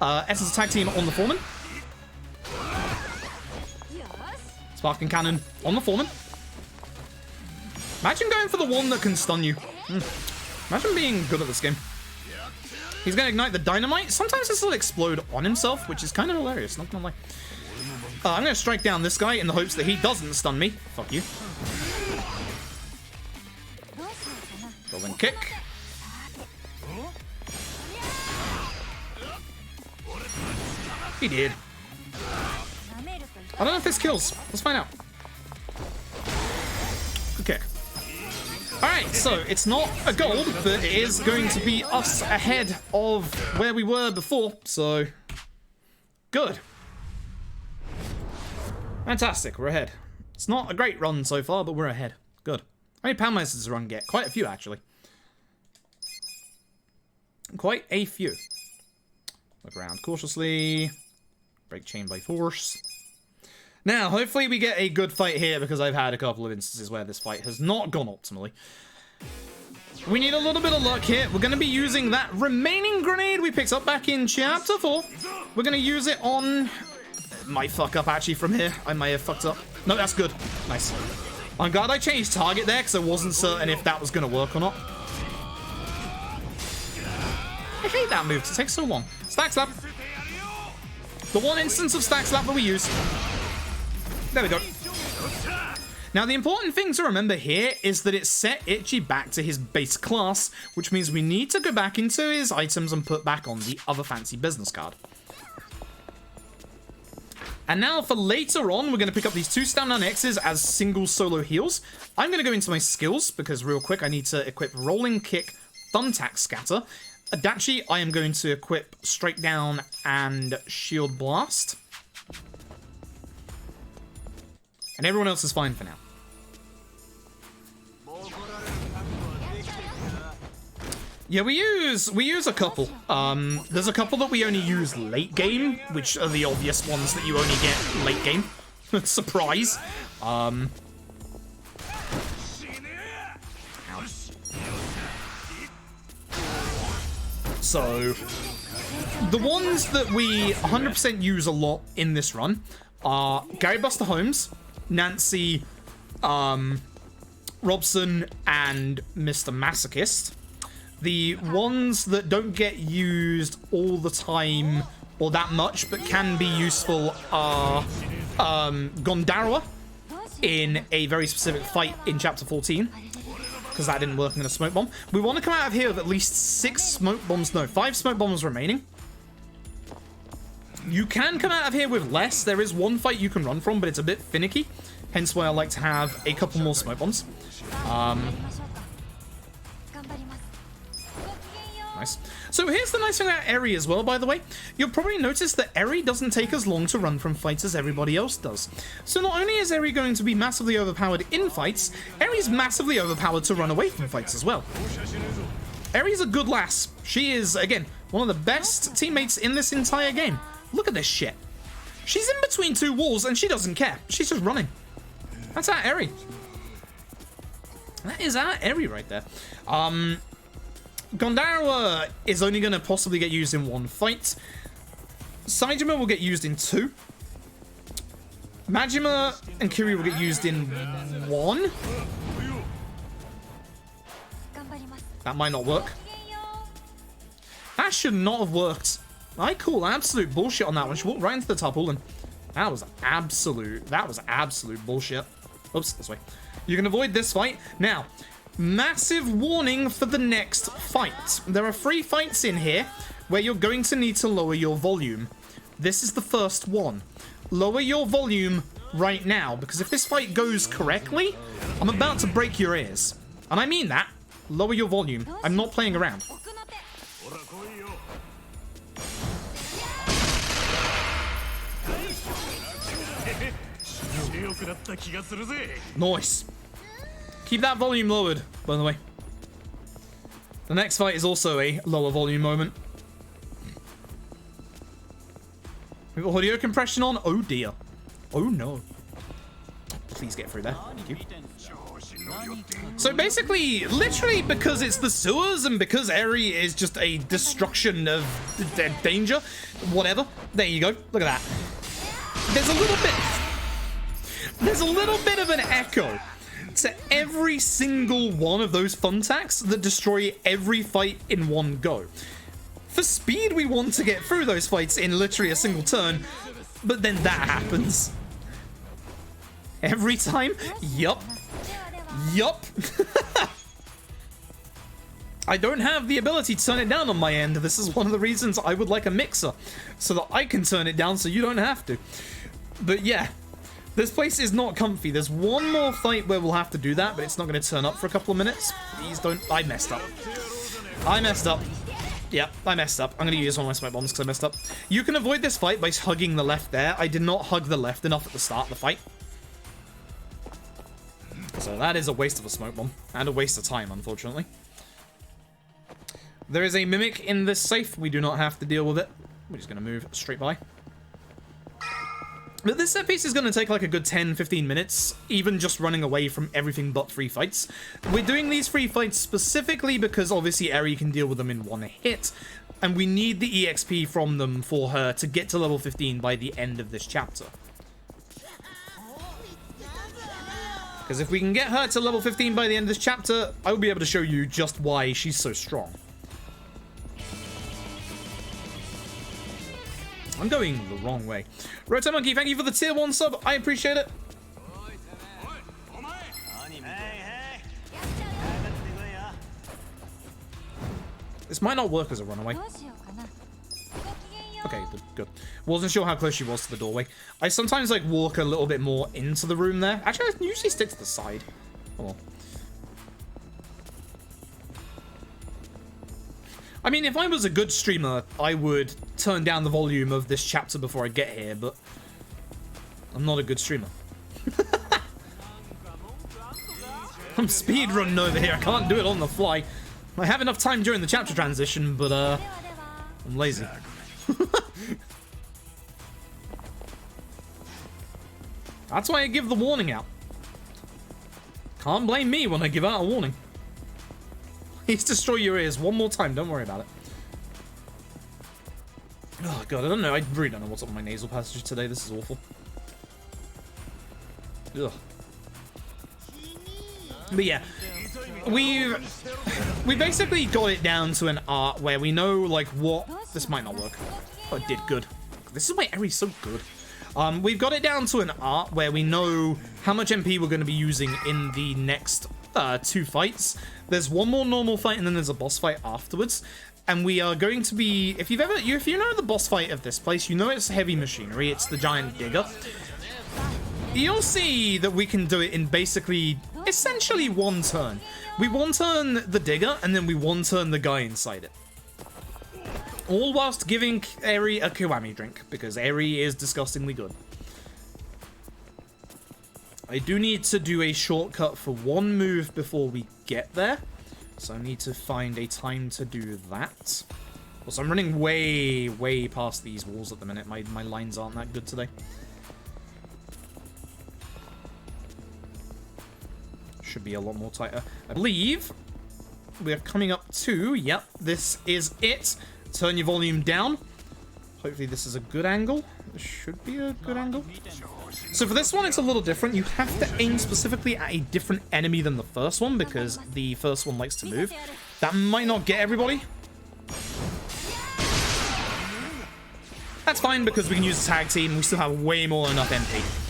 Essence attack team on the foreman. Sparking cannon on the foreman. Imagine going for the one that can stun you. Imagine being good at this game. He's going to ignite the dynamite. Sometimes this will explode on himself, which is kind of hilarious, not gonna lie. I'm going to strike down this guy in the hopes that he doesn't stun me. Fuck you. Golden kick. He did. I don't know if this kills. Let's find out. Good kick. Alright, so it's not a gold, but it is going to be us ahead of where we were before, so good. Fantastic, we're ahead. It's not a great run so far, but we're ahead. Good. How many Poundmasters does the run get? Quite a few, actually. Quite a few. Look around cautiously. Break chain by force. Now, hopefully we get a good fight here, because I've had a couple of instances where this fight has not gone optimally. We need a little bit of luck here. We're going to be using that remaining grenade we picked up back in Chapter 4. We're going to use it on... Might fuck up, actually, from here. I may have fucked up. No, that's good. Nice. I'm glad I changed target there, because I wasn't certain if that was going to work or not. I hate that move. It takes so long. Stack slap. The one instance of stack slap that we use. There we go. Now, the important thing to remember here is that it set Itchy back to his base class, which means we need to go back into his items and put back on the other fancy business card. And now for later on, we're going to pick up these 2 stand-down X's as single solo heals. I'm going to go into my skills, because real quick, I need to equip Rolling Kick, Thumbtack Scatter. Adachi, I am going to equip Straight Down and Shield Blast. And everyone else is fine for now. Yeah, we use a couple. There's a couple that we only use late game, which are the obvious ones that you only get late game. Surprise. So, the ones that we 100% use a lot in this run are Gary Buster Holmes, Nancy, Robson, and Mr. Masochist. The ones that don't get used all the time or that much, but can be useful, are Gondarawa in a very specific fight in Chapter 14, because that didn't work in a smoke bomb. We want to come out of here with at least 5 smoke bombs remaining. You can come out of here with less. There is one fight you can run from, but it's a bit finicky. Hence why I like to have a couple more smoke bombs. Nice. So here's the nice thing about Eri as well, by the way. You'll probably notice that Eri doesn't take as long to run from fights as everybody else does. So not only is Eri going to be massively overpowered in fights, Eri's massively overpowered to run away from fights as well. Eri's a good lass. She is, again, one of the best teammates in this entire game. Look at this shit. She's in between two walls and she doesn't care. She's just running. That's our Eri. That is our Eri right there. Gondarawa is only going to possibly get used in one fight. Saejima will get used in two. Majima and Kiri will get used in one. That might not work. That should not have worked. I call absolute bullshit on that one. She walked right into the tarpaulin. That was absolute bullshit. Oops, this way. You can avoid this fight. Now, massive warning for the next fight. There are 3 fights in here where you're going to need to lower your volume. This is the first one. Lower your volume right now, because if this fight goes correctly, I'm about to break your ears. And I mean that. Lower your volume. I'm not playing around. Nice. Keep that volume lowered, by the way. The next fight is also a lower volume moment. We've got audio compression on. Oh dear. Oh no. Please get through there. Thank you. So basically, literally because it's the sewers and because Eri is just a destruction of danger, whatever. There you go. Look at that. There's a little bit of an echo to every single one of those thumbtacks that destroy every fight in one go. For speed, we want to get through those fights in literally a single turn, but then that happens. Every time? Yup. Yup. I don't have the ability to turn it down on my end. This is one of the reasons I would like a mixer, so that I can turn it down so you don't have to. But yeah, this place is not comfy. There's one more fight where we'll have to do that, but it's not going to turn up for a couple of minutes. Please don't. I messed up. Yep, I messed up. I'm going to use one of my smoke bombs because I messed up. You can avoid this fight by hugging the left there. I did not hug the left enough at the start of the fight. So that is a waste of a smoke bomb. And a waste of time, unfortunately. There is a mimic in this safe. We do not have to deal with it. We're just going to move straight by. But this set piece is going to take like a good 10-15 minutes, even just running away from everything but 3 fights. We're doing these 3 fights specifically because obviously Eri can deal with them in one hit, and we need the EXP from them for her to get to level 15 by the end of this chapter. Because if we can get her to level 15 by the end of this chapter, I will be able to show you just why she's so strong. I'm going the wrong way. Roto Monkey, thank you for the tier 1 sub. I appreciate it. This might not work as a runaway. Okay, good. Wasn't sure how close she was to the doorway. I sometimes like walk a little bit more into the room there. Actually, I usually stick to the side. Oh well. I mean, if I was a good streamer, I would turn down the volume of this chapter before I get here, but I'm not a good streamer. I'm speedrunning over here. I can't do it on the fly. I have enough time during the chapter transition, but I'm lazy. That's why I give the warning out. Can't blame me when I give out a warning. Please destroy your ears one more time. Don't worry about it. Oh god, I don't know. I really don't know what's up with my nasal passages today. This is awful. Ugh. But yeah, we basically got it down to an art where we know like what. This might not work. Oh, it did good. This is why Eri's so good. We've got it down to an art where we know how much MP we're going to be using in the next 2 fights. There's one more normal fight and then there's a boss fight afterwards. And we are going to be, if you know the boss fight of this place, you know it's heavy machinery, it's the giant digger. You'll see that we can do it in basically, essentially 1 turn. We 1 turn the digger and then we 1 turn the guy inside it. All whilst giving Eri a Kiwami drink, because Eri is disgustingly good. I do need to do a shortcut for 1 move before we get there, So I need to find a time to do that. Also, I'm running way, way past these walls at the minute. My lines aren't that good today. Should be a lot more tighter. I believe we are coming up to... Yep, this is it. Turn your volume down. Hopefully this is a good angle. This should be a good angle. So for this one, it's a little different. You have to aim specifically at a different enemy than the first one because the first one likes to move. That might not get everybody. That's fine because we can use a tag team. We still have way more than enough MP.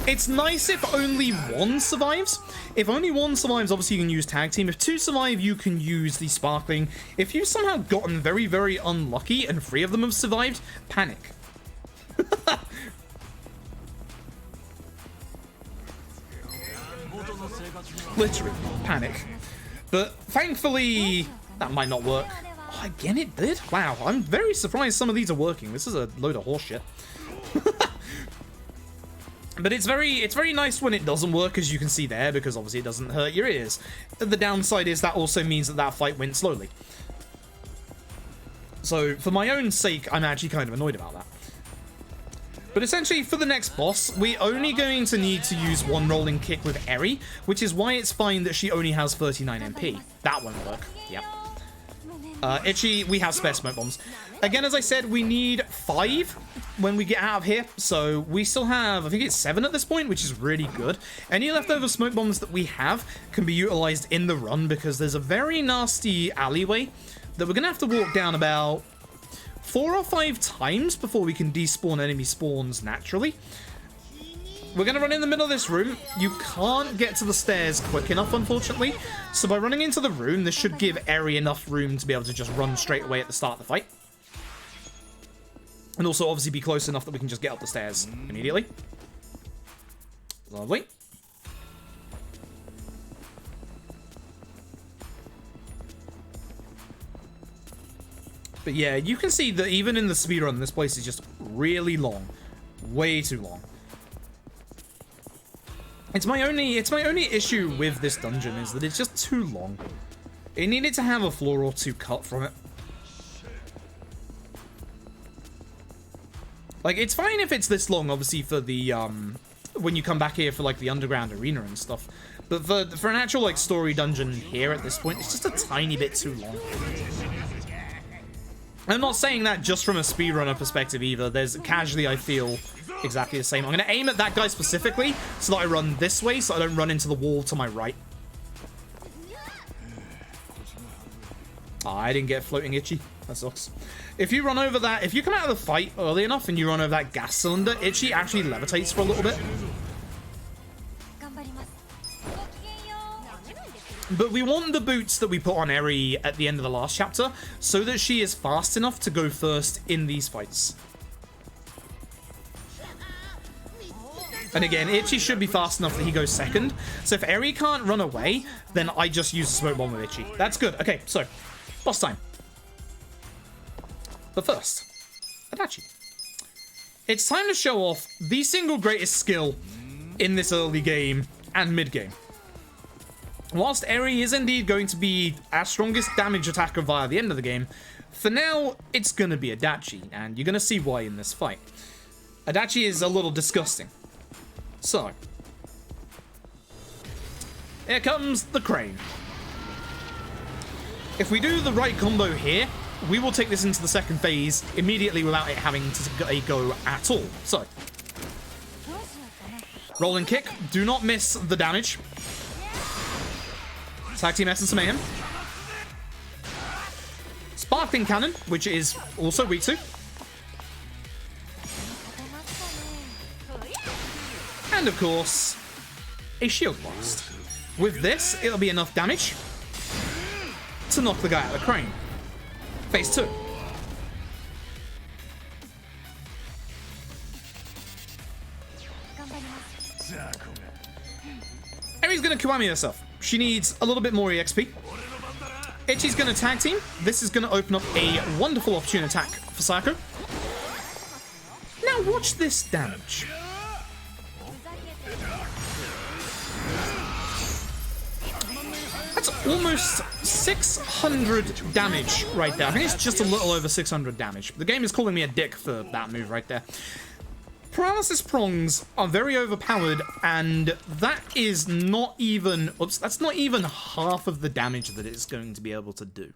It's nice if only one survives. If only one survives, obviously you can use tag team. If two survive, you can use the sparkling. If you've somehow gotten very, very unlucky and 3 of them have survived, panic. Literally, panic. But thankfully, that might not work. Oh, again, it did? Wow, I'm very surprised some of these are working. This is a load of horseshit. But it's very nice when it doesn't work, as you can see there, because obviously it doesn't hurt your ears. The downside is that also means that that fight went slowly. So, for my own sake, I'm actually kind of annoyed about that. But essentially, for the next boss, we're only going to need to use one rolling kick with Eri, which is why it's fine that she only has 39 MP. That won't work. Yep. Itchy, we have spare smoke bombs. Again, as I said, we need 5 when we get out of here. So we still have, I think it's 7 at this point, which is really good. Any leftover smoke bombs that we have can be utilized in the run because there's a very nasty alleyway that we're going to have to walk down about 4 or 5 times before we can despawn enemy spawns naturally. We're going to run in the middle of this room. You can't get to the stairs quick enough, unfortunately. So by running into the room, this should give Eri enough room to be able to just run straight away at the start of the fight. And also, obviously, be close enough that we can just get up the stairs immediately. Lovely. But yeah, you can see that even in the speedrun, this place is just really long. Way too long. It's my only issue with this dungeon is that it's just too long. It needed to have a floor or 2 cut from it. Like, it's fine if it's this long, obviously, for the, when you come back here for, like, the underground arena and stuff. But for an actual, like, story dungeon here at this point, it's just a tiny bit too long. I'm not saying that just from a speedrunner perspective either. There's casually, I feel exactly the same. I'm going to aim at that guy specifically so that I run this way so I don't run into the wall to my right. Oh, I didn't get floating Itchy. That sucks. If you run over that, if you come out of the fight early enough and you run over that gas cylinder, Itchy actually levitates for a little bit. But we want the boots that we put on Eri at the end of the last chapter so that she is fast enough to go first in these fights. And again, Itchy should be fast enough that he goes second. So if Eri can't run away, then I just use a smoke bomb with Itchy. That's good. Okay, so, boss time. But first, Adachi. It's time to show off the single greatest skill in this early game and mid-game. Whilst Eri is indeed going to be our strongest damage attacker via the end of the game, for now, it's going to be Adachi, and you're going to see why in this fight. Adachi is a little disgusting. So, here comes the crane. If we do the right combo here, we will take this into the second phase immediately without it having to go at all. So, rolling kick, do not miss the damage. Tag Team Essence of Mayhem. Sparkling Cannon, which is also Ritsu. And of course, a Shield Blast. With this, it'll be enough damage to knock the guy out of the crane. Phase 2. Eri's gonna Kiwami herself. She needs a little bit more EXP. Itchy's gonna tag team. This is gonna open up a wonderful opportune attack for Sayako. Now watch this damage. That's almost 600 damage right there. I think it's just a little over 600 damage. The game is calling me a dick for that move right there. Paralysis prongs are very overpowered, and that is not even... Oops, that's not even half of the damage that it's going to be able to do.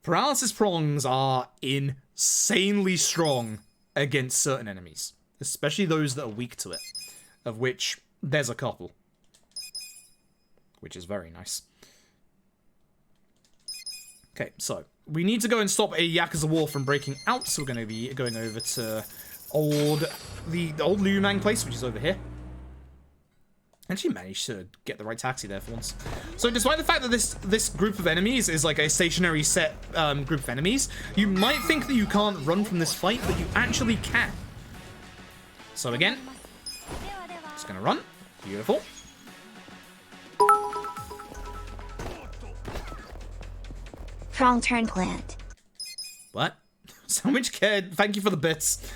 Paralysis prongs are insanely strong against certain enemies, especially those that are weak to it, of which there's a couple, which is very nice. Okay, so we need to go and stop a Yakuza war from breaking out, so we're going to be going over to the old Liu Mang place, which is over here. Actually managed to get the right taxi there for once. So despite the fact that this group of enemies is like a stationary set group of enemies, you might think that you can't run from this fight, but you actually can. So again, just gonna run. Beautiful. Prong turn plant. What? Sandwich Kid, thank you for the bits.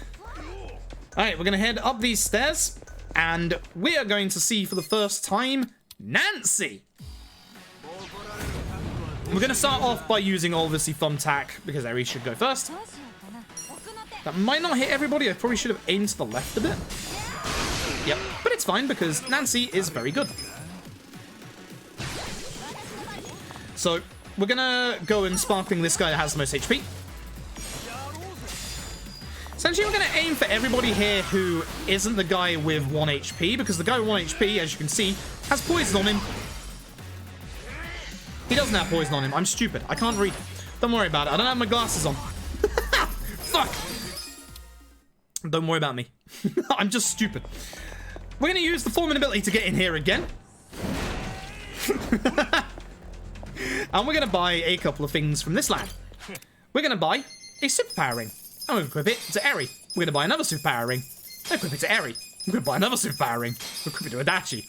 Alright, we're gonna head up these stairs. And we are going to see for the first time, Nancy! We're going to start off by using, obviously, Thumbtack, because Eri should go first. That might not hit everybody. I probably should have aimed to the left a bit. Yep, but it's fine, because Nancy is very good. So, we're going to go and sparkling this guy that has the most HP. Essentially, we're going to aim for everybody here who isn't the guy with 1 HP, because the guy with 1 HP, as you can see, has poison on him. He doesn't have poison on him. I'm stupid. I can't read. Don't worry about it. I don't have my glasses on. Fuck! Don't worry about me. I'm just stupid. We're going to use the Foreman ability to get in here again. And we're going to buy a couple of things from this lad. We're going to buy a superpower ring. I'm going to equip it to Eri. We're going to buy another superpower ring. Equip it to Eri. I'm going to buy another superpower ring. Equip it to Adachi.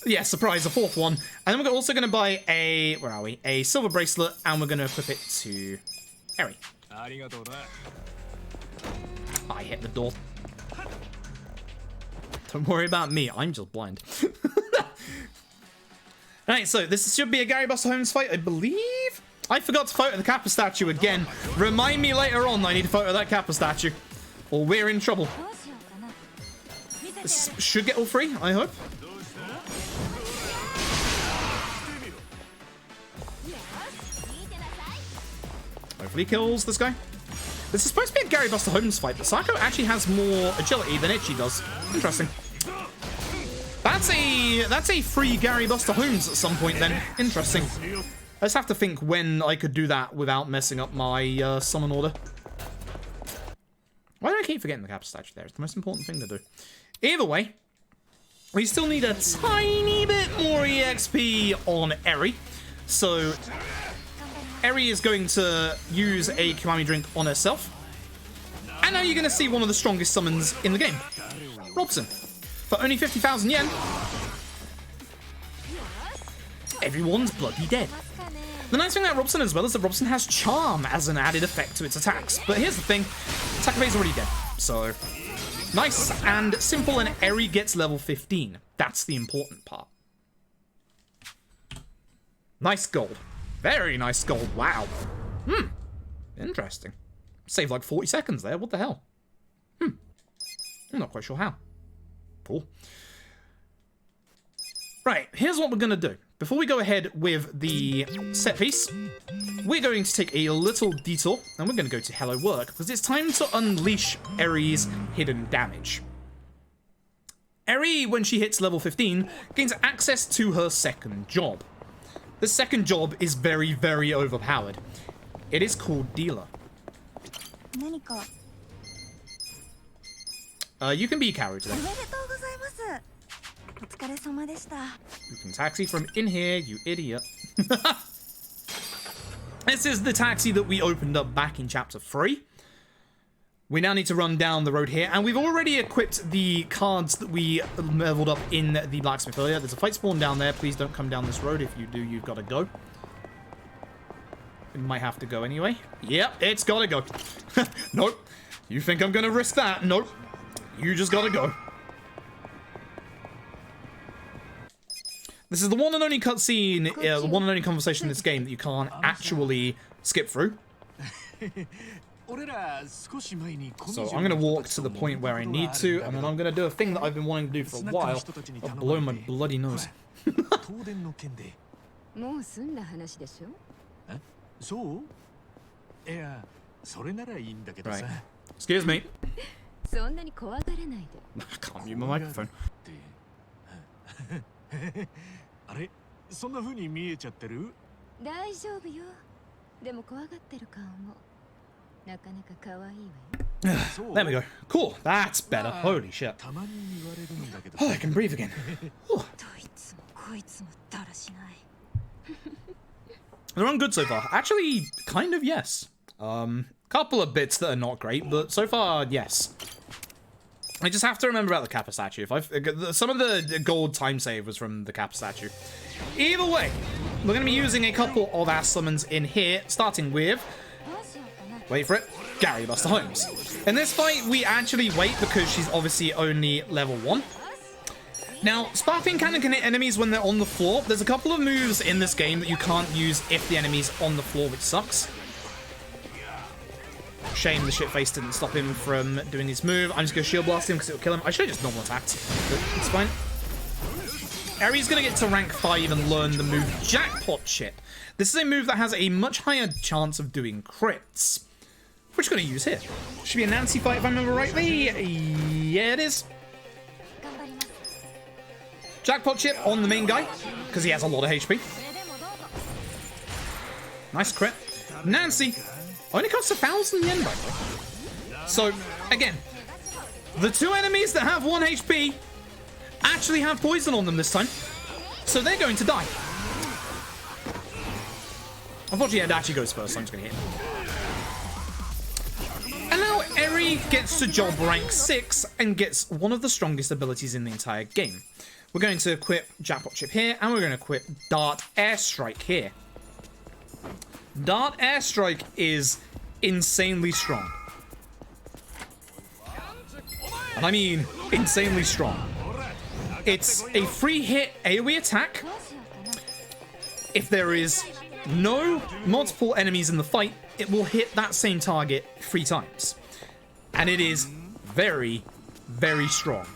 Yeah, surprise, a fourth one. And then we're also going to buy a... Where are we? A silver bracelet. And we're going to equip it to Eri. I hit the door. Don't worry about me. I'm just blind. Alright, so this should be a Gary Buster Holmes fight, I believe? I forgot to photo the Kappa statue again. Remind me later on I need to photo that Kappa statue, or we're in trouble. This should get all three, I hope. Hopefully kills this guy. This is supposed to be a Gary Buster Holmes fight, but Sako actually has more agility than Ichi does. Interesting. That's a free Gary Buster Holmes at some point then. Interesting. I just have to think when I could do that without messing up my summon order. Why do I keep forgetting the Kappa statue there? It's the most important thing to do. Either way, we still need a tiny bit more EXP on Eri. So, Eri is going to use a Kiwami drink on herself. And now you're going to see one of the strongest summons in the game. Robson. For only 50,000 yen. Everyone's bloody dead. The nice thing about Robson as well is that Robson has Charm as an added effect to its attacks. But here's the thing, Takabe's already dead. So, nice and simple, and Eri gets level 15. That's the important part. Nice gold. Very nice gold, wow. Interesting. Saved like 40 seconds there, what the hell? I'm not quite sure how. Cool. Right, here's what we're going to do. Before we go ahead with the set piece, we're going to take a little detour, and we're going to go to Hello Work, because it's time to unleash Eri's hidden damage. Eri, when she hits level 15, gains access to her second job. The second job is very, very overpowered. It is called Dealer. You can be carried today. You can taxi from in here, you idiot. This is the taxi that we opened up back in Chapter 3. We now need to run down the road here, and we've already equipped the cards that we leveled up in the Blacksmith earlier. There's a fight spawn down there. Please don't come down this road. If you do, you've got to go. It might have to go anyway. Yep, it's got to go. Nope. You think I'm going to risk that? Nope. You just got to go. This is the one and only cutscene, the one and only conversation in this game that you can't actually skip through. So I'm going to walk to the point where I need to, and then I'm going to do a thing that I've been wanting to do for a while. I'll blow my bloody nose. Right. Excuse me. I can't mute my microphone. There we go. Cool. That's better. Holy shit. Oh, I can breathe again. They're on good so far. Actually, kind of yes. Couple of bits that are not great, but so far, yes. I just have to remember about the Kappa Statue. Some of the gold time save was from the Kappa Statue. Either way, we're going to be using a couple of our summons in here, starting with... Wait for it. Gary Buster Holmes. In this fight, we actually wait because she's obviously only level 1. Now, Sparkling Cannon can hit enemies when they're on the floor. There's a couple of moves in this game that you can't use if the enemy's on the floor, which sucks. Shame the shitface didn't stop him from doing his move. I'm just going to shield blast him because it'll kill him. I should have just normal attacked, but it's fine. Eri's going to get to rank 5 and learn the move Jackpot Chip. This is a move that has a much higher chance of doing crits, which we're going to use here. Should be a Nancy fight if I remember rightly. Yeah, it is. Jackpot Chip on the main guy, because he has a lot of HP. Nice crit. Nancy only costs 1,000 yen, by the way. So, again, the two enemies that have 1 HP actually have poison on them this time. So they're going to die. Unfortunately, it actually goes first, so I'm just going to hit him. And now Eri gets to job rank 6 and gets one of the strongest abilities in the entire game. We're going to equip Jackpot Chip here, and we're going to equip Dart Airstrike here. Dart Airstrike is insanely strong. And I mean insanely strong. It's a free hit AoE attack. If there is no multiple enemies in the fight, it will hit that same target 3 times. And it is very, very strong.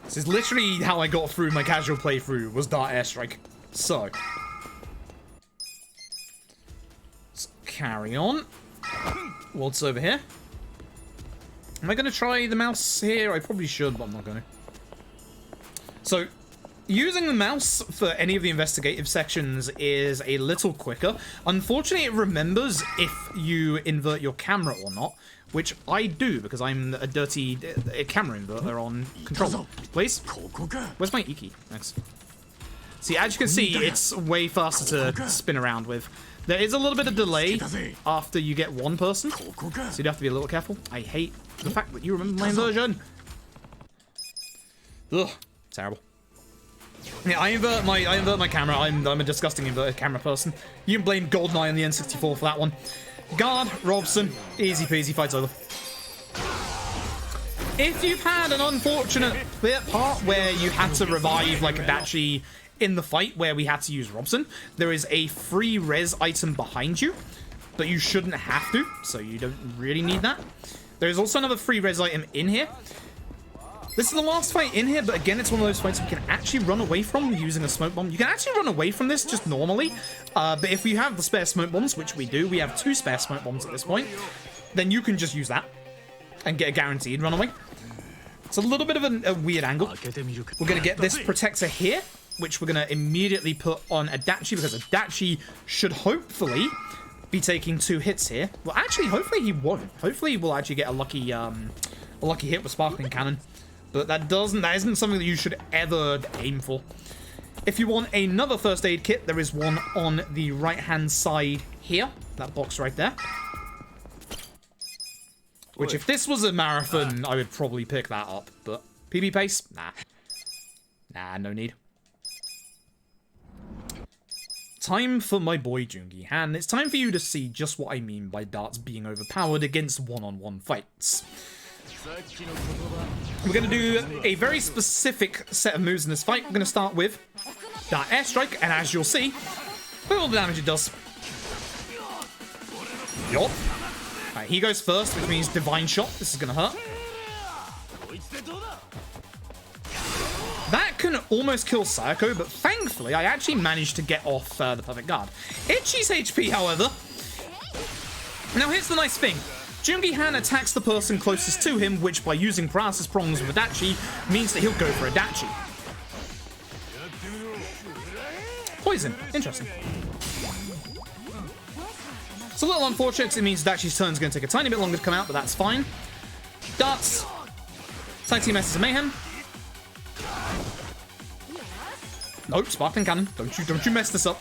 This is literally how I got through my casual playthrough, was Dart Airstrike. So, let's carry on. What's over here? Am I going to try the mouse here? I probably should, but I'm not going to. So, using the mouse for any of the investigative sections is a little quicker. Unfortunately, it remembers if you invert your camera or not, which I do because I'm a dirty camera inverter on control. Please? Where's my E-key? Thanks. See, as you can see, it's way faster to spin around with. There is a little bit of delay after you get one person, so you'd have to be a little careful. I hate the fact that you remember my inversion. Ugh, terrible. Yeah, I invert my camera. I'm a disgusting inverted camera person. You can blame GoldenEye on the N64 for that one. Guard, Robson, easy peasy, fight's over. If you've had an unfortunate part where you had to revive like Adachi in the fight where we had to use Robson, there is a free res item behind you, but you shouldn't have to, so you don't really need that. There is also another free res item in here. This is the last fight in here, but again, it's one of those fights we can actually run away from using a smoke bomb. You can actually run away from this just normally, but if we have the spare smoke bombs, which we do, we have 2 spare smoke bombs at this point, then you can just use that and get a guaranteed runaway. It's a little bit of a weird angle. We're going to get this protector here, which we're going to immediately put on Adachi, because Adachi should hopefully be taking 2 hits here. Well, actually, hopefully he won't. Hopefully we'll actually get a lucky hit with Sparkling Cannon. But that isn't something that you should ever aim for. If you want another first aid kit, there is one on the right-hand side here. That box right there. Which, if this was a marathon, I would probably pick that up. But PB pace? Nah. Nah, no need. Time for my boy Jungi Han. It's time for you to see just what I mean by darts being overpowered against one-on-one fights. We're going to do a very specific set of moves in this fight. We're going to start with that airstrike, and as you'll see, look at all the damage it does. Yup. Alright, he goes first, which means Divine Shot. This is going to hurt. That can almost kill Sayako, but thankfully I actually managed to get off the Perfect Guard. Itchy's HP, however. Now here's the nice thing. Jungi-Han attacks the person closest to him, which by using Paralysis Prongs with Adachi means that he'll go for Adachi. Poison. Interesting. It's a little unfortunate because it means Adachi's turn is going to take a tiny bit longer to come out, but that's fine. Darts. Tag Team Messes of Mayhem. Nope, Sparkling Cannon. Don't you mess this up.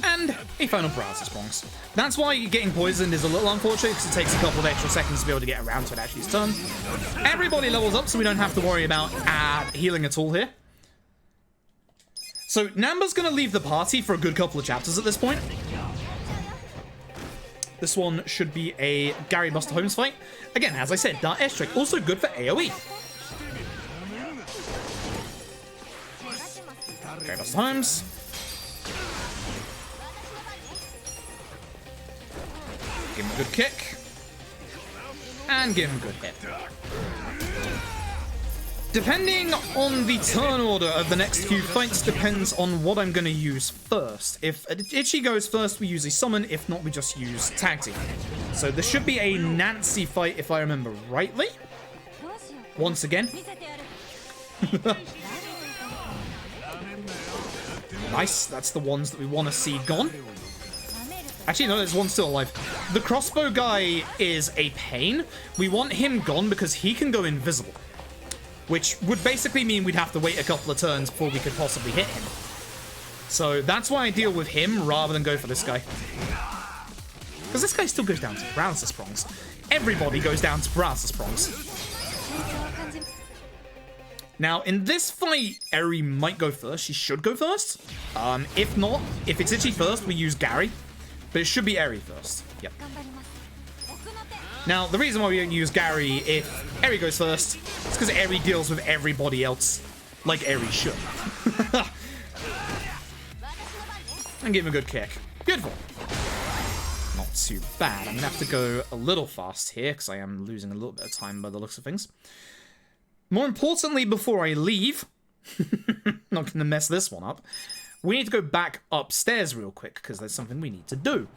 And a final Paralysis Prongs. That's why getting poisoned is a little unfortunate, because it takes a couple of extra seconds to be able to get around to Adachi's turn. Everybody levels up, so we don't have to worry about healing at all here. So Namba's going to leave the party for a good couple of chapters at this point. This one should be a Gary Buster Holmes fight. Again, as I said, Dart Airstrike, also good for AoE. Gary Buster Holmes. Give him a good kick. And give him a good hit. Depending on the turn order of the next few fights depends on what I'm going to use first. If Itchy goes first, we use a summon. If not, we just use tag team. So there should be a Nancy fight if I remember rightly. Once again. Nice, that's the ones that we want to see gone. Actually, no, there's one still alive. The crossbow guy is a pain. We want him gone because he can go invisible. Which would basically mean we'd have to wait a couple of turns before we could possibly hit him. So that's why I deal with him rather than go for this guy. Because this guy still goes down to Paralysis Prongs. Everybody goes down to Paralysis Prongs. Now, in this fight, Eri might go first. She should go first. If not, if it's Itchy first, we use Gary. But it should be Eri first. Yep. Now, the reason why we don't use Gary if Eri goes first is because Eri deals with everybody else like Eri should. And give him a good kick. Beautiful. Not too bad. I'm going to have to go a little fast here because I am losing a little bit of time by the looks of things. More importantly, before I leave, not going to mess this one up, we need to go back upstairs real quick because there's something we need to do.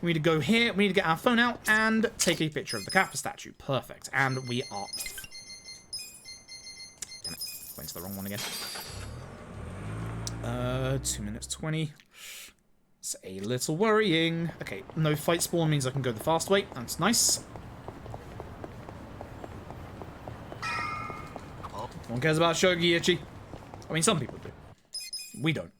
We need to go here, we need to get our phone out and take a picture of the Kappa statue. Perfect. And we are off. Damn it. Went to the wrong one again. 2 minutes 20. It's a little worrying. Okay, no fight spawn means I can go the fast way. That's nice. No one cares about Shogi Itchy. I mean, some people do. We don't.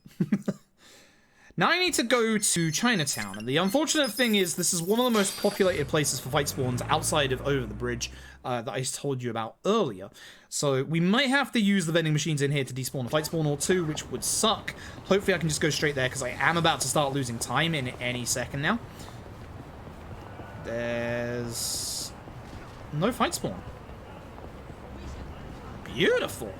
Now I need to go to Chinatown, and the unfortunate thing is this is one of the most populated places for fight spawns outside of Over the Bridge that I told you about earlier. So we might have to use the vending machines in here to despawn a fight spawn or two, which would suck. Hopefully I can just go straight there, because I am about to start losing time in any second now. There's no fight spawn. Beautiful.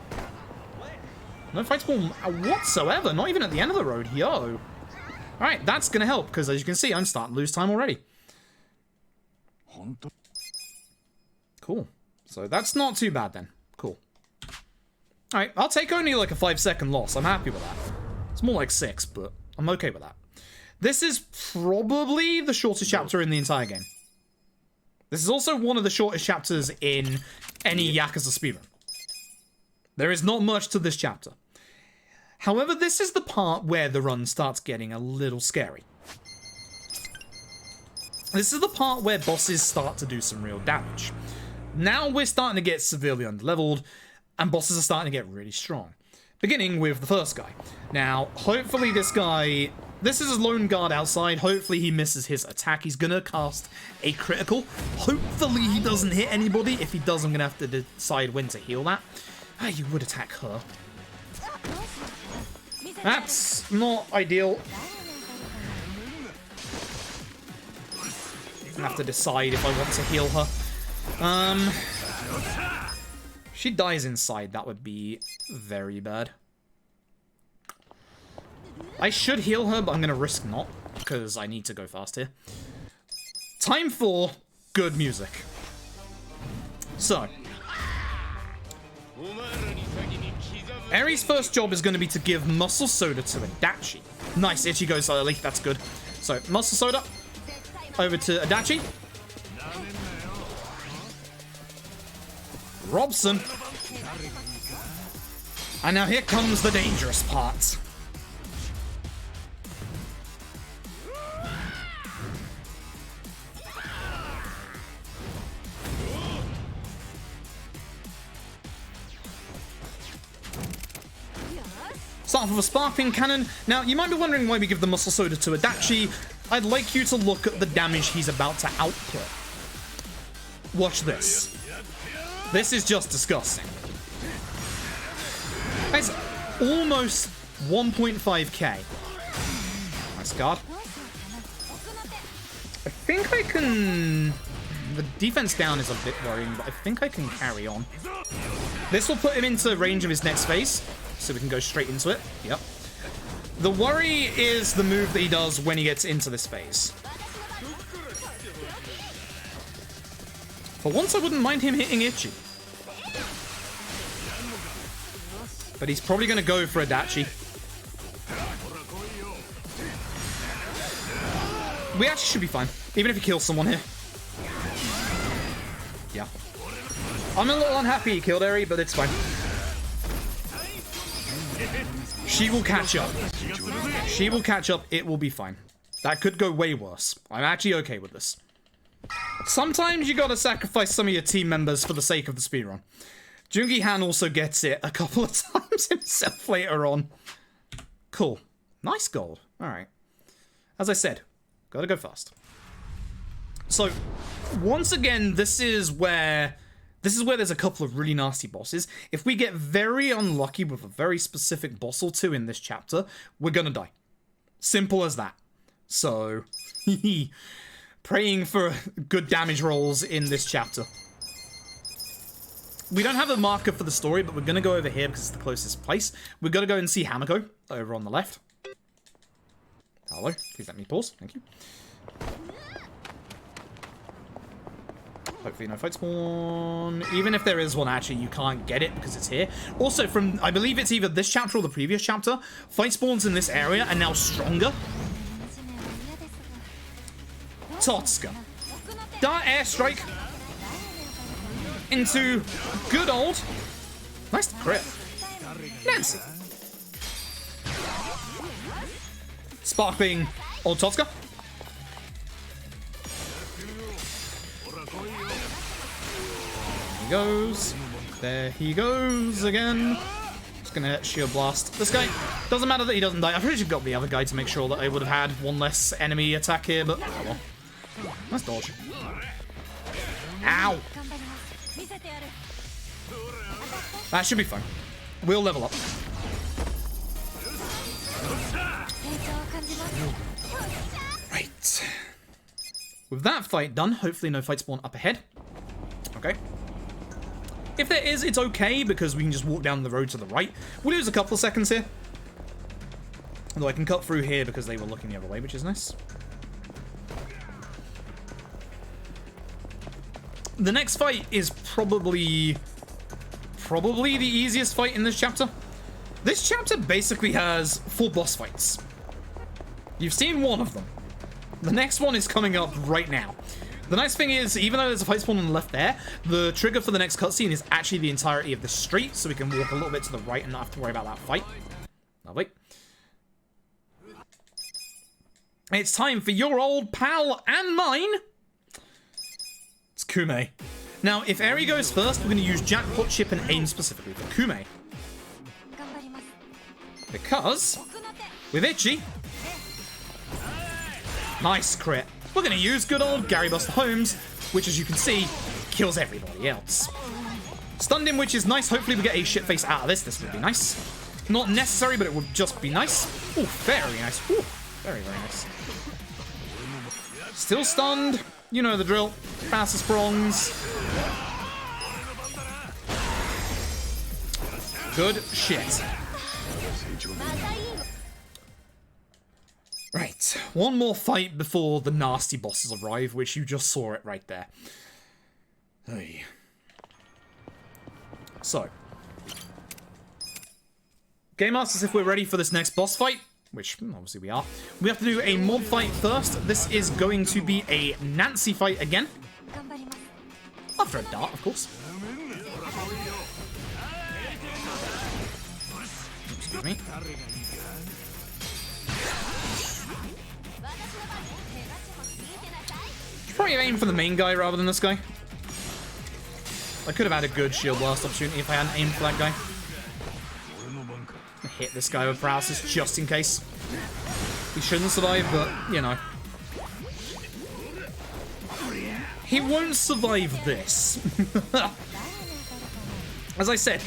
No fight spawn whatsoever, not even at the end of the road, yo. Alright, that's gonna help, because as you can see, I'm starting to lose time already. Cool. So that's not too bad then. Cool. Alright, I'll take only like a 5-second loss. I'm happy with that. It's more like 6, but I'm okay with that. This is probably the shortest chapter in the entire game. This is also one of the shortest chapters in any Yakuza speedrun. There is not much to this chapter. However, this is the part where the run starts getting a little scary. This is the part where bosses start to do some real damage. Now we're starting to get severely underleveled, and bosses are starting to get really strong. Beginning with the first guy. Now, hopefully this guy... This is his lone guard outside. Hopefully he misses his attack. He's going to cast a critical. Hopefully he doesn't hit anybody. If he does, I'm going to have to decide when to heal that. Ah, you would attack her. That's not ideal. I have to decide if I want to heal her. She dies inside. That would be very bad. I should heal her, but I'm going to risk not, because I need to go fast here. Time for good music. So, Eri's first job is going to be to give muscle soda to Adachi. Nice, Ichi goes early. That's good. So, muscle soda over to Adachi. Robson. And now here comes the dangerous part. Start off with a sparkling cannon. Now, you might be wondering why we give the muscle soda to Adachi. I'd like you to look at the damage he's about to output. Watch this. This is just disgusting. It's almost 1.5k. Nice guard. I think I can... The defense down is a bit worrying, but I think I can carry on. This will put him into range of his next phase, so we can go straight into it. Yep. The worry is the move that he does when he gets into this phase. For once, I wouldn't mind him hitting Ichi. But he's probably going to go for Adachi. We actually should be fine, even if he kills someone here. Yeah. I'm a little unhappy he killed Eri, but it's fine. She will catch up. She will catch up. It will be fine. That could go way worse. I'm actually okay with this. Sometimes you gotta sacrifice some of your team members for the sake of the speedrun. Jungi Han also gets it a couple of times himself later on. Cool. Nice gold. Alright. As I said, gotta go fast. So, once again, this is where there's a couple of really nasty bosses. If we get very unlucky with a very specific boss or two in this chapter, we're gonna die. Simple as that. So, praying for good damage rolls in this chapter. We don't have a marker for the story, but we're gonna go over here because it's the closest place. We're gonna go and see Hamako over on the left. Hello, please let me pause. Thank you. Hopefully no fight spawn. Even if there is one, actually, you can't get it because it's here. Also, from, I believe it's either this chapter or the previous chapter, fight spawns in this area are now stronger. Totsuka. Dart airstrike into good old. Nice crit. Nancy. Sparkling old Totsuka. Goes. There he goes again. Just gonna shield blast this guy. Doesn't matter that he doesn't die. I've really got the other guy to make sure that I would have had one less enemy attack here, but oh well. Nice dodge. Ow! That should be fun. We'll level up. Right. With that fight done, hopefully no fight spawn up ahead. Okay. If there is, it's okay, because we can just walk down the road to the right. We'll lose a couple of seconds here. Although I can cut through here because they were looking the other way, which is nice. The next fight is probably the easiest fight in this chapter. This chapter basically has 4 boss fights. You've seen one of them. The next one is coming up right now. The nice thing is, even though there's a fight spawn on the left there, the trigger for the next cutscene is actually the entirety of the street, so we can walk a little bit to the right and not have to worry about that fight. Lovely. It's time for your old pal and mine. It's Kume. Now, if Eri goes first, we're going to use Jackpot Chip and aim specifically for Kume. Because, with Ichi, nice crit. We're going to use good old Gary Buster Holmes, which, as you can see, kills everybody else. Stunned him, which is nice. Hopefully we get a shit face out of this. This would be nice. Not necessary, but it would just be nice. Oh, very nice. Ooh, very, very nice. Still stunned. You know the drill. Fastest prongs. Good shit. Right, one more fight before the nasty bosses arrive, which you just saw it right there. Hey. So. Game asks us if we're ready for this next boss fight, which obviously we are. We have to do a mob fight first. This is going to be a Nancy fight again. After a dart, of course. Excuse me. Probably aim for the main guy rather than this guy. I could have had a good shield blast opportunity if I hadn't aimed for that guy. Hit this guy with paralysis just in case. He shouldn't survive, but, you know. He won't survive this. As I said,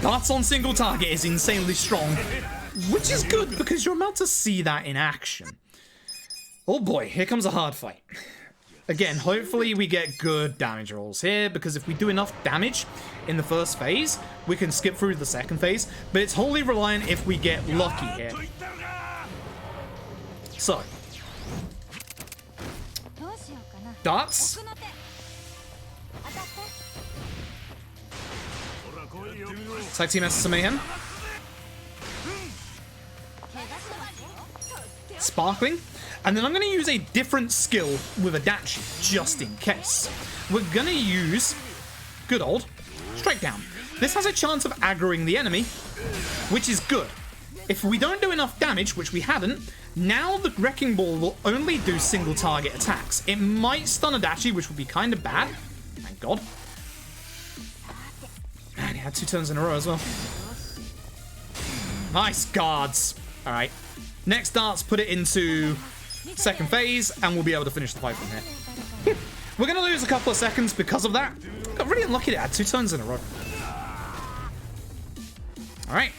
darts on single target is insanely strong, which is good because you're about to see that in action. Oh boy, here comes a hard fight. Again, hopefully we get good damage rolls here, because if we do enough damage in the first phase, we can skip through the second phase, but it's wholly reliant if we get lucky here. So. Darts. Tag team SS Mayhem. Sparkling. And then I'm going to use a different skill with Adachi, just in case. We're going to use good old Strike Down. This has a chance of aggroing the enemy, which is good. If we don't do enough damage, which we haven't, now the Wrecking Ball will only do single target attacks. It might stun Adachi, which would be kind of bad. Thank God. Man, he had 2 turns in a row as well. Nice guards. All right. Next darts, put it into second phase, and we'll be able to finish the fight from here. We're going to lose a couple of seconds because of that. Got really unlucky to add 2 turns in a row. All right.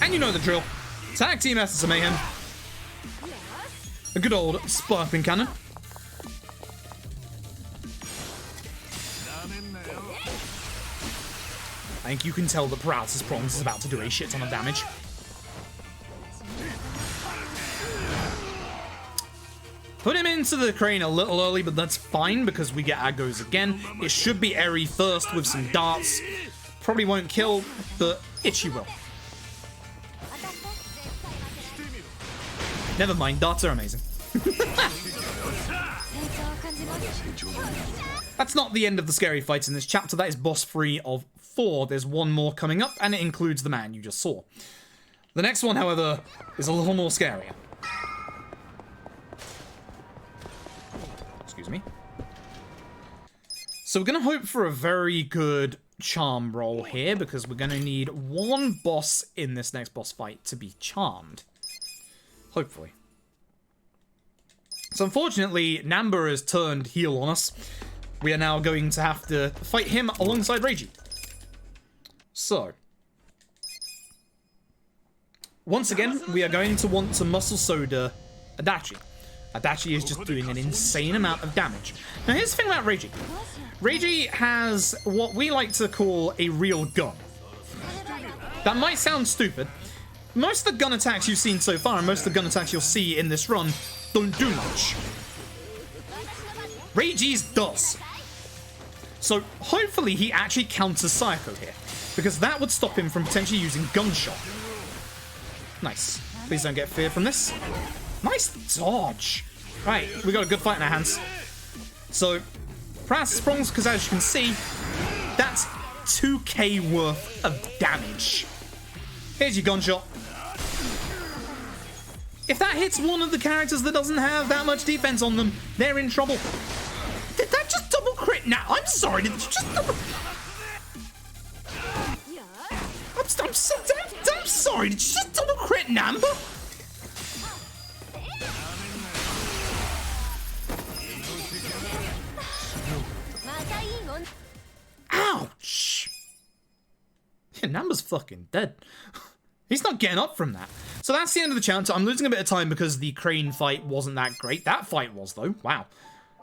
And you know the drill. Tag team SS Mayhem. A good old Sparkling Cannon. I think you can tell that Paralysis Prongs is about to do a shit ton of damage. Put him into the crane a little early, but that's fine because we get aggos again. It should be Eri first with some darts. Probably won't kill, but Ichi will. Never mind, darts are amazing. That's not the end of the scary fights in this chapter. That is boss 3 of 4. There's one more coming up, and it includes the man you just saw. The next one, however, is a little more scarier. Excuse me. So we're going to hope for a very good charm roll here, because we're going to need one boss in this next boss fight to be charmed. Hopefully. So unfortunately, Namba has turned heel on us. We are now going to have to fight him alongside Reiji. So. Once again, we are going to want to Muscle Soda Adachi. Adachi is just doing an insane amount of damage. Now here's the thing about Reiji. Reiji has what we like to call a real gun. That might sound stupid. Most of the gun attacks you've seen so far, and most of the gun attacks you'll see in this run, don't do much. Reiji's does. So hopefully he actually counters Psycho here, because that would stop him from potentially using Gunshot. Nice. Please don't get feared from this. Nice dodge. Right, we got a good fight in our hands. So, Paralysis Prongs, because as you can see, that's 2k worth of damage. Here's your Gunshot. If that hits one of the characters that doesn't have that much defense on them, they're in trouble. Did that just double crit? Now, I'm sorry, did you just double... I'm sorry, did you just double crit Namba? Ouch! Yeah, Namba's fucking dead. He's not getting up from that. So that's the end of the chapter. I'm losing a bit of time because the crane fight wasn't that great. That fight was, though. Wow.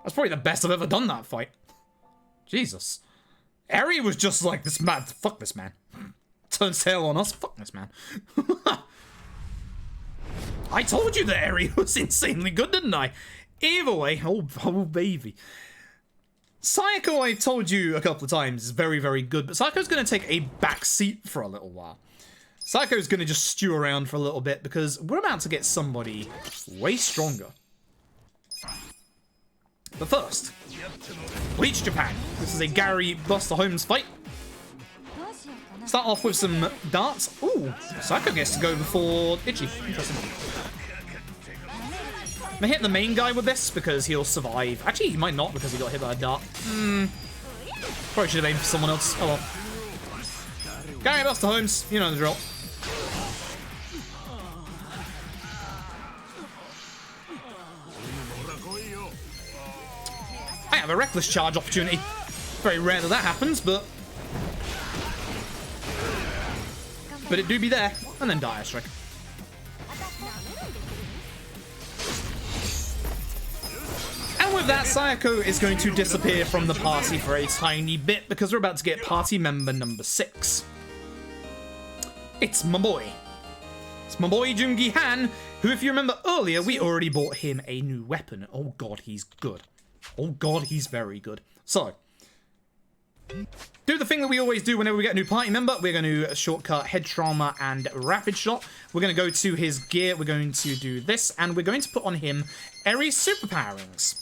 That's probably the best I've ever done, that fight. Jesus. Eri was just like, this man, fuck this man. Turns tail on us, fuck this man. I told you that Eri was insanely good, didn't I? Either way, oh baby. Sayako, I told you a couple of times, is very, very good, but Sayako's going to take a back seat for a little while. Sayako's going to just stew around for a little bit because we're about to get somebody way stronger. But first, Bleach Japan. This is a Gary Buster Holmes fight. Start off with some darts. Ooh, Sayako gets to go before Ichi. Interesting. I'm gonna hit the main guy with this because he'll survive. Actually, he might not because he got hit by a dart. Probably should have aimed for someone else. Oh well. Gary Buster Holmes, you know the drill. I have a reckless charge opportunity. Very rare that happens, but it do be there. And then Dire Strike. And with that, Sayako is going to disappear from the party for a tiny bit because we're about to get party member number 6. It's my boy. It's my boy Jungi Han, who, if you remember earlier, we already bought him a new weapon. Oh god, he's good. Oh god, he's very good. So, do the thing that we always do whenever we get a new party member. We're going to shortcut head trauma and rapid shot. We're going to go to his gear. We're going to do this, and we're going to put on him Eri's superpower rings.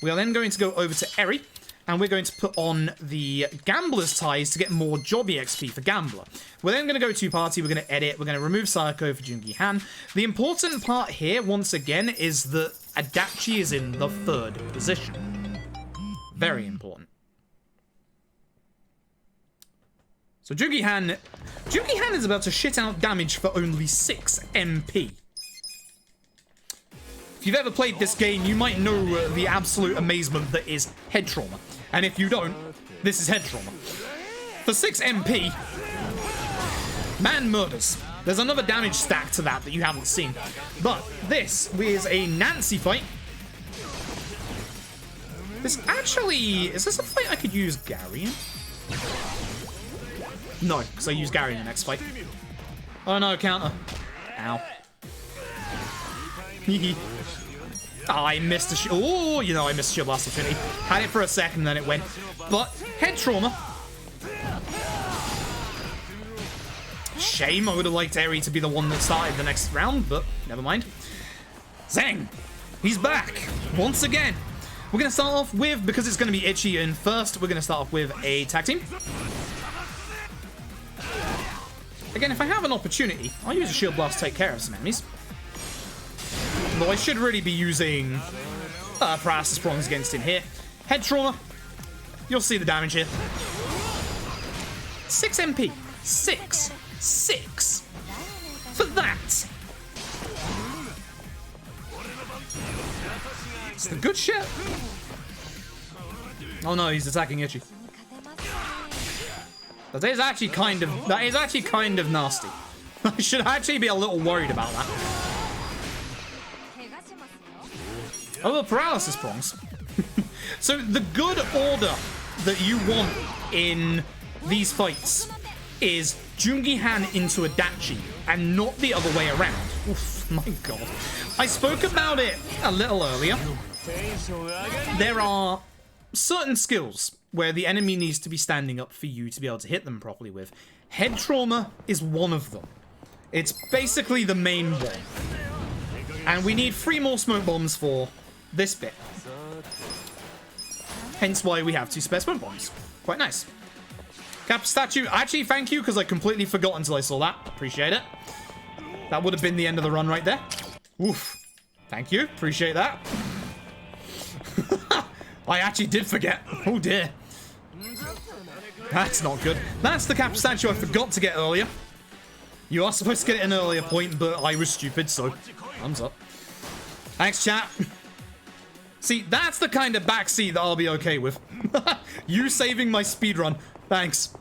We are then going to go over to Eri, and we're going to put on the Gambler's Ties to get more job EXP for Gambler. We're then going to go to party, we're going to edit, we're going to remove Sayako for Jungi Han. The important part here, once again, is that Adachi is in the 3rd position. Very important. So Jungi Han is about to shit out damage for only 6 MP. If you've ever played this game, you might know the absolute amazement that is head trauma. And if you don't, this is head trauma. For 6 MP, man murders. There's another damage stack to that you haven't seen. But this is a Nancy fight. This actually... Is this a fight I could use Gary in? No, because I use Gary in the next fight. Oh no, counter. Ow. I missed a shield. Oh, you know, I missed a shield blast opportunity. Had it for a second, then it went. But head trauma. Shame. I would have liked Eri to be the one that started the next round, but never mind. Zang. He's back once again. We're going to start off with, because it's going to be Ichi in first, we're going to start off with a tag team. Again, if I have an opportunity, I'll use a shield blast to take care of some enemies. Though I should really be using paralysis prongs against him here. Head trauma. You'll see the damage here. 6 MP. 6. For that. It's the good shit. Oh no, he's attacking Ichi. That is actually kind of nasty. I should actually be a little worried about that. Oh, the paralysis prongs. So the good order that you want in these fights is Jungi Han into Adachi and not the other way around. Oof, my god. I spoke about it a little earlier. There are certain skills where the enemy needs to be standing up for you to be able to hit them properly with. Head trauma is one of them. It's basically the main one. And we need 3 more smoke bombs for this bit. Hence why we have 2 spare smoke bombs. Quite nice. Kappa Statue, actually thank you, because I completely forgot until I saw that. Appreciate it. That would have been the end of the run right there. Oof. Thank you. Appreciate that. I actually did forget. Oh dear. That's not good. That's the Kappa Statue I forgot to get earlier. You are supposed to get it at an earlier point, but I was stupid, so thumbs up. Thanks, chat. See, that's the kind of backseat that I'll be okay with. You saving my speedrun. Thanks.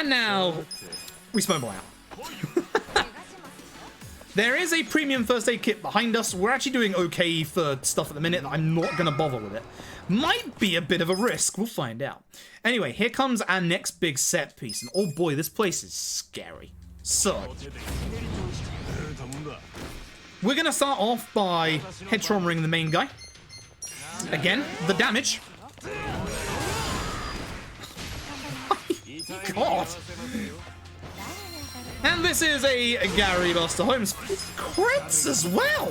And now we snowball out. There is a premium first aid kit behind us. We're actually doing okay for stuff at the minute that I'm not going to bother with it. Might be a bit of a risk. We'll find out. Anyway, here comes our next big set piece. And oh boy, this place is scary. So, we're going to start off by head traumering the main guy. Again, the damage. God. And this is a Gary Buster Holmes. Crits as well.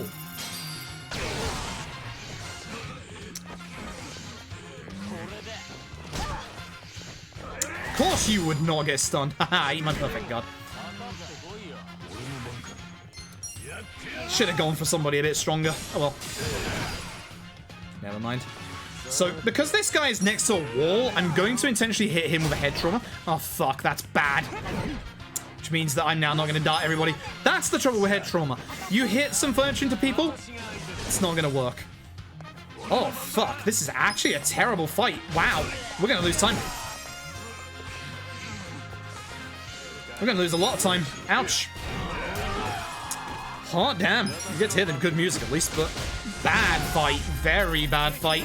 Of course you would not get stunned. Haha, eat my perfect god. Should have gone for somebody a bit stronger. Oh well. Never mind. So, because this guy is next to a wall, I'm going to intentionally hit him with a head trauma. Oh, fuck, that's bad. Which means that I'm now not going to dart everybody. That's the trouble with head trauma. You hit some furniture into people, it's not going to work. Oh, fuck, this is actually a terrible fight. Wow, we're going to lose time. We're going to lose a lot of time. Ouch. Oh, damn. You get to hear the good music at least, but bad fight. Very bad fight.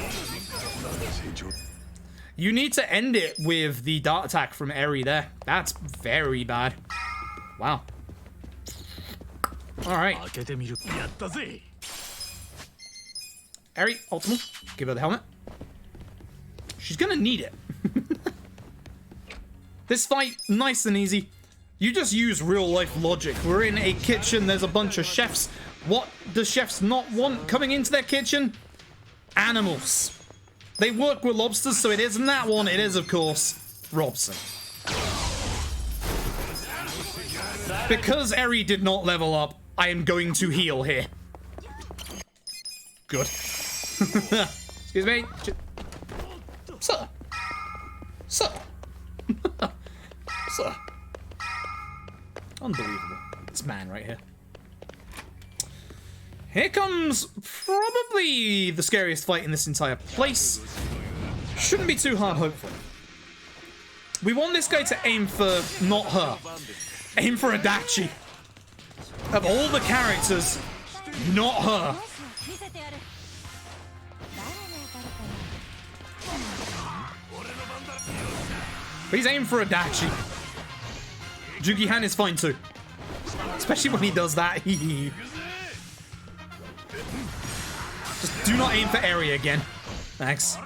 You need to end it with the dart attack from Eri there. That's very bad. Wow. Alright. Eri, ultimate. Give her the helmet. She's gonna need it. This fight, nice and easy. You just use real life logic. We're in a kitchen, there's a bunch of chefs. What do chefs not want coming into their kitchen? Animals. They work with lobsters, so it isn't that one. It is, of course, Robson. Because Eri did not level up, I am going to heal here. Good. Excuse me. Sir. Sir. Sir. Unbelievable. This man right here. Here comes probably the scariest fight in this entire place. Shouldn't be too hard, hopefully. We want this guy to aim for not her. Aim for Adachi. Of all the characters, not her. Please aim for Adachi. Jugi-Han is fine too. Especially when he does that. Just do not aim for Eri again. Thanks.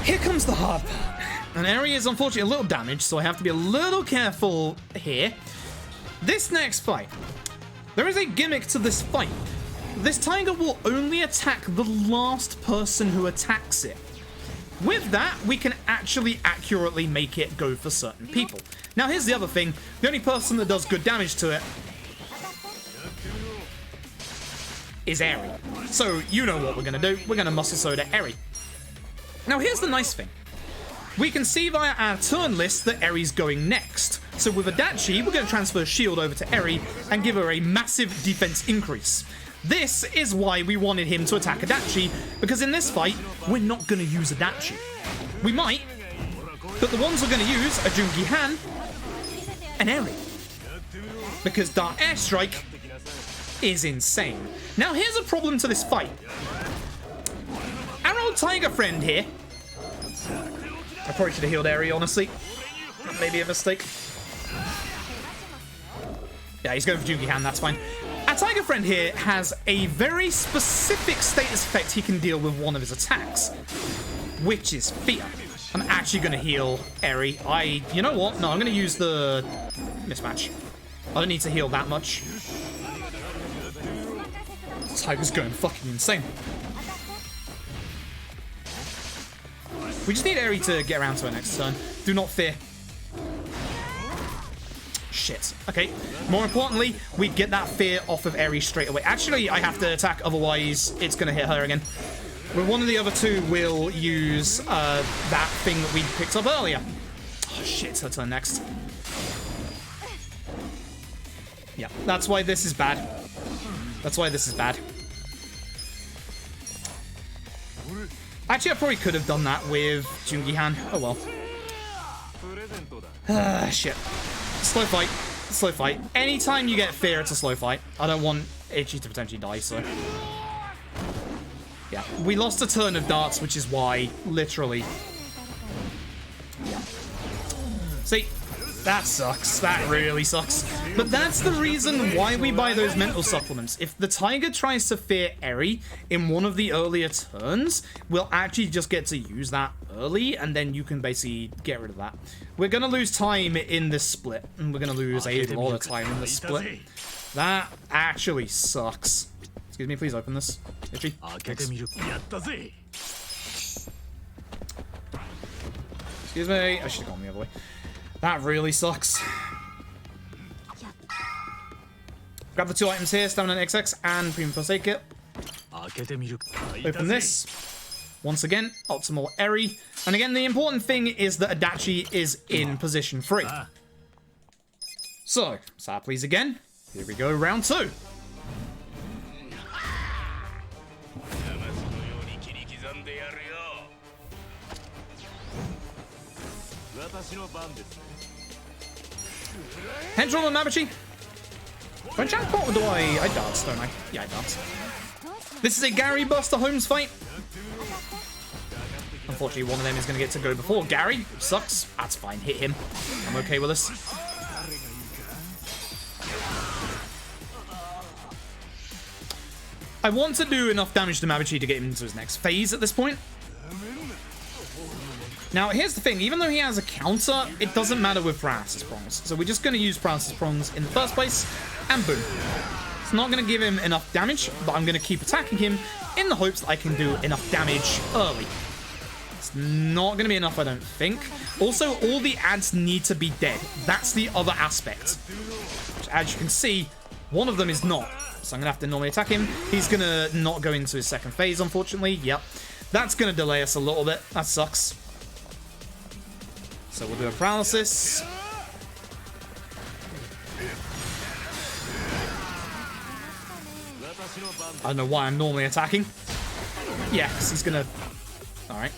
Here comes the hard part. And Eri is unfortunately a little damaged, so I have to be a little careful here. This next fight. There is a gimmick to this fight. This tiger will only attack the last person who attacks it. With that, we can actually accurately make it go for certain people. Now, here's the other thing. The only person that does good damage to it is Eri. So, you know what we're going to do. We're going to Muscle Soda Eri. Now, here's the nice thing. We can see via our turn list that Eri's going next. So, with Adachi, we're going to transfer Shield over to Eri and give her a massive defense increase. This is why we wanted him to attack Adachi, because in this fight, we're not going to use Adachi. We might, but the ones we're going to use are Jugi-Han and Eri. Because Dark Airstrike is insane. Now, here's a problem to this fight. Our old tiger friend here. I probably should have healed Eri, honestly. Maybe a mistake. Yeah, he's going for Jugi-Han, that's fine. Our tiger friend here has a very specific status effect he can deal with one of his attacks, which is Fear. I'm actually going to heal Eri. You know what? No, I'm going to use the mismatch. I don't need to heal that much. This tiger's going fucking insane. We just need Eri to get around to her next turn. Do not fear. Shit. Okay. More importantly, we get that fear off of Eri straight away. Actually, I have to attack, otherwise it's going to hit her again. But one of the other two will use that thing that we picked up earlier. Oh, shit. It's her turn next. Yeah, that's why this is bad. That's why this is bad. Actually, I probably could have done that with Jungi-han. Oh well. Shit. Slow fight. Slow fight. Anytime you get fear, it's a slow fight. I don't want Ichi to potentially die, so... Yeah. We lost a turn of darts, which is why, literally... Yeah. See? That sucks. That really sucks. But that's the reason why we buy those mental supplements. If the tiger tries to fear Eri in one of the earlier turns, we'll actually just get to use that early, and then you can basically get rid of that. We're going to lose time in this split, and we're going to lose a lot of time in this split. That actually sucks. Excuse me, please open this. Itchy. Excuse me. I should have gone the other way. That really sucks. Grab the 2 items here, Stamina XX and Premium First Aid Kit. Open this. Once again, Optimal Eri. And again, the important thing is that Adachi is in position 3. So, Sir, please again. Here we go, round 2. Henchroom and Mabuchi. Do I jackpot or do I dance, don't I? Yeah, I dance. This is a Gary Buster Holmes fight. Unfortunately, one of them is going to get to go before Gary. Sucks. That's fine. Hit him. I'm okay with this. I want to do enough damage to Mabuchi to get him into his next phase at this point. Now, here's the thing. Even though he has a counter, it doesn't matter with Paralysis Prongs. So we're just going to use Paralysis Prongs in the first place, and boom. It's not going to give him enough damage, but I'm going to keep attacking him in the hopes that I can do enough damage early. It's not going to be enough, I don't think. Also, all the ads need to be dead. That's the other aspect. Which, as you can see, one of them is not. So I'm going to have to normally attack him. He's going to not go into his second phase, unfortunately. Yep. That's going to delay us a little bit. That sucks. So we'll do a paralysis. I don't know why I'm normally attacking. Yeah, because he's going to... Alright.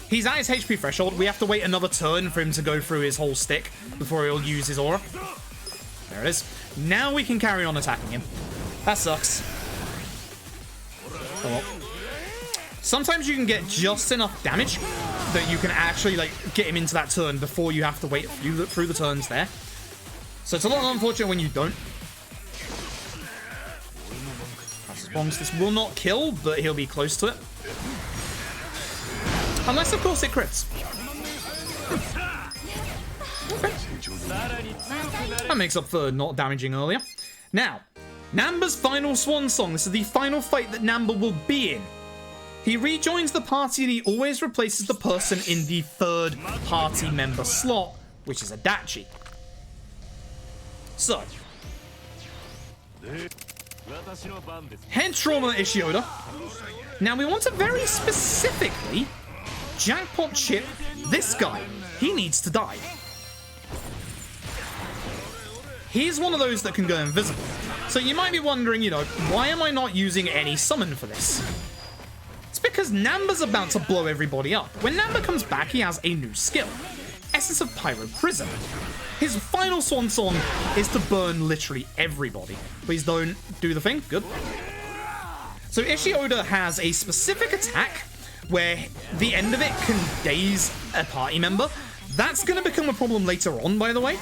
He's at his HP threshold. We have to wait another turn for him to go through his whole stick before he'll use his aura. There it is. Now we can carry on attacking him. That sucks. Oh well. Sometimes you can get just enough damage that you can actually like get him into that turn before you have to wait through the turns there. So it's a little unfortunate when you don't. This will not kill, but he'll be close to it. Unless, of course, it crits. Okay. That makes up for not damaging earlier. Now, Namba's final swan song. This is the final fight that Namba will be in. He rejoins the party and he always replaces the person in the third party member slot, which is Adachi. So, Henchroom Ishioda. Now we want to very specifically jackpot chip this guy. He needs to die. He's one of those that can go invisible. So you might be wondering, you know, why am I not using any summon for this? It's because Namba's about to blow everybody up. When Namba comes back, he has a new skill. Essence of Pyro Prism. His final swan song is to burn literally everybody. Please don't do the thing. Good. So Ishioda has a specific attack where the end of it can daze a party member. That's going to become a problem later on, by the way.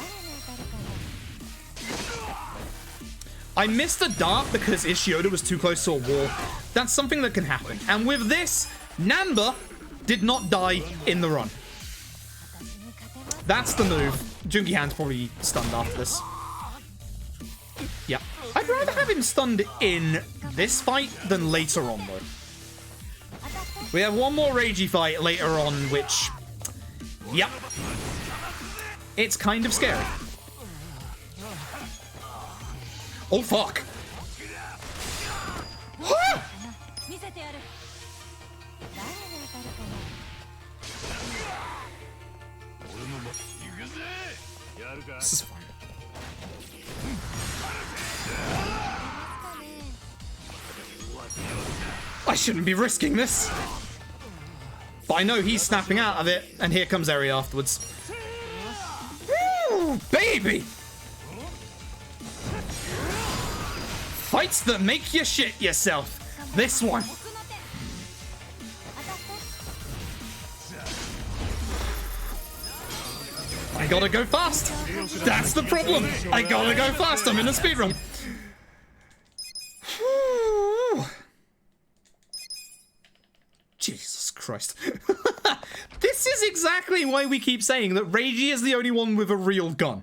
I missed a dart because Ishioda was too close to a wall. That's something that can happen. And with this, Namba did not die in the run. That's the move. Jungi-han's probably stunned after this. Yeah. I'd rather have him stunned in this fight than later on, though. We have one more ragey fight later on, which... Yep. It's kind of scary. Oh, fuck. This is fine. I shouldn't be risking this. But I know he's snapping out of it, and here comes Eri afterwards. Woo, baby! Fights that make you shit yourself. This one. I gotta go fast. That's the problem. I gotta go fast. I'm in a speedrun. Jesus Christ. This is exactly why we keep saying that Reiji is the only one with a real gun.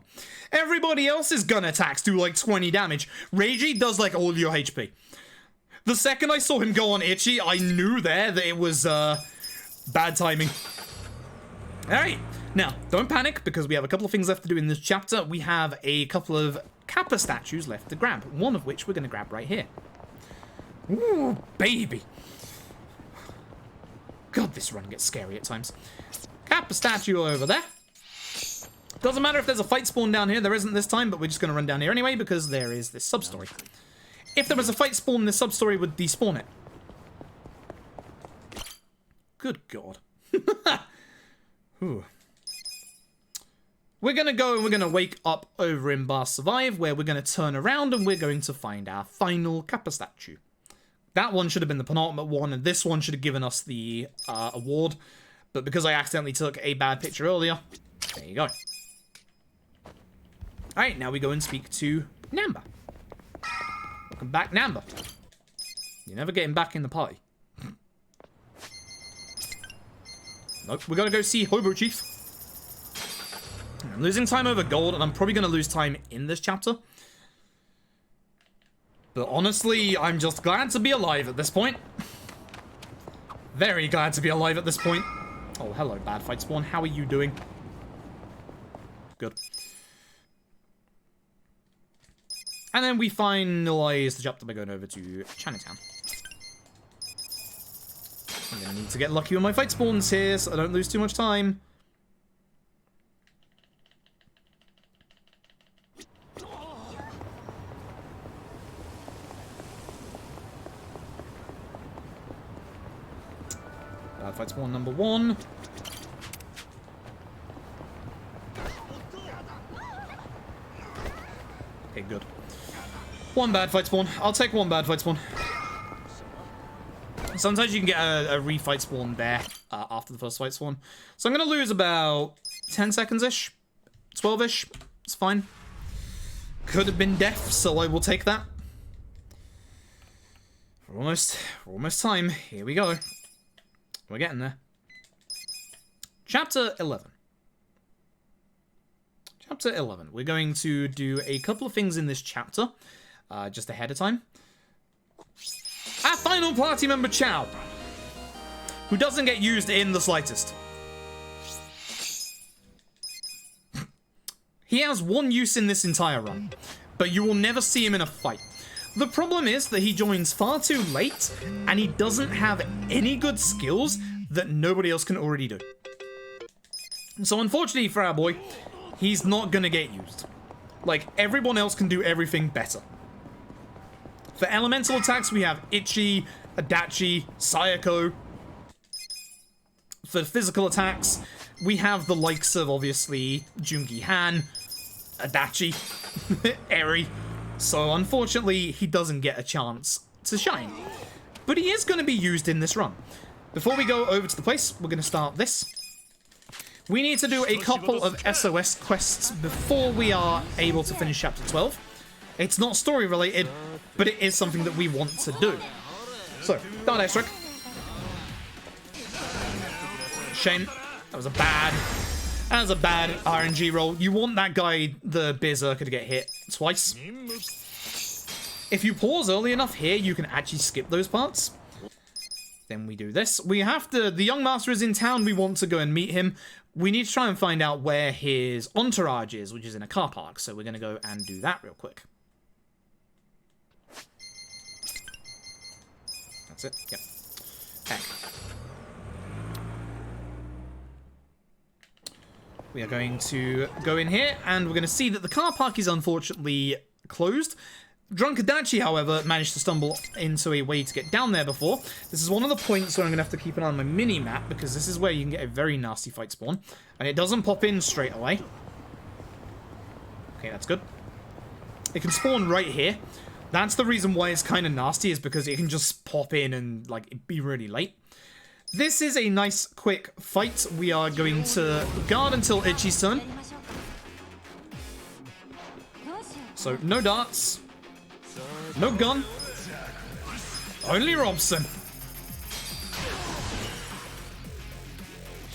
Everybody else's gun attacks do like 20 damage. Reiji does like all your HP. The second I saw him go on Ichi, I knew there that it was bad timing. Alright, now don't panic because we have a couple of things left to do in this chapter. We have a couple of Kappa statues left to grab, one of which we're going to grab right here. Ooh, baby. God, this run gets scary at times. Kappa statue over there. Doesn't matter if there's a fight spawn down here. There isn't this time, but we're just going to run down here anyway because there is this substory. If there was a fight spawn, this substory would despawn it. Good God. We're going to go and we're going to wake up over in Bar Survive, where we're going to turn around and we're going to find our final Kappa statue. That one should have been the penultimate one, and this one should have given us the award. But because I accidentally took a bad picture earlier, there you go. Alright, now we go and speak to Namba. Welcome back, Namba. You're never getting back in the party. Nope, we're gonna go see Hobo Chief. I'm losing time over gold, and I'm probably gonna lose time in this chapter. But honestly, I'm just glad to be alive at this point. Very glad to be alive at this point. Oh, hello, Bad Fight Spawn. How are you doing? Good. And then we finalize the chapter by going over to Chinatown. I'm gonna need to get lucky on my fight spawns here so I don't lose too much time. Bad fight spawn number 1. Okay, good. One bad fight spawn. I'll take one bad fight spawn. Sometimes you can get a refight spawn there after the first fight spawn. So I'm going to lose about 10 seconds-ish. 12-ish. It's fine. Could have been death, so I will take that. We're almost time. Here we go. We're getting there. Chapter 11. Chapter 11. We're going to do a couple of things in this chapter, just ahead of time. Our final party member, Chow, who doesn't get used in the slightest. He has one use in this entire run, but you will never see him in a fight. The problem is that he joins far too late, and he doesn't have any good skills that nobody else can already do. So unfortunately for our boy, he's not gonna get used. Like, everyone else can do everything better. For elemental attacks, we have Ichi, Adachi, Sayako. For physical attacks, we have the likes of, obviously, Jungi Han, Adachi, Eri. So, unfortunately, he doesn't get a chance to shine. But he is going to be used in this run. Before we go over to the place, we're going to start this. We need to do a couple of SOS quests before we are able to finish Chapter 12. It's not story related, but it is something that we want to do. So, Dark Air Strike. Shame. That was a bad RNG roll. You want that guy, the Berserker, to get hit twice. If you pause early enough here, you can actually skip those parts. Then we do this. We have to... The young master is in town. We want to go and meet him. We need to try and find out where his entourage is, which is in a car park. So we're going to go and do that real quick. That's it. Yep. Heck. We are going to go in here, and we're going to see that the car park is unfortunately closed. Drunk Adachi, however, managed to stumble into a way to get down there before. This is one of the points where I'm going to have to keep an eye on my mini-map, because this is where you can get a very nasty fight spawn. And it doesn't pop in straight away. Okay, that's good. It can spawn right here. That's the reason why it's kind of nasty, is because it can just pop in and, like, be really late. This is a nice, quick fight. We are going to guard until Ichi's turn. So, no darts. No gun. Only Robson.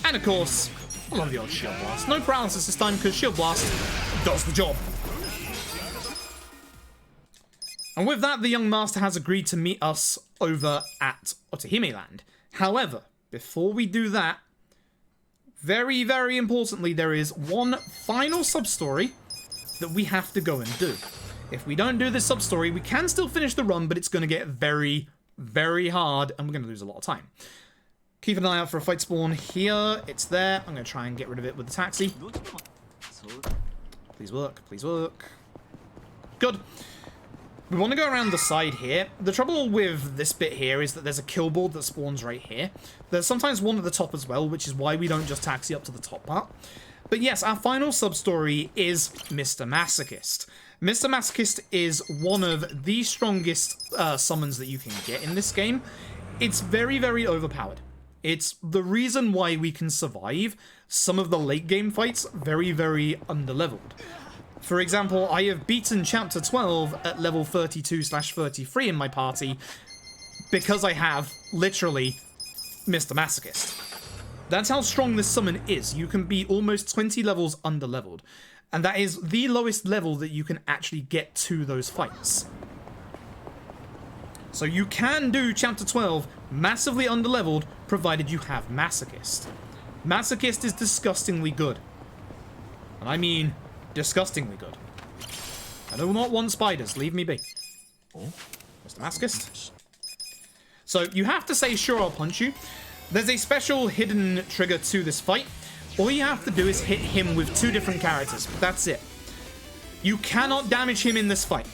And, of course, I love the old Shield Blast. No paralysis this time, because Shield Blast does the job. And with that, the young master has agreed to meet us over at Otohime Land. However, before we do that, very, very importantly, there is one final sub-story that we have to go and do. If we don't do this sub-story, we can still finish the run, but it's going to get very, very hard, and we're going to lose a lot of time. Keep an eye out for a fight spawn here. It's there. I'm going to try and get rid of it with the taxi. Please work. Please work. Good. We want to go around the side here. The trouble with this bit here is that there's a kill board that spawns right here. There's sometimes one at the top as well, which is why we don't just taxi up to the top part. But yes, our final sub-story is Mr. Masochist. Mr. Masochist is one of the strongest summons that you can get in this game. It's very, very overpowered. It's the reason why we can survive some of the late game fights very, very underleveled. For example, I have beaten Chapter 12 at level 32/33 in my party because I have, literally, Mr. Masochist. That's how strong this summon is. You can be almost 20 levels underleveled. And that is the lowest level that you can actually get to those fights. So you can do Chapter 12 massively underleveled, provided you have Masochist. Masochist is disgustingly good. And I mean disgustingly good. I do not want spiders. Leave me be. Mr. Masochist. So you have to say, sure, I'll punch you. There's a special hidden trigger to this fight. All you have to do is hit him with 2 different characters. That's it. You cannot damage him in this fight.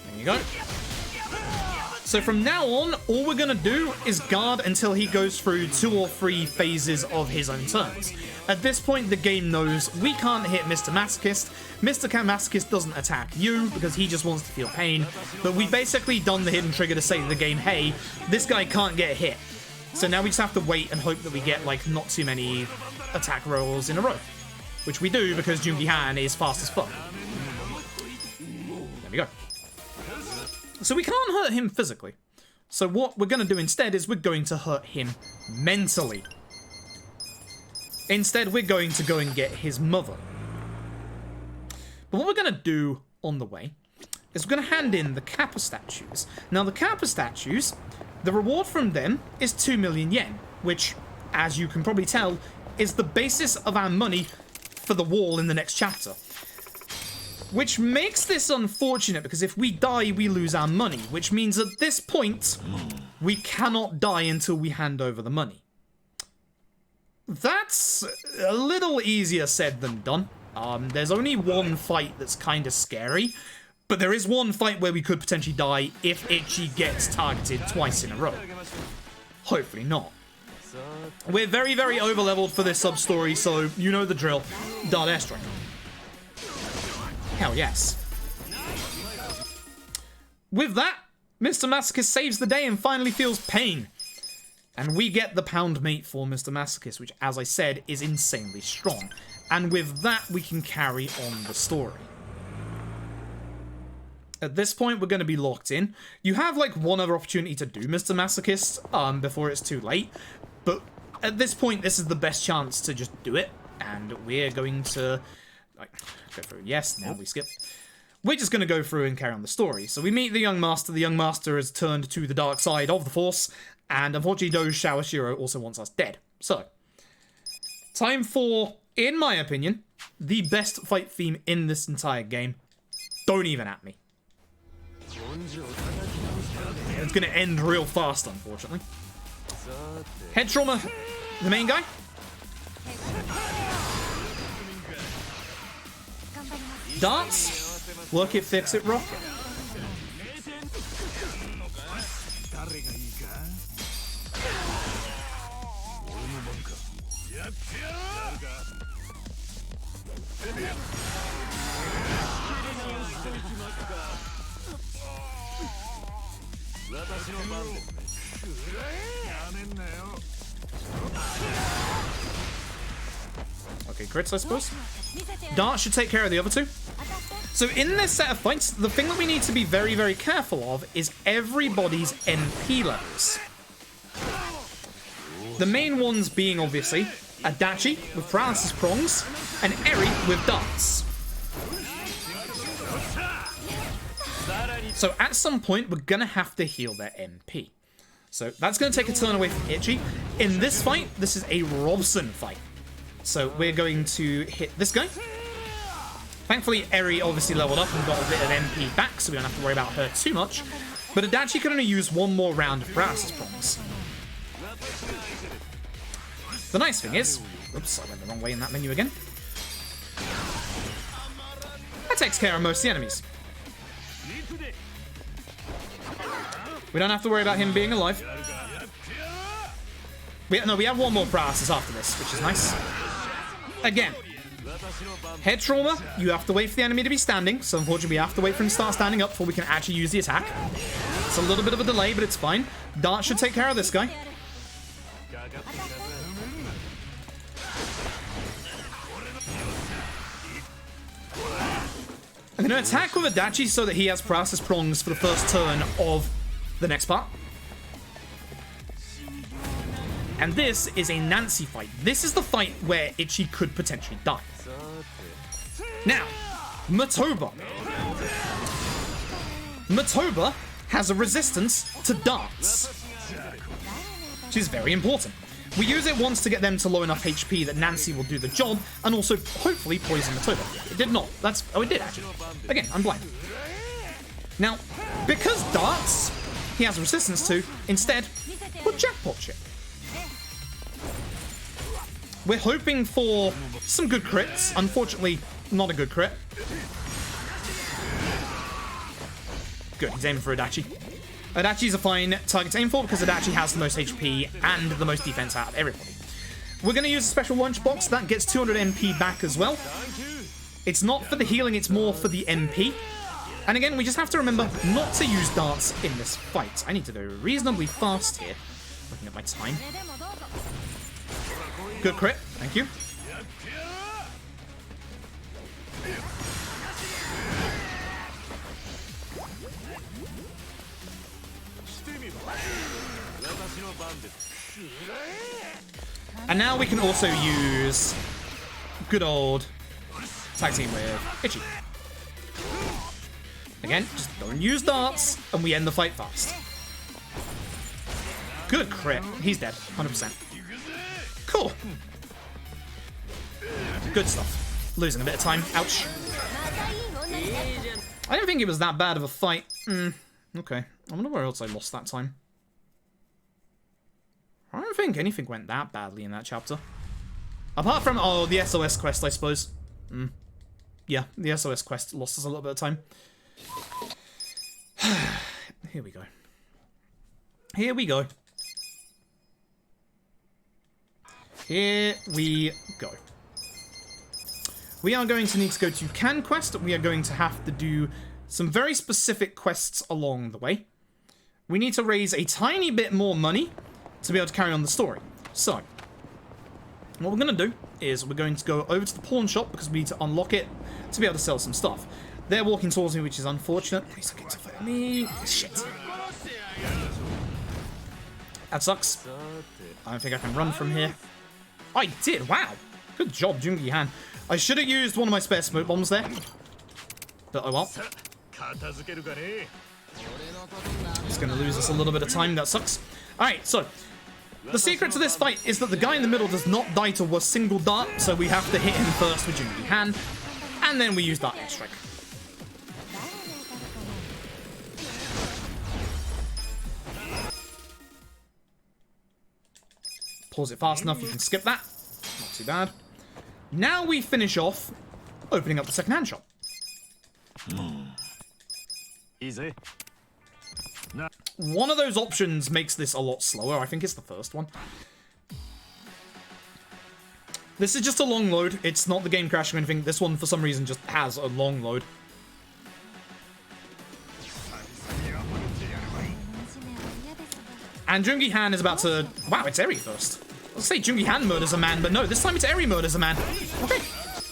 There you go. So from now on, all we're going to do is guard until he goes through 2 or 3 phases of his own turns. At this point, the game knows we can't hit Mr. Masochist. Mr. Masochist doesn't attack you because he just wants to feel pain. But we've basically done the hidden trigger to say to the game, hey, this guy can't get hit. So now we just have to wait and hope that we get, like, not too many attack rolls in a row. Which we do because Jungi Han is fast as fuck. There we go. So we can't hurt him physically. So what we're going to do instead is we're going to hurt him mentally. Instead, we're going to go and get his mother. But what we're going to do on the way is we're going to hand in the Kappa Statues. Now, the Kappa Statues, the reward from them is 2 million yen, which, as you can probably tell, is the basis of our money for the wall in the next chapter. Which makes this unfortunate, because if we die, we lose our money, which means at this point, we cannot die until we hand over the money. That's a little easier said than done. There's only one fight that's kind of scary, but there is one fight where we could potentially die if Ichi gets targeted twice in a row. Hopefully not. We're very, very overleveled for this sub-story, so you know the drill. Dart airstrike. Hell yes. With that, Mr. Masochist saves the day and finally feels pain. And we get the pound mate for Mr. Masochist, which, as I said, is insanely strong. And with that, we can carry on the story. At this point, we're going to be locked in. You have, like, one other opportunity to do Mr. Masochist before it's too late. But at this point, this is the best chance to just do it. And we're going to, like, go through. Yes, now we skip. We're just going to go through and carry on the story. So we meet the young master. The young master has turned to the dark side of the Force. And unfortunately, Doge Shawashiro also wants us dead. So, time for, in my opinion, the best fight theme in this entire game. Don't even at me. It's going to end real fast, unfortunately. Head trauma, the main guy. darts. Work it, fix it, rock it. Okay, crits, I suppose. Dart should take care of the other two. So in this set of fights, the thing that we need to be very, very careful of is everybody's MP levels. The main ones being, obviously, Adachi with paralysis prongs, and Eri with darts. So at some point, we're going to have to heal their MP. So that's going to take a turn away from Ichi. In this fight, this is a Robson fight. So we're going to hit this guy. Thankfully, Eri obviously leveled up and got a bit of MP back, so we don't have to worry about her too much. But Adachi can only use one more round of paralysis prongs. The nice thing is... Oops, I went the wrong way in that menu again. That takes care of most of the enemies. We don't have to worry about him being alive. We have one more paralysis after this, which is nice. Again, head trauma, you have to wait for the enemy to be standing, so unfortunately we have to wait for him to start standing up before we can actually use the attack. It's a little bit of a delay, but it's fine. Dart should take care of this guy. I'm going to attack with Adachi so that he has paralysis prongs for the first turn of the next part. And this is a Nancy fight. This is the fight where Ichi could potentially die. Now, Matoba. Matoba has a resistance to darts, which is very important. We use it once to get them to low enough HP that Nancy will do the job, and also hopefully poison Matoba. It did not. Oh, it did actually. Again, I'm blind. Now, because darts he has resistance to, instead, we'll jackpot shit. We're hoping for some good crits. Unfortunately, not a good crit. Good, he's aiming for Adachi. Adachi's a fine target to aim for because Adachi has the most HP and the most defense out of everybody. We're going to use a special lunchbox. That gets 200 MP back as well. It's not for the healing, it's more for the MP. And again, we just have to remember not to use darts in this fight. I need to go reasonably fast here. Looking at my time. Good crit, thank you. And now we can also use good old tag team with Ichi. Again, just don't use darts, and we end the fight fast. Good crit. He's dead, 100%. Cool. Good stuff. Losing a bit of time. Ouch. I don't think it was that bad of a fight. Okay. I wonder where else I lost that time. I don't think anything went that badly in that chapter. Apart from, oh, the SOS quest, I suppose. Yeah, the SOS quest lost us a little bit of time. Here we go. Here we go. Here we go. We are going to need to go to Can Quest. We are going to have to do some very specific quests along the way. We need to raise a tiny bit more money to be able to carry on the story. So, what we're going to do is we're going to go over to the pawn shop because we need to unlock it to be able to sell some stuff. They're walking towards me, which is unfortunate. Please don't get to fight me. Shit. That sucks. I don't think I can run from here. I did. Wow. Good job, Jungi Han. I should have used one of my spare smoke bombs there. But oh well. It's going to lose us a little bit of time. That sucks. Alright, so the secret to this fight is that the guy in the middle does not die to a single dart, so we have to hit him first with Jungi Han, and then we use Dart Airstrike. Pause it fast enough, you can skip that. Not too bad. Now we finish off opening up the second-hand shop. One of those options makes this a lot slower. I think it's the first one. This is just a long load. It's not the game crashing or anything. This one, for some reason, just has a long load. And Jungi Han is about to... Wow, it's Eri first. Let's say Jungi Han murders a man, but no, this time it's Eri murders a man. Okay,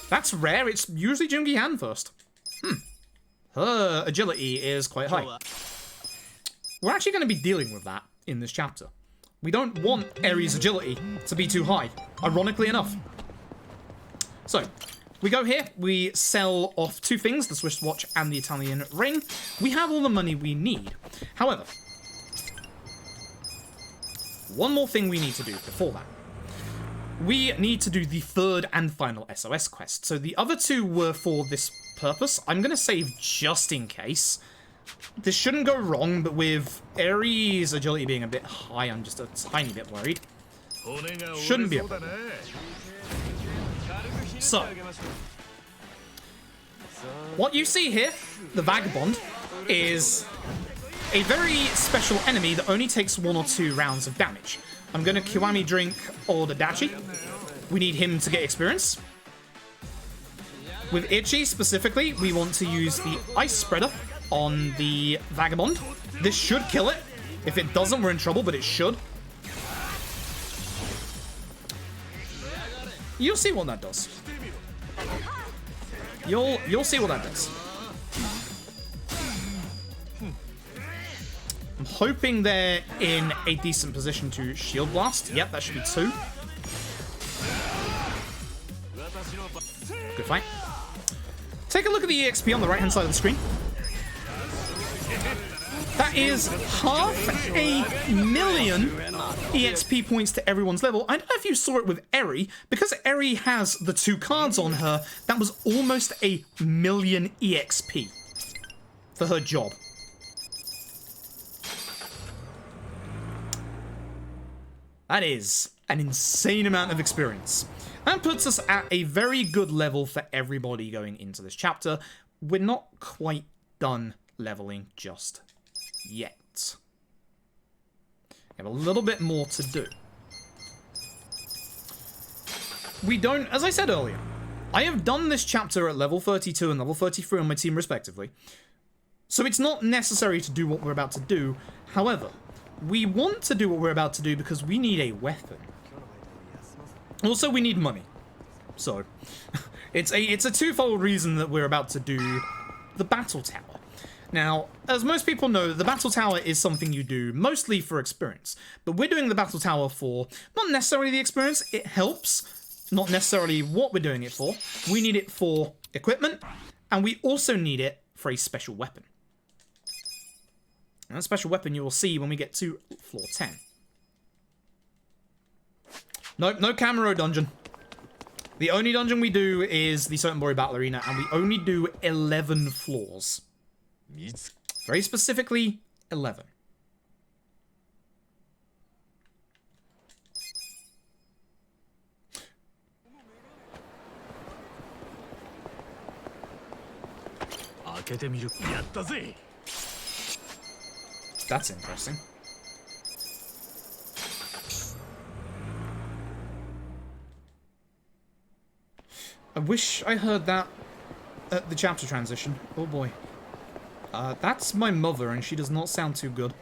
that's rare. It's usually Jungi Han first. Her agility is quite high. We're actually going to be dealing with that in this chapter. We don't want Eri's agility to be too high, ironically enough. So, we go here, we sell off two things, the Swiss watch and the Italian ring. We have all the money we need. However, one more thing we need to do before that. We need to do the third and final SOS quest. So the other two were for this purpose. I'm going to save just in case. This shouldn't go wrong, but with Eri's agility being a bit high, I'm just a tiny bit worried. Shouldn't be a problem. So, what you see here, the Vagabond, is a very special enemy that only takes 1 or 2 rounds of damage. I'm going to Kiwami drink Odadachi. We need him to get experience. With Ichi specifically, we want to use the Ice Spreader on the Vagabond. This should kill it. If it doesn't, we're in trouble, but it should. You'll see what that does. You'll see what that does. I'm hoping they're in a decent position to Shield Blast. Yep, that should be 2. Good fight. Take a look at the EXP on the right-hand side of the screen. That is 500,000 EXP points to everyone's level. I don't know if you saw it with Eri. Because Eri has the 2 cards on her, that was almost 1,000,000 EXP for her job. That is an insane amount of experience. That puts us at a very good level for everybody going into this chapter. We're not quite done leveling just yet. We have a little bit more to do. We don't, as I said earlier, I have done this chapter at level 32 and level 33 on my team respectively. So it's not necessary to do what we're about to do. However, we want to do what we're about to do because we need a weapon. Also, we need money. So, it's a twofold reason that we're about to do the Battle Tower. Now, as most people know, the Battle Tower is something you do mostly for experience. But we're doing the Battle Tower for not necessarily the experience. It helps. Not necessarily what we're doing it for. We need it for equipment. And we also need it for a special weapon. And that special weapon you will see when we get to floor 10. Nope, no Camaro dungeon. The only dungeon we do is the Sotenbori Battle Arena, and we only do 11 floors. Very specifically, 11. That's interesting. I wish I heard that at the chapter transition. Oh boy. That's my mother, and she does not sound too good.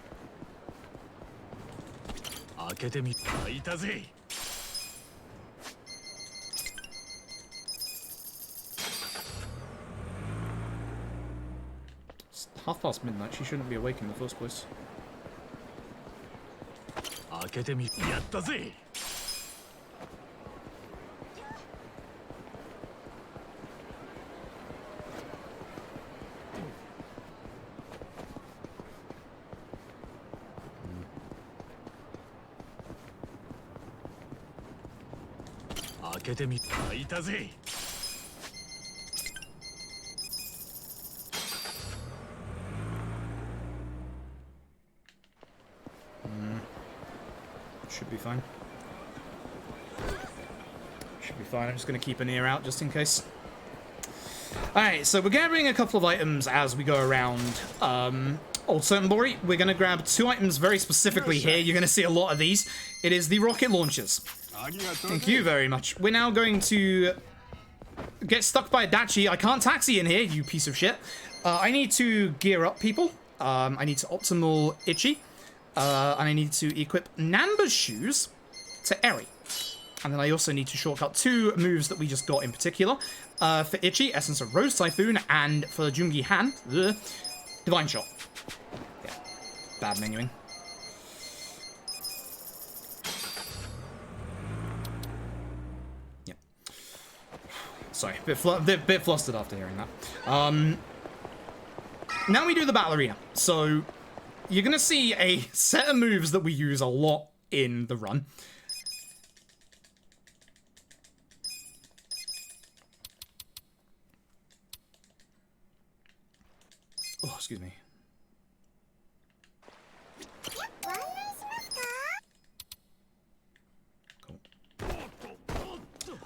It's midnight. She shouldn't be awake in the first place. Should be fine. Should be fine. I'm just going to keep an ear out just in case. Alright, so we're grabbing a couple of items as we go around Old Sunbury. We're going to grab 2 items very specifically here. You're going to see a lot of these. It is the rocket launchers. Thank you very much. We're now going to get stuck by a dachi. I can't taxi in here, you piece of shit. I need to gear up people. I need to optimal Ichi. And I need to equip Namba's shoes to Eri. And then I also need to shortcut 2 moves that we just got in particular. For Ichi, Essence of Rose Typhoon, and for Jungi Han, Divine Shot. Yeah, bad menuing. Yeah. Sorry, bit flustered after hearing that. Now we do the Battle Arena. So, you're going to see a set of moves that we use a lot in the run. Oh, excuse me. Cool.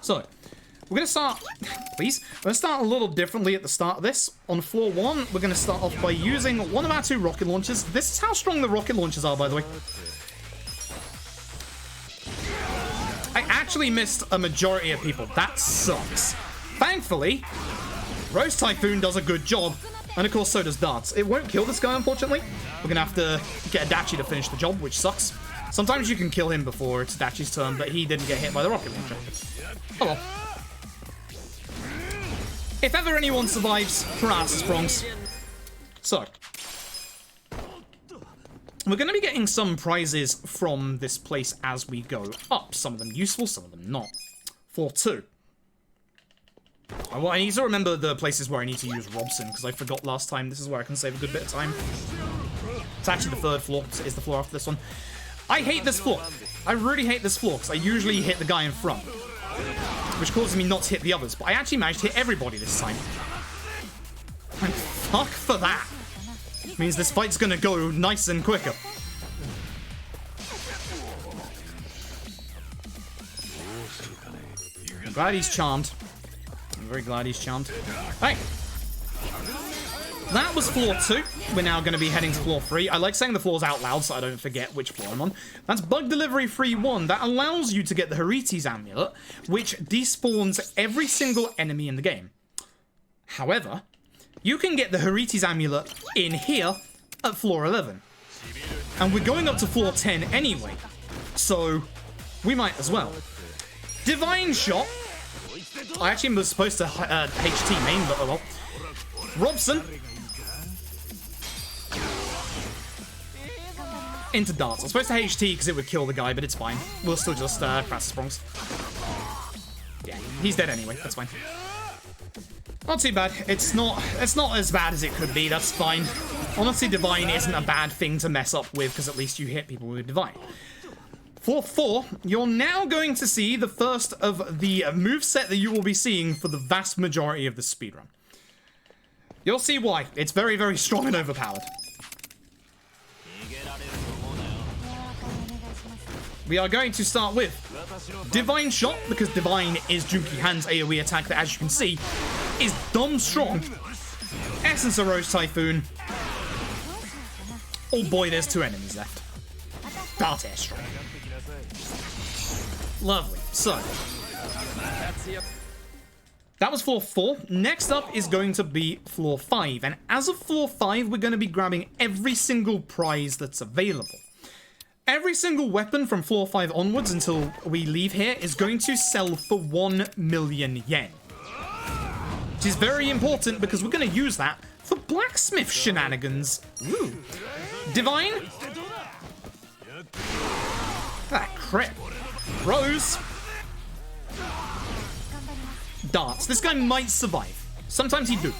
So, we're going to start, please, we're going to start a little differently at the start of this. On floor 1, we're going to start off by using one of our 2 rocket launchers. This is how strong the rocket launchers are, by the way. I actually missed a majority of people. That sucks. Thankfully, Rose Typhoon does a good job. And of course, so does Darts. It won't kill this guy, unfortunately. We're gonna have to get a Dachi to finish the job, which sucks. Sometimes you can kill him before it's Dachi's turn, but he didn't get hit by the rocket launcher. Oh well. If ever anyone survives, paralysis prongs. So. We're gonna be getting some prizes from this place as we go up. Some of them useful, some of them not. Floor 2. Well, I need to remember the places where I need to use Robson, because I forgot last time. This is where I can save a good bit of time. It's actually the 3rd floor, so it is the floor after this one. I hate this floor. I really hate this floor, because I usually hit the guy in front, which causes me not to hit the others, but I actually managed to hit everybody this time. And fuck for that. It means this fight's gonna go nice and quicker. I'm glad he's charmed. I'm very glad he's charmed. Hey! That was floor 2. We're now going to be heading to floor 3. I like saying the floors out loud so I don't forget which floor I'm on. That's Bug Delivery Free 1. That allows you to get the Hariti's Amulet, which despawns every single enemy in the game. However, you can get the Hariti's Amulet in here at floor 11. And we're going up to floor 10 anyway. So, we might as well. Divine Shot. I actually was supposed to HT main, but oh well. Robson. Into Darts. I was supposed to HT because it would kill the guy, but it's fine. We'll still just crash the sprongs. Yeah, he's dead anyway. That's fine. Not too bad. It's not as bad as it could be. That's fine. Honestly, Divine isn't a bad thing to mess up with because at least you hit people with Divine. Floor 4, you're now going to see the first of the moveset that you will be seeing for the vast majority of the speedrun. You'll see why. It's very, very strong and overpowered. We are going to start with Divine Shot, because Divine is Junki Han's AoE attack that, as you can see, is dumb strong. Essence of Rose Typhoon. Oh boy, there's 2 enemies left. Dart Airstrike. Lovely. So, that was floor 4. Next up is going to be floor 5. And as of floor 5, we're going to be grabbing every single prize that's available. Every single weapon from floor 5 onwards until we leave here is going to sell for 1 million yen. Which is very important because we're going to use that for blacksmith shenanigans. Ooh. Divine. Ah, crap. Rose. Darts. This guy might survive. Sometimes he do.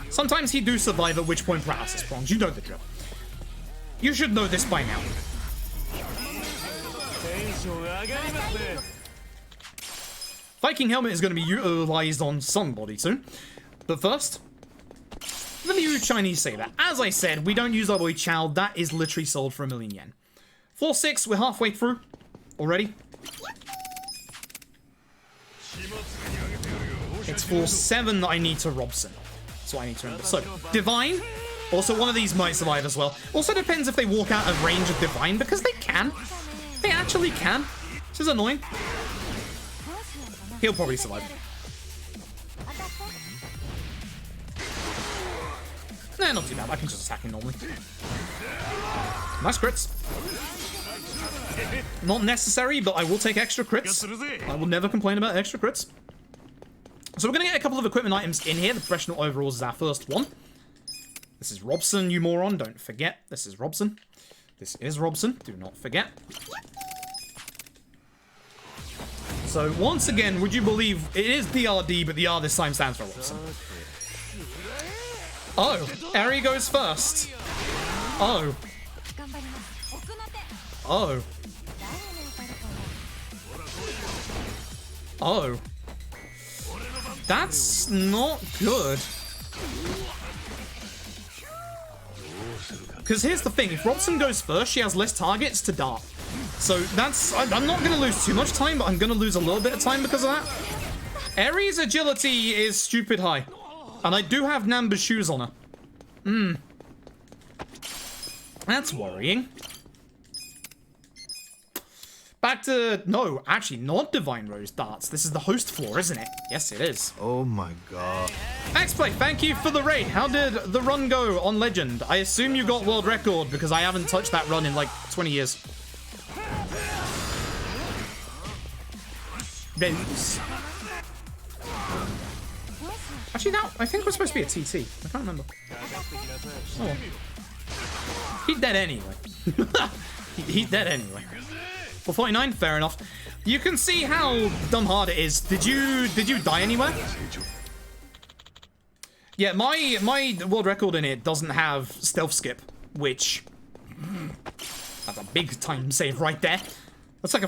Sometimes he do survive, at which point paralysis prongs. You know the drill. You should know this by now. Viking Helmet is going to be utilized on somebody soon. But first, the new Chinese Saber. As I said, we don't use our boy Chow. That is literally sold for 1 million yen. Floor 6, we're halfway through already. It's floor 7 that I need to Robson. That's what I need to remember. So, Divine. Also, one of these might survive as well. Also depends if they walk out of range of Divine, because they can. They actually can. This is annoying. He'll probably survive. Nah, not too bad. I can just attack him normally. Nice crits. Not necessary, but I will take extra crits. I will never complain about extra crits. So we're going to get a couple of equipment items in here. The professional overalls is our first one. This is Robson, you moron. Don't forget. This is Robson. This is Robson. Do not forget. So once again, would you believe it is PRD, but the R this time stands for Robson. Oh, Eri goes first. Oh. Oh. Oh. That's not good. Because here's the thing, if Robson goes first, she has less targets to dart. So that's... I'm not going to lose too much time, but I'm going to lose a little bit of time because of that. Eri's agility is stupid high. And I do have Namba's shoes on her. That's worrying. Back to... No, actually, not Divine Rose darts. This is the host floor, isn't it? Yes, it is. Oh my god. X-Play, thank you for the raid. How did the run go on Legend? I assume you got world record because I haven't touched that run in like 20 years. Rose. Actually, now I think we're supposed to be a TT. I can't remember. Oh. He's dead anyway. He's dead anyway. For 49, fair enough. You can see how dumb hard it is. Did you die anywhere? Yeah, my world record in it doesn't have stealth skip, which that's a big time save right there. That's like a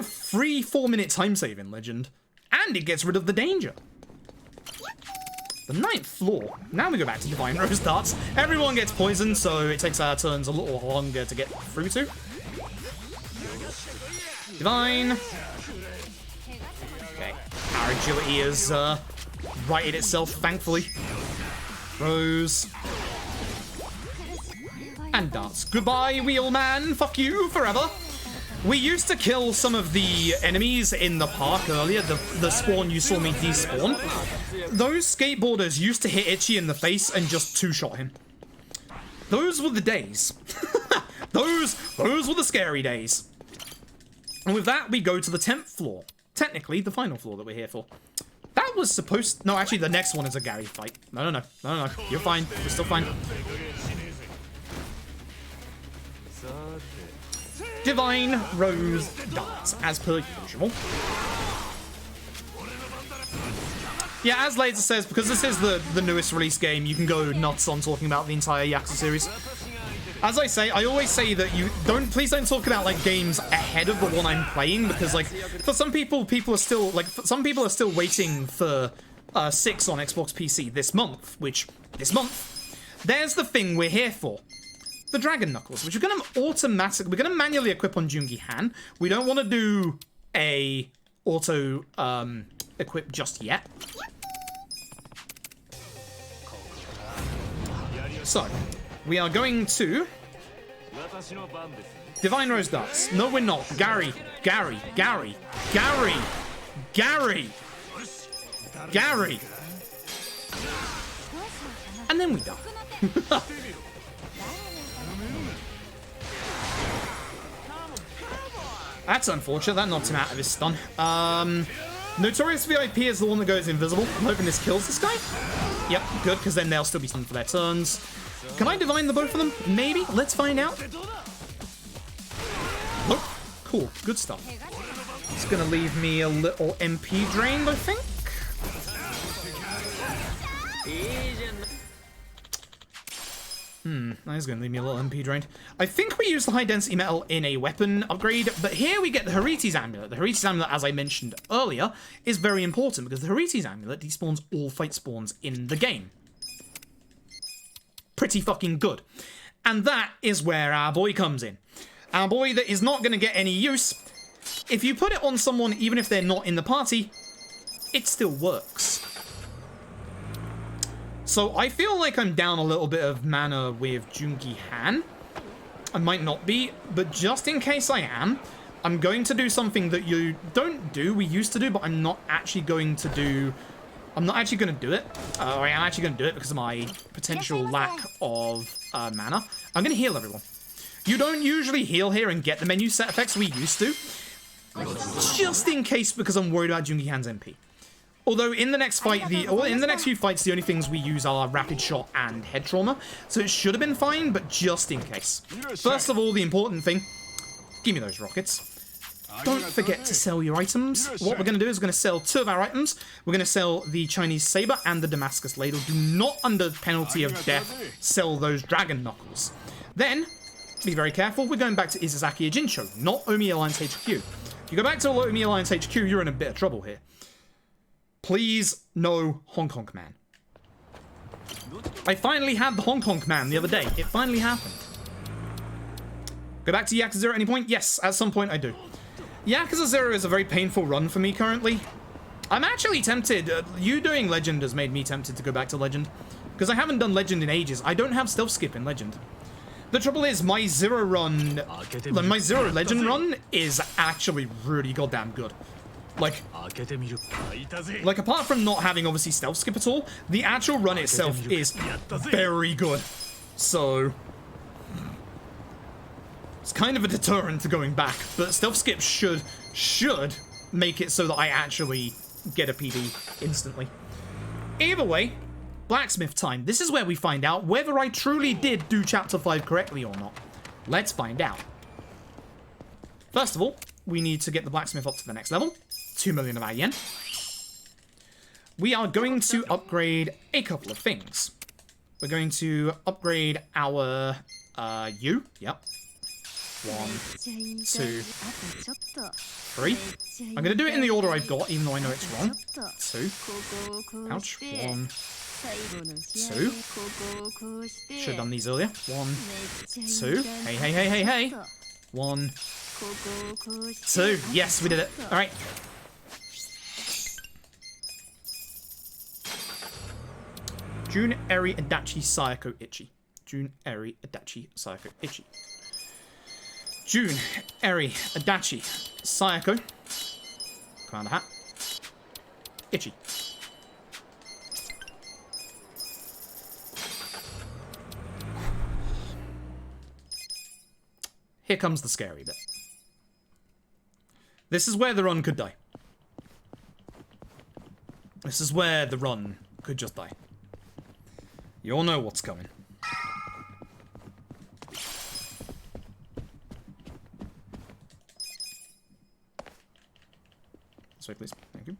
free 4-minute time save in Legend, and it gets rid of the danger. The 9th floor. Now we go back to Divine Rose darts. Everyone gets poisoned, so it takes our turns a little longer to get through to. Divine. Okay, our agility has righted itself, thankfully. Rose. And darts. Goodbye, Wheelman. Fuck you forever. We used to kill some of the enemies in the park earlier, the spawn you saw me despawn. Those skateboarders used to hit Itchy in the face and just two-shot him. Those were the days. Those were the scary days. And with that, we go to the 10th floor. Technically, the final floor that we're here for. That was supposed... No, actually, the next one is a Gary fight. No. You're fine. You're still fine. Divine Rose darts, as per usual. Yeah, as Laser says, because this is the newest release game, you can go nuts on talking about the entire Yakuza series. As I say, I always say that please don't talk about like games ahead of the one I'm playing, because like for some people are still waiting for 6 on Xbox PC this month, there's the thing we're here for. The Dragon Knuckles, which we're gonna manually equip on Jungi Han. We don't want to do a auto equip just yet. So, we are going to Divine Rose darts. No, we're not. Gary. And then we die. That's unfortunate. That knocked him out of his stun. Notorious VIP is the one that goes invisible. I'm hoping this kills this guy. Yep, good, because then they'll still be stunned for their turns. Can I divine the both of them? Maybe. Let's find out. Oh, cool. Good stuff. It's going to leave me a little MP drained, I think. That is going to leave me a little MP drained. I think we use the high density metal in a weapon upgrade, but here we get the Hariti's Amulet. The Hariti's Amulet, as I mentioned earlier, is very important because the Hariti's Amulet despawns all fight spawns in the game. Pretty fucking good. And that is where our boy comes in. Our boy that is not going to get any use. If you put it on someone, even if they're not in the party, it still works. So I feel like I'm down a little bit of mana with Jungi Han. I might not be, but just in case I am, I'm going to do something that you don't do, we used to do, but I'm not actually going to do. I'm not actually going to do it. I am actually going to do it because of my potential lack of mana. I'm going to heal everyone. You don't usually heal here and get the menu set effects we used to. Just in case, because I'm worried about Jungi Han's MP. Although in the next fight, in the next few fights, the only things we use are rapid shot and head trauma. So it should have been fine, but just in case. First of all, the important thing, give me those rockets. Don't forget to sell your items. What we're going to do is we're going to sell 2 of our items. We're going to sell the Chinese Saber and the Damascus Ladle. Do not, under penalty of death, sell those Dragon Knuckles. Then, be very careful. We're going back to Izazaki Ejincho, not Omi Alliance HQ. If you go back to Omi Alliance HQ, you're in a bit of trouble here. Please, no Hong Kong man. I finally had the Hong Kong man the other day. It finally happened. Go back to Yakuza 0 at any point? Yes, at some point I do. Yakuza 0 is a very painful run for me currently. I'm actually tempted. You doing Legend has made me tempted to go back to Legend. Because I haven't done Legend in ages. I don't have stealth skip in Legend. The trouble is, my Zero run... my Zero Legend run is actually really goddamn good. Like, apart from not having, obviously, stealth skip at all, the actual run itself is very good. So... it's kind of a deterrent to going back, but stealth skip should make it so that I actually get a PD instantly. Either way, Blacksmith time. This is where we find out whether I truly did do Chapter 5 correctly or not. Let's find out. First of all, we need to get the Blacksmith up to the next level. 2 million of our yen. We are going to upgrade a couple of things. We're going to upgrade our U. Yep. 1, 2, 3. I'm going to do it in the order I've got, even though I know it's wrong. 2. Ouch. 1, 2. Should have done these earlier. 1, 2. Hey, hey, hey, hey, hey. 1, 2. Yes, we did it. All right. Jun Eri Adachi Sayako Ichi. Jun Eri Adachi Sayako Ichi. Jun Eri Adachi Sayako. Commander hat. Ichi. Here comes the scary bit. This is where the run could die. This is where the run could just die. You all know what's coming. This way, please. Thank you.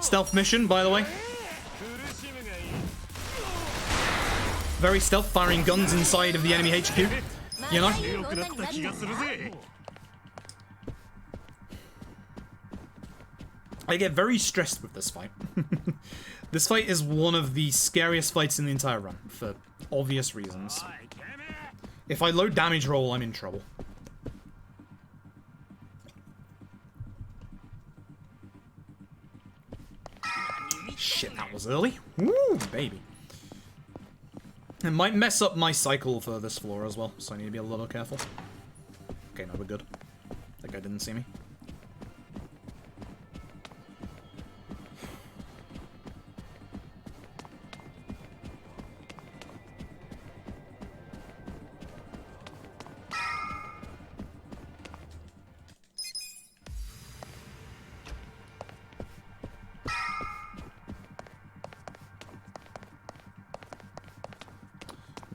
Stealth mission, by the way. Very stealth, firing guns inside of the enemy HQ. You know? I get very stressed with this fight. This fight is one of the scariest fights in the entire run, for obvious reasons. If I load damage roll, I'm in trouble. Shit, that was early. Woo, baby. It might mess up my cycle for this floor as well, so I need to be a little careful. Okay, no, we're good. That guy didn't see me.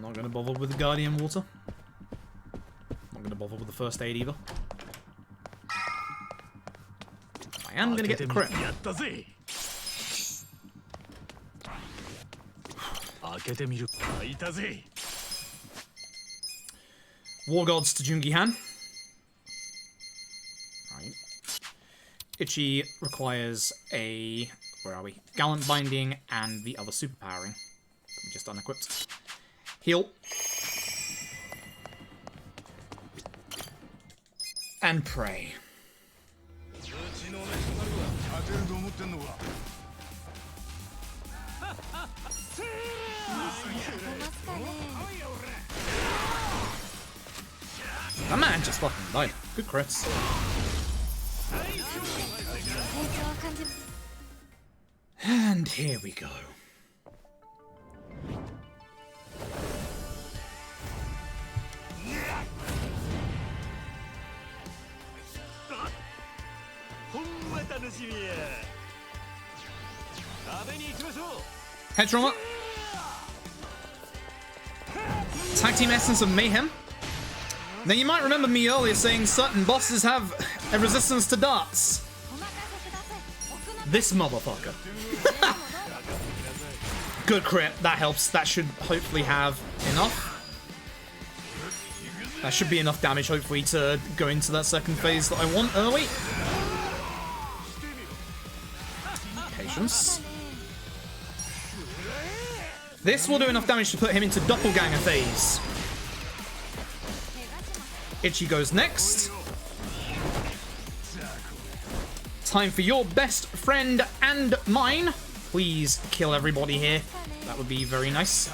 Not gonna bother with the Guardian Water. Not gonna bother with the first aid either. I am gonna get the crit. War Gods to Jungi Han. Right. Ichi requires a... where are we? Gallant Binding and the other superpowering. We just unequipped. Heal. And pray. That man just fucking died. Good crits. And here we go. Head trauma. Tag team essence of mayhem. Now you might remember me earlier saying certain bosses have a resistance to darts. This motherfucker. Good crit, that helps. That should hopefully have enough. That should be enough damage, hopefully, to go into that second phase that I want early. Patience. This will do enough damage to put him into doppelganger phase. Ichi goes next. Time for your best friend and mine. Please kill everybody here. That would be very nice.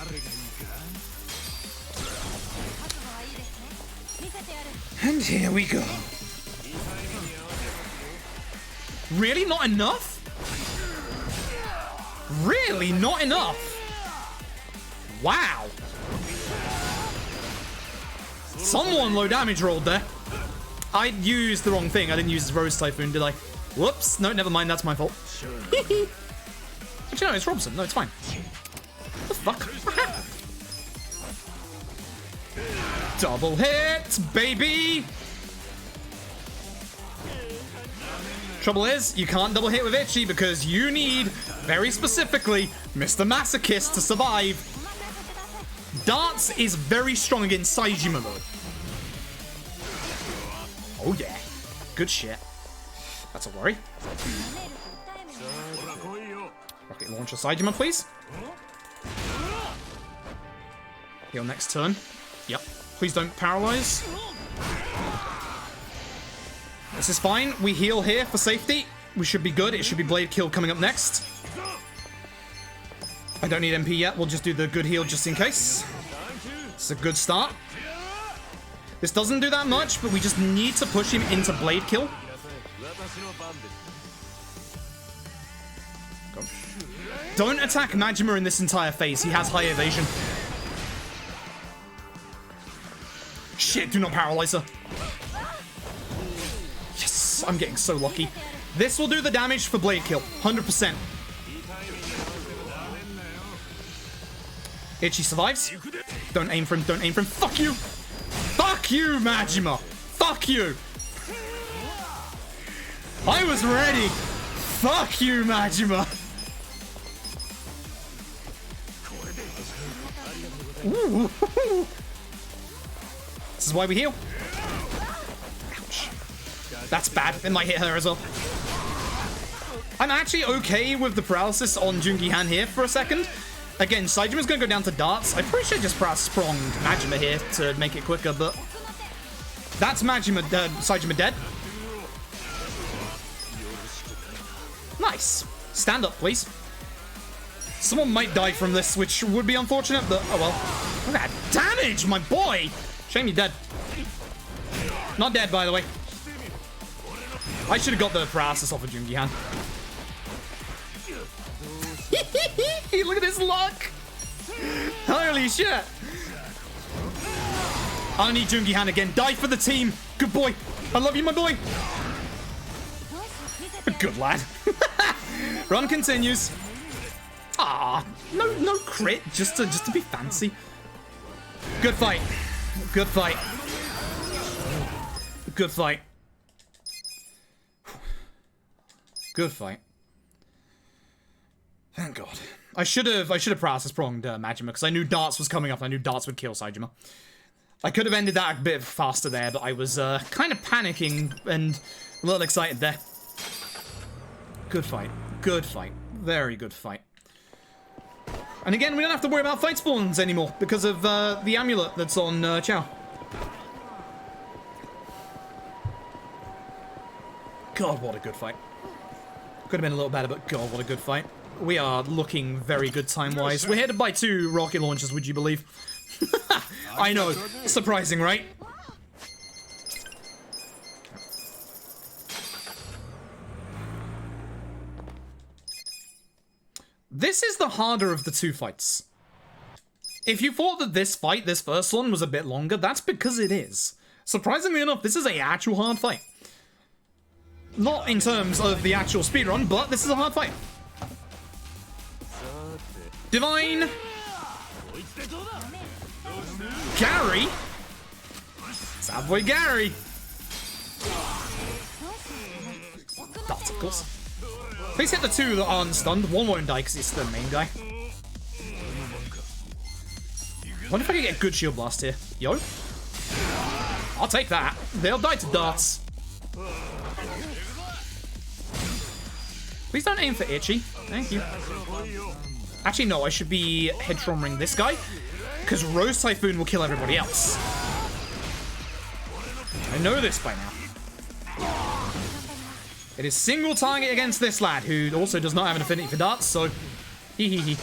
And here we go. Really? Not enough? Really? Not enough? Wow. Someone low damage rolled there. I used the wrong thing. I didn't use Rose Typhoon, did I? Whoops. No, never mind. That's my fault. Actually, no, it's Robson. No, it's fine. What the fuck? Double hit, baby! Trouble is, you can't double hit with Ichi because you need, very specifically, Mr. Masochist to survive. Darts is very strong against Saijima though. Oh yeah. Good shit. That's a worry. Rocket launcher Saijima, please. Heal next turn. Yep. Please don't paralyze. This is fine. We heal here for safety. We should be good. It should be Blade Kill coming up next. I don't need MP yet. We'll just do the good heal just in case. It's a good start. This doesn't do that much, but we just need to push him into Blade Kill. Go. Don't attack Majima in this entire phase. He has high evasion. Shit, do not paralyze her. Yes, I'm getting so lucky. This will do the damage for Blade Kill, 100%. Ichi survives. Don't aim for him, don't aim for him. Fuck you! Fuck you, Majima! Fuck you! I was ready! Fuck you, Majima! Ooh. This is why we heal. Ouch. That's bad. It might hit her as well. I'm actually okay with the paralysis on Jungi-Han here for a second. Again, Saijima's going to go down to darts. I probably should just sprung Majima here to make it quicker, but that's Saijima dead. Nice. Stand up, please. Someone might die from this, which would be unfortunate, but oh well. Look at that damage, my boy! Shame you're dead. Not dead, by the way. I should have got the paralysis off of Jungi-Han. Look at this luck! Holy shit! I need Jungi-Han again. Die for the team. Good boy. I love you, my boy. Good lad. Run continues. Ah, no crit, just to be fancy. Good fight. Good fight. Good fight. Good fight. Thank God. I should have process pronged Majima because I knew darts was coming up. And I knew darts would kill Saijima. I could have ended that a bit faster there, but I was kind of panicking and a little excited there. Good fight. Good fight. Very good fight. And again, we don't have to worry about fight spawns anymore because of the amulet that's on Chow. God, what a good fight. Could have been a little better, but God, what a good fight. We are looking very good time-wise. We're headed by 2 rocket launchers, would you believe? I know. Surprising, right? This is the harder of the 2 fights. If you thought that this fight, this first one, was a bit longer, that's because it is. Surprisingly enough, this is an actual hard fight. Not in terms of the actual speedrun, but this is a hard fight. Divine. Gary. Sad boy Gary. Darticles. Please hit the 2 that aren't stunned. 1 won't die because it's the main guy. Wonder if I can get a good shield blast here. Yo. I'll take that. They'll die to darts. Please don't aim for Itchy. Thank you. Actually, no, I should be head-trommering this guy, because Rose Typhoon will kill everybody else. I know this by now. It is single target against this lad, who also does not have an affinity for darts, so hee.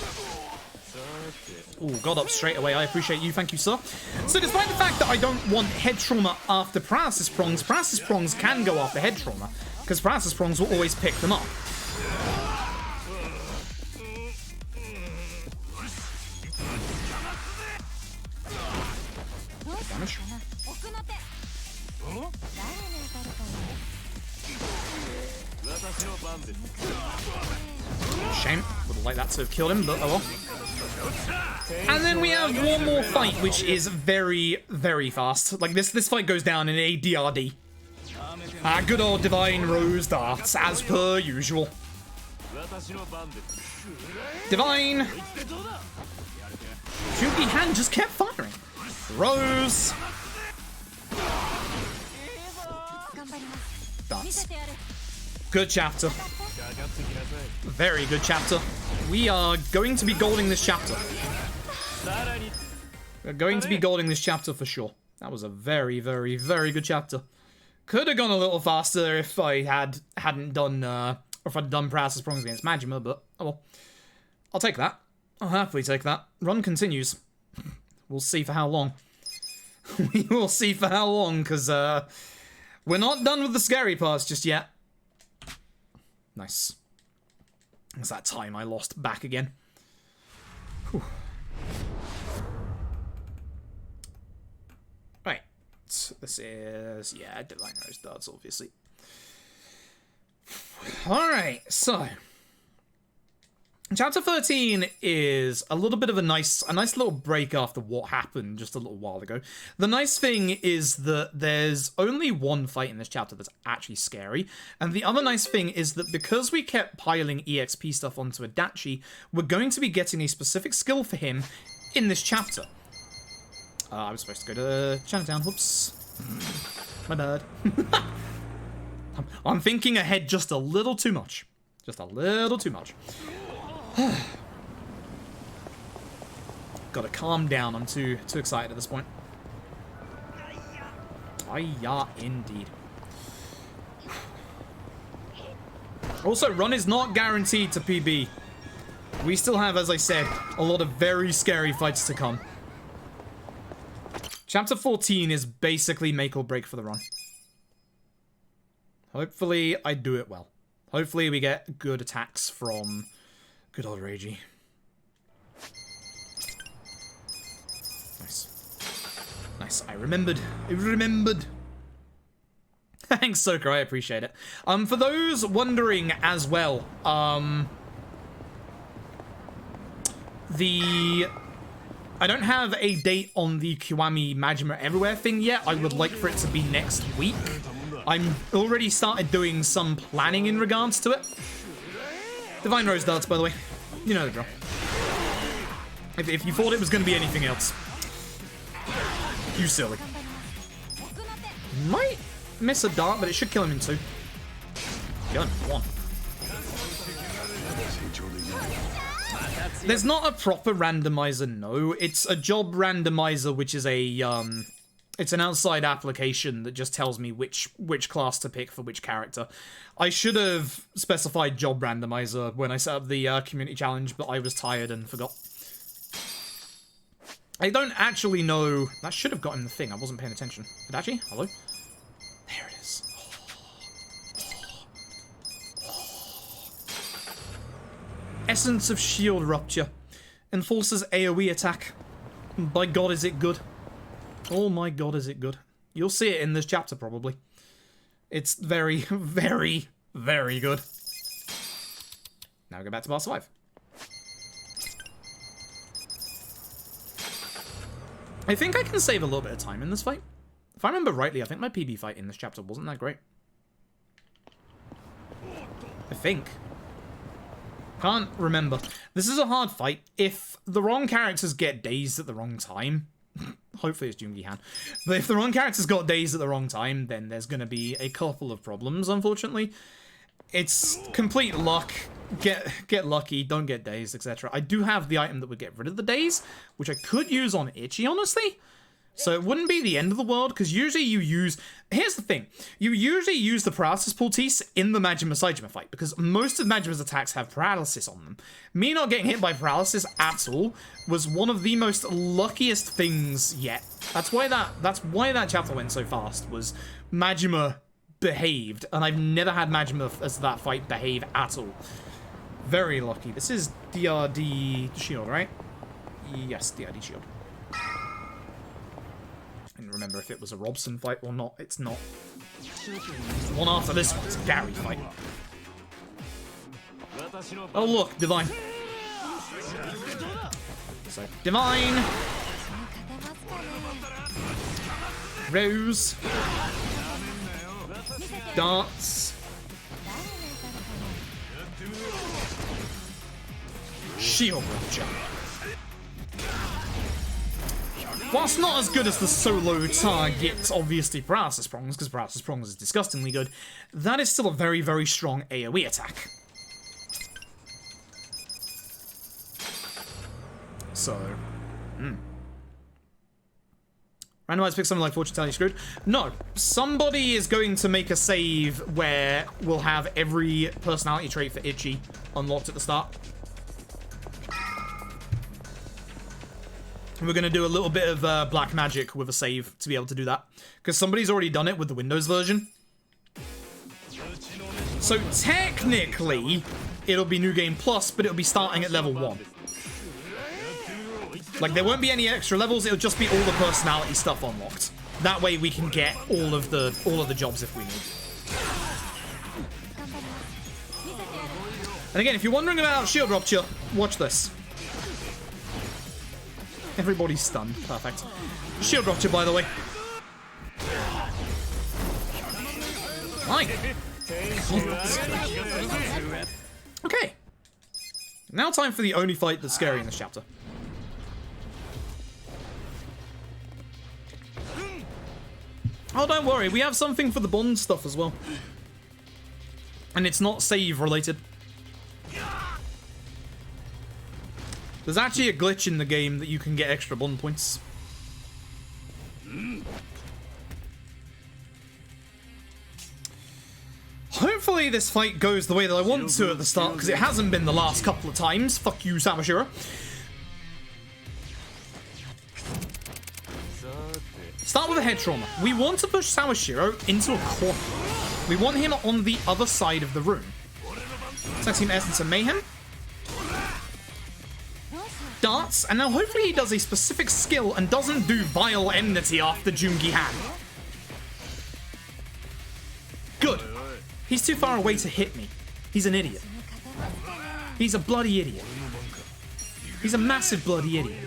Ooh, got up straight away. I appreciate you. Thank you, sir. So despite the fact that I don't want head trauma after paralysis prongs can go after head trauma, because paralysis prongs will always pick them up. Damage. Shame. Would have liked that to have killed him, but oh well. And then we have one more fight, which is very, very fast. Like, this fight goes down in a DRD. Good old Divine Rose darts, as per usual. Divine. Juki hand just kept firing. Rose. Darts. Good chapter. Very good chapter. We are going to be golding this chapter. We're going to be golding this chapter for sure. That was a very, very, very good chapter. Could have gone a little faster if I hadn't done, or if I'd done paralysis prongs against Majima, but oh well. I'll take that. I'll happily take that. Run continues. We'll see for how long. We will see for how long, because we're not done with the scary parts just yet. Nice. It's that time I lost back again. Whew. Right. So this is, yeah, Divine Rose Darts, obviously. Alright, so Chapter 13 is a little bit of a nice little break after what happened just a little while ago. The nice thing is that there's only one fight in this chapter that's actually scary, and the other nice thing is that because we kept piling EXP stuff onto Adachi, we're going to be getting a specific skill for him in this chapter. I was supposed to go to Chinatown, whoops. My bad. I'm thinking ahead just a little too much. Just a little too much. Gotta calm down, I'm too excited at this point. Yeah, indeed. Also, run is not guaranteed to PB. We still have, as I said, a lot of very scary fights to come. Chapter 14 is basically make or break for the run. Hopefully, I do it well. Hopefully, we get good attacks from good old Reiji. Nice. Nice. I remembered. Thanks, Soka. I appreciate it. For those wondering as well, I don't have a date on the Kiwami Majima Everywhere thing yet. I would like for it to be next week. I'm already started doing some planning in regards to it. Divine Rose Darts, by the way. You know the drill. If you thought it was going to be anything else. You silly. Might miss a dart, but it should kill him in 2. Kill him in 1. There's not a proper randomizer, no. It's a job randomizer, which is a It's an outside application that just tells me which class to pick for which character. I should have specified job randomizer when I set up the community challenge, but I was tired and forgot. I don't actually know... That should have gotten the thing. I wasn't paying attention. Adachi? Hello? There it is. Essence of Shield Rupture. Enforces AoE attack. By God, is it good. Oh my God, is it good. You'll see it in this chapter, probably. It's very, very, very good. Now we go back to Boss 5. I think I can save a little bit of time in this fight. If I remember rightly, I think my PB fight in this chapter wasn't that great. I think. Can't remember. This is a hard fight. If the wrong characters get dazed at the wrong time, hopefully it's Jungi Han, but if the wrong characters got dazed at the wrong time, then there's going to be a couple of problems, unfortunately. It's complete luck. Get lucky, don't get dazed, etc. I do have the item that would get rid of the daze, which I could use on Ichi, honestly. So it wouldn't be the end of the world, because usually you use... Here's the thing. You usually use the paralysis poultice in the Majima Saijima fight, because most of Majima's attacks have paralysis on them. Me not getting hit by paralysis at all was one of the most luckiest things yet. That's why that chapter went so fast, was Majima behaved, and I've never had Majima as that fight behave at all. Very lucky. This is DRD Shield, right? Yes, DRD Shield. I didn't remember if it was a Robson fight or not. It's not. The one after this one, it's a Gary fight. Oh look, Divine. So, Divine. Rose. Darts. Shield Rupture. Whilst not as good as the solo target, obviously, Paralysis Prongs, because Paralysis Prongs is disgustingly good, that is still a very, very strong AoE attack. So, randomized pick something like Fortune Telling Screwed? No. Somebody is going to make a save where we'll have every personality trait for Ichi unlocked at the start. We're going to do a little bit of black magic with a save to be able to do that. Because somebody's already done it with the Windows version. So technically, it'll be New Game Plus, but it'll be starting at level 1. Like, there won't be any extra levels, it'll just be all the personality stuff unlocked. That way we can get all of the jobs if we need. And again, if you're wondering about Shield Rupture, watch this. Everybody's stunned. Perfect. Shield Rupture, by the way. My God. Okay. Now time for the only fight that's scary in this chapter. Oh, don't worry. We have something for the Bond stuff as well. And it's not save related. There's actually a glitch in the game that you can get extra Bond points. Hopefully this fight goes the way that I want to at the start, because it hasn't been the last couple of times. Fuck you, Samashiro. Start with a head trauma. We want to push Samashiro into a corner. We want him on the other side of the room. Sex Team Essence of Mayhem. Darts, and now hopefully he does a specific skill and doesn't do Vile Enmity after Jungi Han. Good. He's too far away to hit me. He's an idiot. He's a bloody idiot. He's a massive bloody idiot.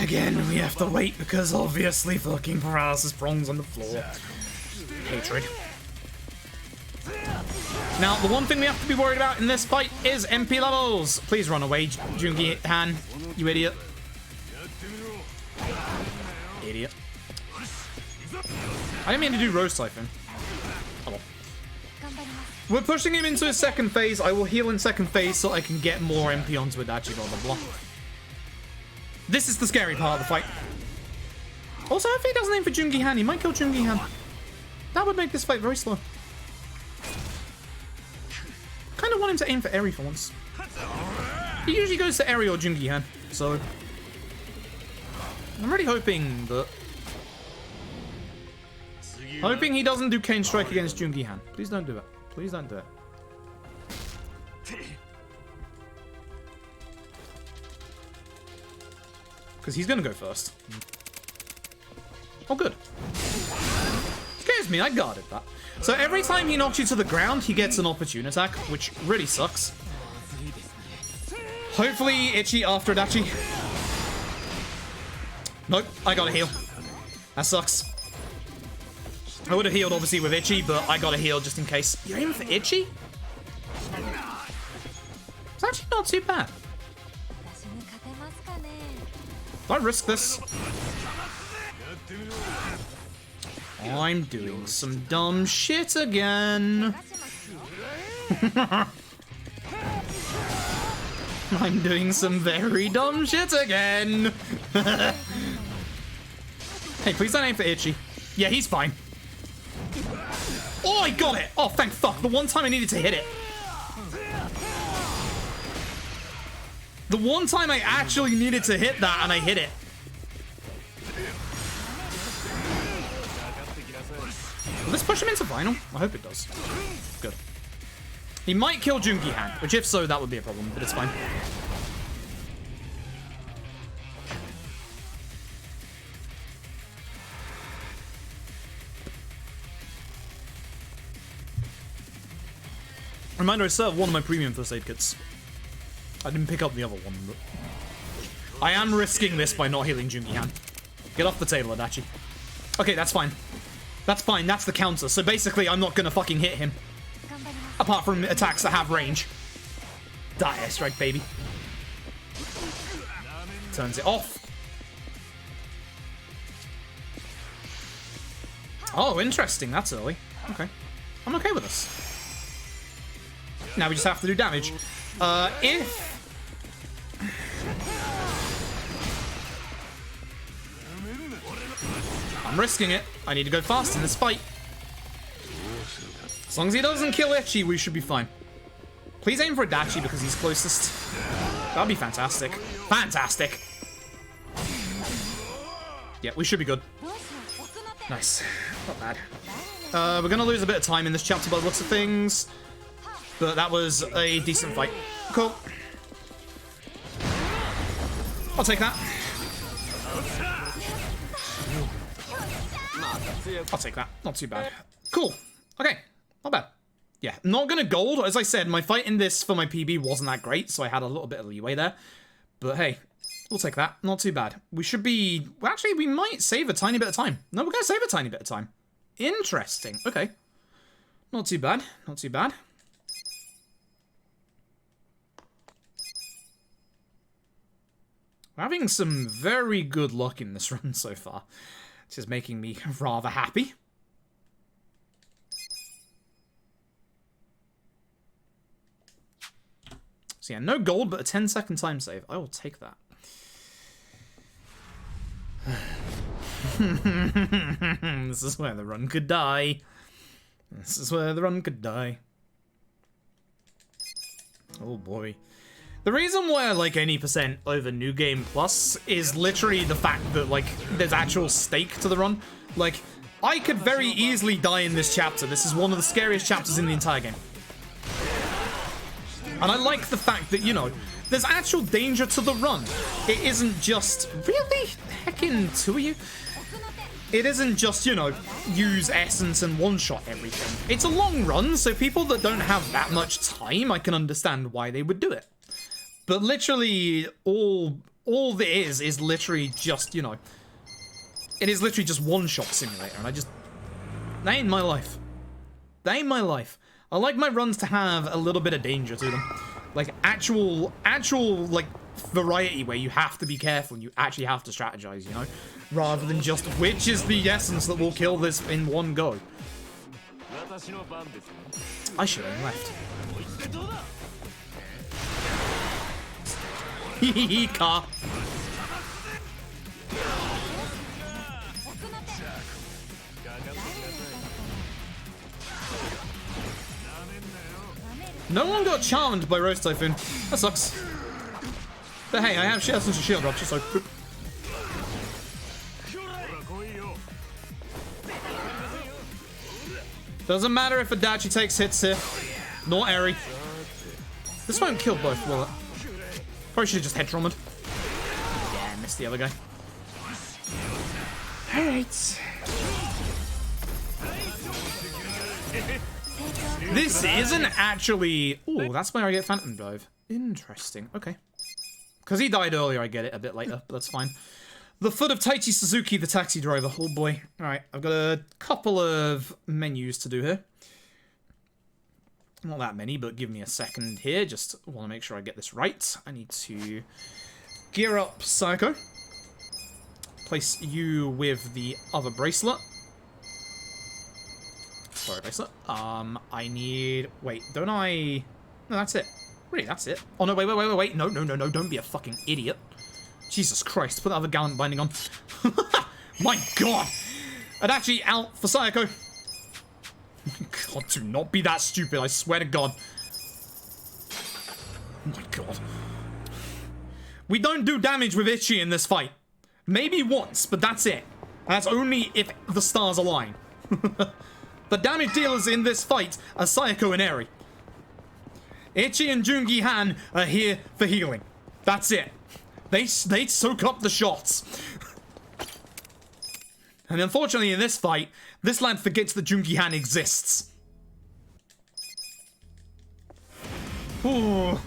Again, we have to wait because obviously fucking Paralysis Prongs on the floor. Hatred. Now, the one thing we have to be worried about in this fight is MP levels. Please run away, Jungi Han, you idiot. Idiot. I didn't mean to do Rose Siphon. Oh well. We're pushing him into his second phase. I will heal in second phase so I can get more MP onto Adachi, blah, blah, blah. This is the scary part of the fight. Also, if he doesn't aim for Jungi Han, he might kill Jungi Han. That would make this fight very slow. Kind of want him to aim for Eri for once. He usually goes to Eri or Jungi Han, so I'm really hoping that. Hoping he doesn't do Cane Strike against Jungi Han. Please don't do it. Please don't do it. Because he's gonna go first. Oh, good. Excuse me, I guarded that. So every time he knocks you to the ground, he gets an opportune attack, which really sucks. Hopefully, Ichi after Adachi. Nope, I gotta heal. That sucks. I would have healed, obviously, with Ichi, but I gotta heal just in case. You're aiming for Ichi? It's actually not too bad. Do I risk this? I'm doing some dumb shit again. I'm doing some very dumb shit again. Hey, please don't aim for Ichi. Yeah, he's fine. Oh, I got it! Oh, thank fuck. The one time I needed to hit it. The one time I actually needed to hit that, and I hit it. Will this push him into final? I hope it does. Good. He might kill Jungi Han, which if so, that would be a problem, but it's fine. Reminder, I still have one of my premium first aid kits. I didn't pick up the other one, but I am risking this by not healing Jungi Han. Get off the table, Adachi. Okay, that's fine. That's fine, that's the counter. So basically, I'm not gonna fucking hit him. Apart from attacks that have range. Die, airstrike, baby. Turns it off. Oh, interesting, that's early. Okay. I'm okay with this. Now we just have to do damage. If... I'm risking it. I need to go fast in this fight. As long as he doesn't kill Ichi, we should be fine. Please aim for Adachi because he's closest. That'd be fantastic. Fantastic. Yeah, we should be good. Nice. Not bad. We're gonna lose a bit of time in this chapter by the looks of things. But that was a decent fight. Cool. I'll take that. I'll take that. Not too bad. Cool. Okay. Not bad. Yeah. Not gonna gold. As I said, my fight in this for my PB wasn't that great, so I had a little bit of leeway there. But hey, we'll take that. Not too bad. We should be... Well, actually, we might save a tiny bit of time. No, we're gonna save a tiny bit of time. Interesting. Okay. Not too bad. Not too bad. We're having some very good luck in this run so far, which is making me rather happy. So yeah, no gold, but a 10-second time save. I will take that. This is where the run could die. This is where the run could die. Oh boy. The reason why I like any percent over New Game Plus is literally the fact that, like, there's actual stake to the run. Like, I could very easily die in this chapter. This is one of the scariest chapters in the entire game. And I like the fact that, you know, there's actual danger to the run. It isn't just, really? Heckin' two of you? It isn't just, you know, use essence and one-shot everything. It's a long run, so people that don't have that much time, I can understand why they would do it. But literally, all it is literally just, you know, it is literally just one-shot simulator, and that ain't my life. That ain't my life. I like my runs to have a little bit of danger to them. Like, actual, like, variety where you have to be careful and you actually have to strategize, you know? Rather than just, which is the essence that will kill this in one go. I should have left. Car. No one got charmed by Rose Typhoon. That sucks. But hey, I have shares into shield rupture, so... Doesn't matter if Adachi takes hits here. Nor Eri. This won't kill both, will it? Probably should have just head traumatized. Yeah, missed the other guy. Alright. This isn't actually... Ooh, that's where I get Phantom Dive. Interesting. Okay. Because he died earlier, I get it a bit later, but that's fine. The Foot of Taichi Suzuki, the taxi driver. Oh boy. Alright, I've got a couple of menus to do here. Not that many, but give me a second here. Just want to make sure I get this right. I need to gear up Psycho. Place you with the other bracelet. Sorry, bracelet. I need... Wait, don't I... No, that's it. Really, that's it. Oh, no, wait. No, don't be a fucking idiot. Jesus Christ, put that other gallant binding on. My God. Adachi out for Sayako. God, do not be that stupid, I swear to God. Oh my God. We don't do damage with Ichi in this fight. Maybe once, but that's it. And that's only if the stars align. The damage dealers in this fight are Sayako and Eri. Ichi and Jungi Han are here for healing. That's it. They soak up the shots. And unfortunately in this fight, this lad forgets that Jungi Han exists. Ooh.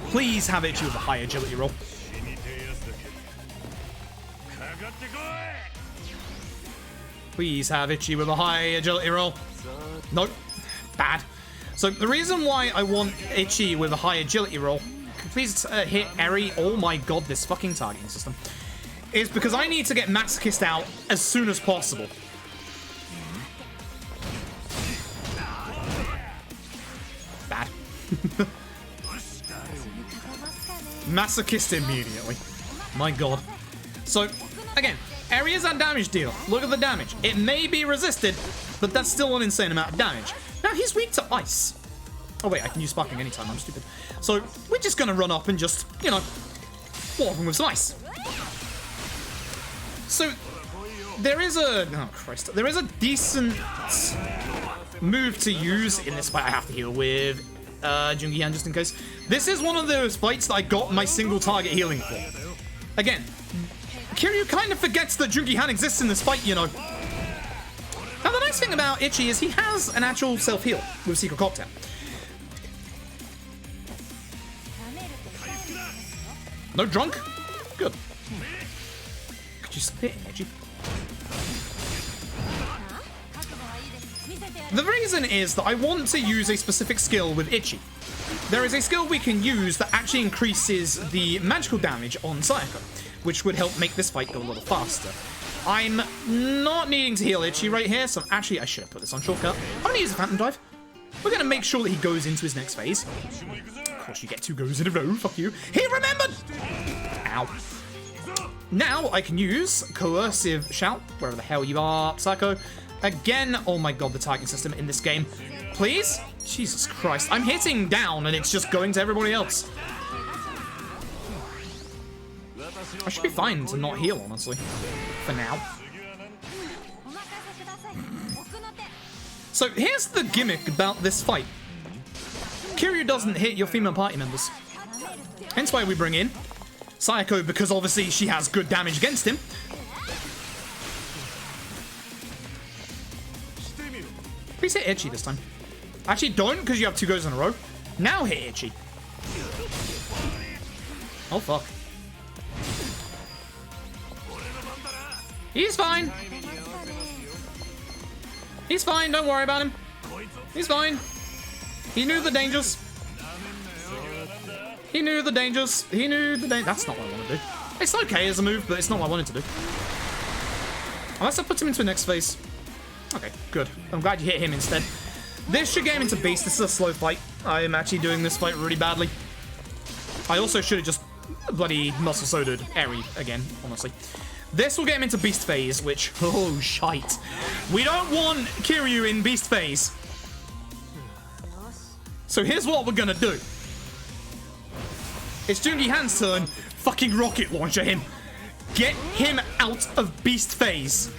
Please have Ichi with a high agility roll. Please have Ichi with a high agility roll. Nope. Bad. So the reason why I want Ichi with a high agility roll, please hit Eri, oh my God, this fucking targeting system, is because I need to get Masochist out as soon as possible. Bad. Masochist immediately. My God. So, again, Eri is that damage deal. Look at the damage. It may be resisted, but that's still an insane amount of damage. Now, he's weak to ice. Oh, wait, I can use sparking anytime. I'm stupid. So, we're just going to run up and just, you know, wallop him with some ice. So, there is a... Oh, Christ. There is a decent move to use in this fight. I have to heal with Jungi Han just in case. This is one of those fights that I got my single target healing for. Again, Kiryu kind of forgets that Jungi Han exists in this fight, you know. Now, the nice thing about Ichi is he has an actual self-heal with Secret Cocktail. No drunk? Good. Could you spit in, Ichi? The reason is that I want to use a specific skill with Ichi. There is a skill we can use that actually increases the magical damage on Sayako, which would help make this fight go a little faster. I'm not needing to heal Ichi right here, so actually I should have put this on shortcut. I'm going to use a Phantom Dive. We're going to make sure that he goes into his next phase. Of course, you get 2 goes in a row. Fuck you. He remembered! Ow. Now I can use Coercive Shout, wherever the hell you are, Psycho. Again, oh my God, the targeting system in this game. Please? Jesus Christ. I'm hitting down and it's just going to everybody else. I should be fine to not heal, honestly. For now. So here's the gimmick about this fight. Kiryu doesn't hit your female party members. Hence why we bring in Sayako, because obviously she has good damage against him. Please hit Ichi this time. Actually, don't, because you have 2 goes in a row. Now hit Ichi. Oh, fuck. He's fine. He's fine, don't worry about him. He's fine. He knew the dangers. He knew the dangers. He knew the dangers. That's not what I want to do. It's okay as a move, but it's not what I wanted to do. Unless I put him into the next phase. Okay, good. I'm glad you hit him instead. This should get him into Beast. This is a slow fight. I am actually doing this fight really badly. I also should have just bloody muscle sodaed Eri again, honestly. This will get him into Beast Phase, which, oh, shite. We don't want Kiryu in Beast Phase. So here's what we're gonna do. It's Jungi Han's turn. Fucking rocket launcher him. Get him out of Beast Phase.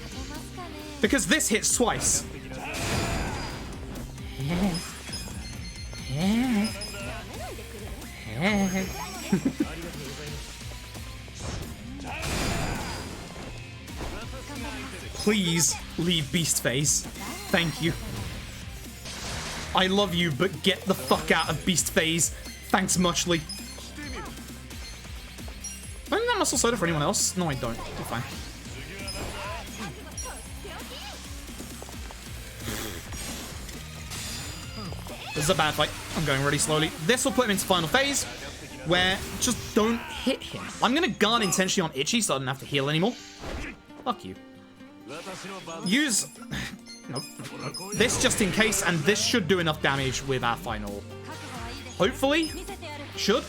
Because this hits twice. Please leave Beast Phase. Thank you. I love you, but get the fuck out of Beast Phase. Thanks muchly. Do I need that muscle soda for anyone else? No, I don't. You're fine. This is a bad fight. I'm going really slowly. This will put him into final phase, where just don't hit him. I'm going to guard intentionally on Itchy so I don't have to heal anymore. Fuck you. Use... Nope. This just in case, and this should do enough damage with our final. Hopefully. Should.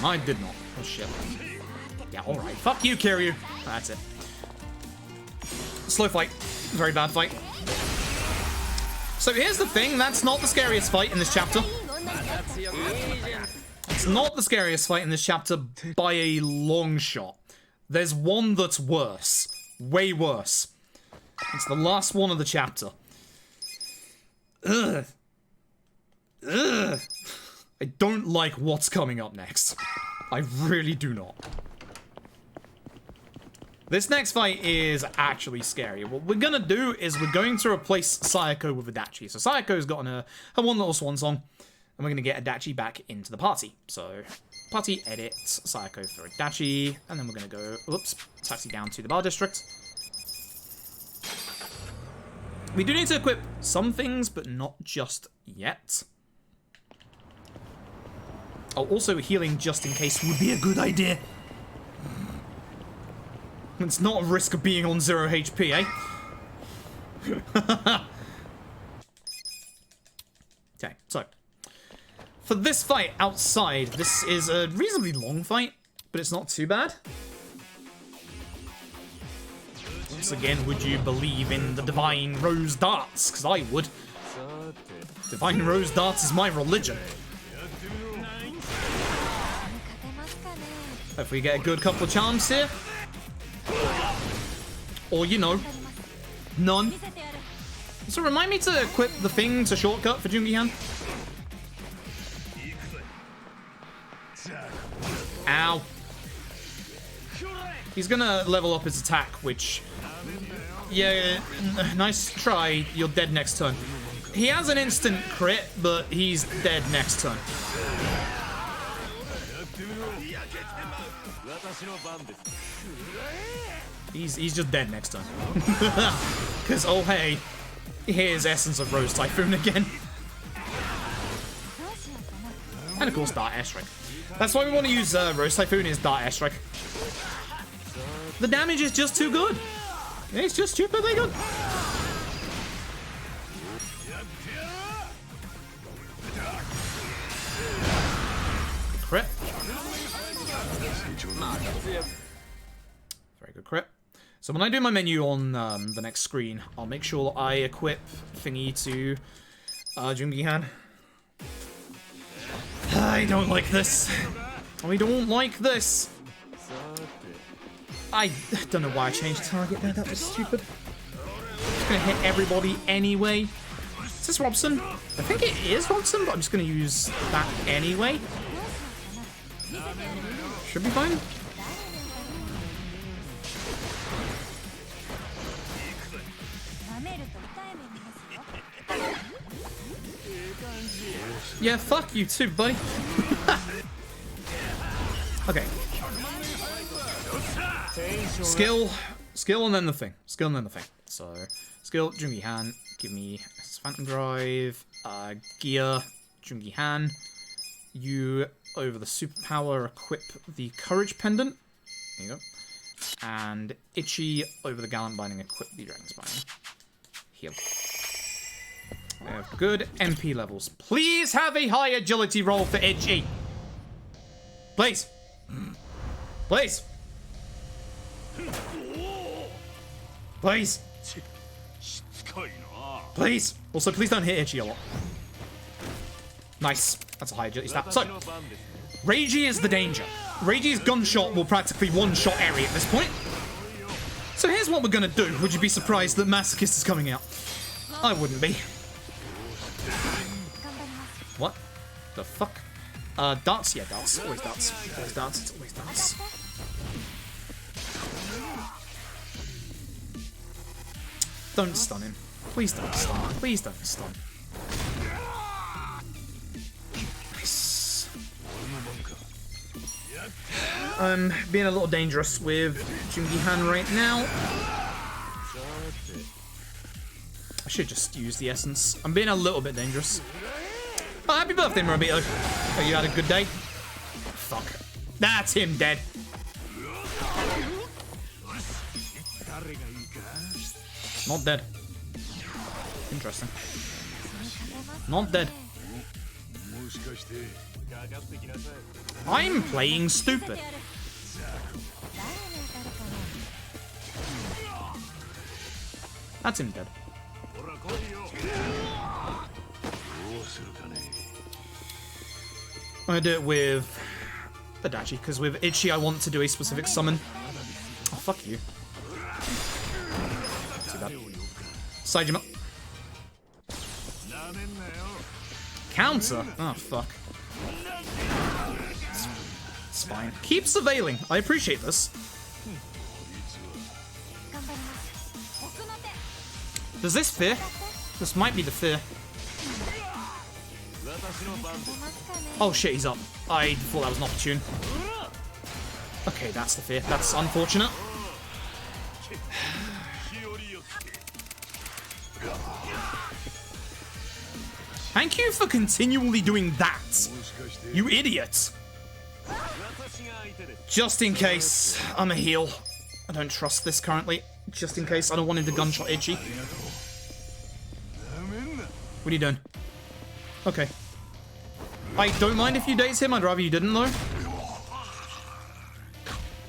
I did not. Oh, shit. Yeah, alright. Fuck you, Kiryu. That's it. Slow fight. Very bad fight. So here's the thing. That's not the scariest fight in this chapter. It's not the scariest fight in this chapter by a long shot. There's one that's worse. Way worse. It's the last one of the chapter. Ugh. Ugh. I don't like what's coming up next. I really do not. This next fight is actually scary. What we're gonna do is we're going to replace Sayako with Adachi. So Sayako's gotten her one little swan song, and we're gonna get Adachi back into the party. So party edit Sayako for Adachi, and then we're gonna go, oops, taxi down to the bar district. We do need to equip some things, but not just yet. Oh, also healing just in case would be a good idea. It's not a risk of being on 0 HP, eh? Okay, so. For this fight outside, this is a reasonably long fight, but it's not too bad. Once again, would you believe in the Divine Rose Darts? Because I would. Divine Rose Darts is my religion. Hopefully we get a good couple of charms here. Or, you know, none. So remind me to equip the thing to shortcut for Jungi-Han. Ow. He's gonna level up his attack, which... Yeah, nice try. You're dead next turn. He has an instant crit, but he's dead next turn. He's just dead next turn. Because, oh hey, here's Essence of Rose Typhoon again. And of course Dart Airstrike. That's why we want to use Rose Typhoon is Dart Airstrike. The damage is just too good. It's just stupidly good. Crit. Very good crit. So when I do my menu on the next screen, I'll make sure I equip thingy to Jungi-Han. I don't like this. I don't like this. I don't know why I changed target there. That was stupid. I'm just gonna hit everybody anyway. Is this Robson? I think it is Robson, but I'm just gonna use that anyway. Should be fine. Yeah, fuck you too, buddy. Okay. Skill and then the thing. Skill and then the thing. So, skill, Jungi-Han, give me Phantom Drive, gear, Jungi-Han. You, over the superpower, equip the Courage Pendant. There you go. And Itchy, over the Gallant Binding, equip the Dragon's Binding. Heal. We have good MP levels. Please have a high agility roll for Itchy. Please. Please. Please. Please. Also, please don't hit Itchy a lot. Nice. That's a high agility stat. So, Reiji is the danger. Reiji's gunshot will practically one-shot Eri at this point. So here's what we're gonna do. Would you be surprised that Masochist is coming out? I wouldn't be. What? The fuck? Darts? Yeah, darts. Always darts. Always darts. It's always darts. Don't stun him. Please don't stun. Please don't stun. Nice. I'm being a little dangerous with Jungi-Han right now. I should just use the essence. I'm being a little bit dangerous. Oh, happy birthday, Morabito. Oh, you had a good day? Fuck. That's him dead. Not dead. Interesting. Not dead. I'm playing stupid. That's him dead. I'm gonna do it with Adachi, because with Itchy I want to do a specific summon. Oh, fuck you. Too bad. Tsujimon. Counter? Oh, fuck. It's fine. Keep surveilling. I appreciate this. Does this fear? This might be the fear. Oh shit, he's up. I thought that was an opportune. Okay, that's the fear. That's unfortunate. Thank you for continually doing that, you idiot. Just in case I'm a heal. I don't trust this currently. Just in case I don't want him to gunshot Itchy. What are you doing? Okay. I don't mind if you daze him, I'd rather you didn't though.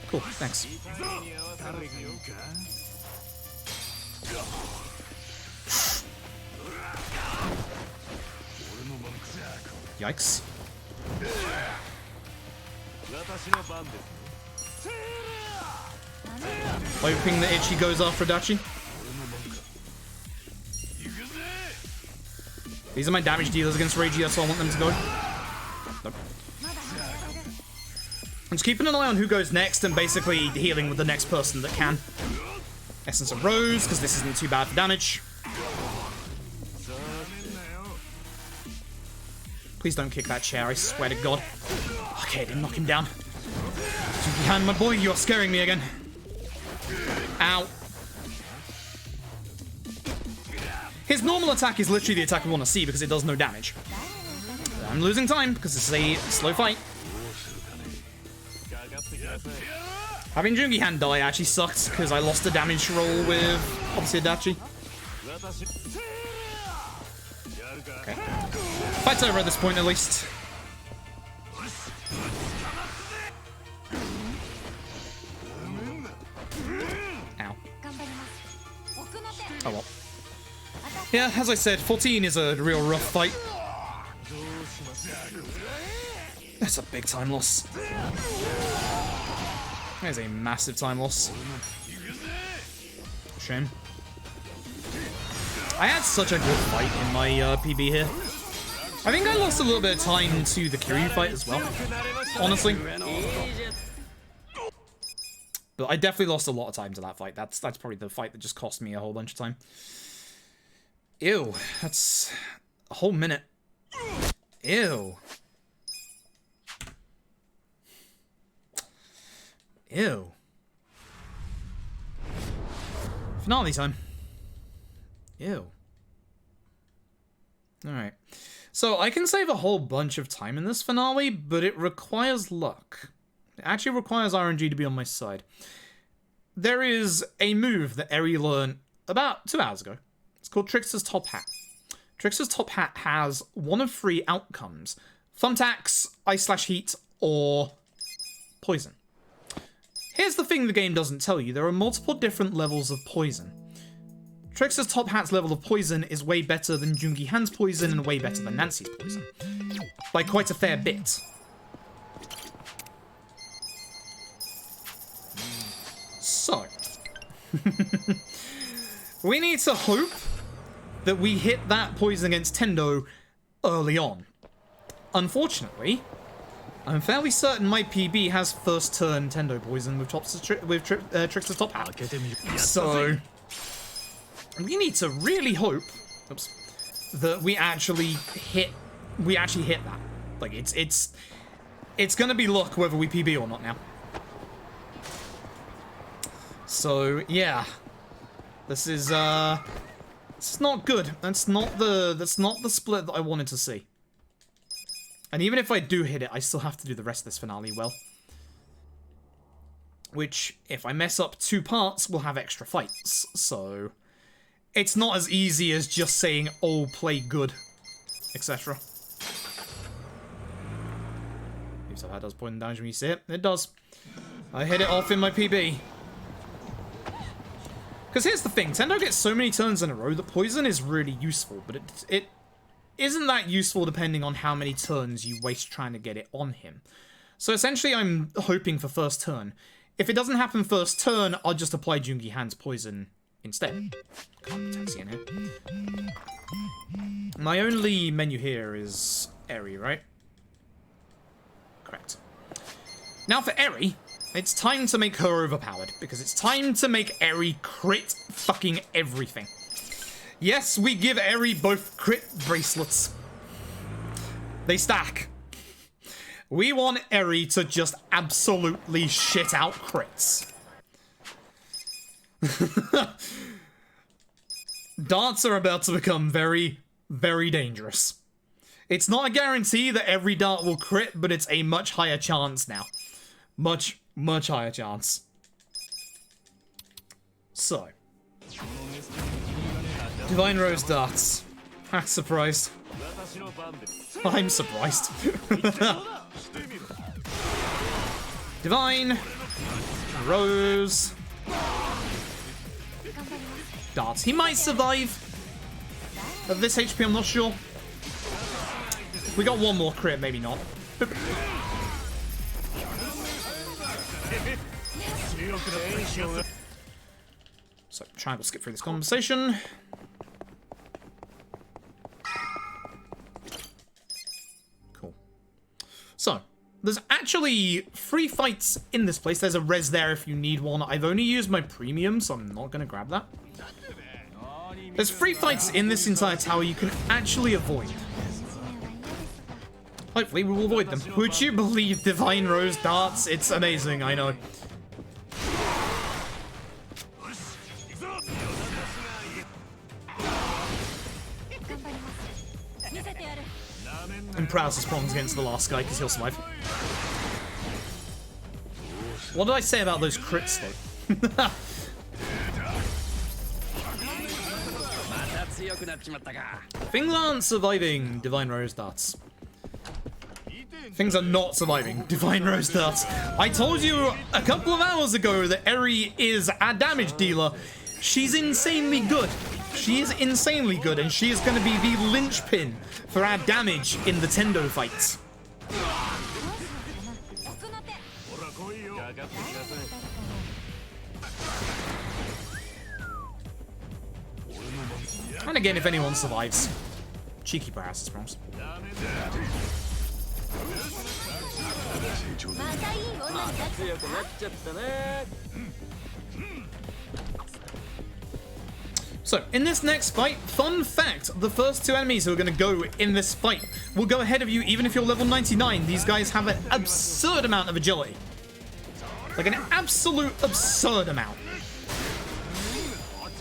Cool, thanks. Yikes. Hoping that Itchy goes after Adachi. These are my damage dealers against Reiji, so I want them to go. Nope. I'm just keeping an eye on who goes next and basically healing with the next person that can. Essence of Rose, because this isn't too bad for damage. Please don't kick that chair, I swear to God. Okay, I didn't knock him down. Jungi-Han, my boy, you're scaring me again. Ow. His normal attack is literally the attack we want to see because it does no damage. I'm losing time because it's a slow fight. Having Jungi-Han die actually sucked because I lost the damage roll with obviously Adachi. Okay. Fight's over at this point at least. Ow. Oh well. Yeah, as I said, 14 is a real rough fight. That's a big time loss. That is a massive time loss. Shame. I had such a good fight in my PB here. I think I lost a little bit of time to the Kiryu fight as well, honestly. But I definitely lost a lot of time to that fight. That's probably the fight that just cost me a whole bunch of time. Ew, that's a whole minute. Ew. Ew. Finale time. Ew. Alright. So, I can save a whole bunch of time in this finale, but it requires luck. It actually requires RNG to be on my side. There is a move that Eri learned about 2 hours ago. It's called Trickster's Top Hat. Trickster's Top Hat has one of 3 outcomes. Thumbtacks, Ice/Heat, or Poison. Here's the thing the game doesn't tell you. There are multiple different levels of poison. Trickster's Top Hat's level of poison is way better than Jungi Han's poison and way better than Nancy's poison. By quite a fair bit. So. We need to hope that we hit that poison against Tendo early on. Unfortunately, I'm fairly certain my PB has first turn Tendo poison with Trickster's Top Hat. So, we need to really hope that we actually hit that. Like, it's gonna be luck whether we PB or not now. So, yeah. This is not good. That's not the split that I wanted to see. And even if I do hit it, I still have to do the rest of this finale well. Which, if I mess up 2 parts, we'll have extra fights. So, it's not as easy as just saying, oh, play good, etc. So that does point damage when you see it. It does. I hit it off in my PB. Because here's the thing, Tendo gets so many turns in a row that poison is really useful, but it isn't that useful depending on how many turns you waste trying to get it on him. So essentially I'm hoping for first turn. If it doesn't happen first turn, I'll just apply Jungi Han's poison instead. Taxi in here. My only menu here is Eri, right? Correct. Now for Eri, it's time to make her overpowered, because it's time to make Eri crit fucking everything. Yes, we give Eri both crit bracelets. They stack. We want Eri to just absolutely shit out crits. Darts are about to become very, very dangerous. It's not a guarantee that every dart will crit, but it's a much higher chance now. Much higher chance. So. Divine Rose darts. Ha, surprised. I'm surprised. Divine Rose darts. He might survive. At this HP, I'm not sure. We got one more crit, maybe not. So, try to skip through this conversation. Cool. So, there's actually 3 fights in this place. There's a res there if you need one. I've only used my premium, so I'm not going to grab that. There's 3 fights in this entire tower you can actually avoid. Hopefully we will avoid them. Would you believe Divine Rose darts? It's amazing, I know. And Paralysis Prongs against the last guy, because he'll survive. What did I say about those crits, though? Things aren't surviving Divine Rose darts. Things are not surviving Divine Rose darts. I told you a couple of hours ago that Eri is a damage dealer. She's insanely good. She is insanely good, and she is going to be the linchpin for our damage in the Tendo fights. And again, if anyone survives, cheeky paralysis prongs. So, in this next fight, fun fact, the first 2 enemies who are going to go in this fight will go ahead of you even if you're level 99. These guys have an absurd amount of agility. Like an absolute absurd amount.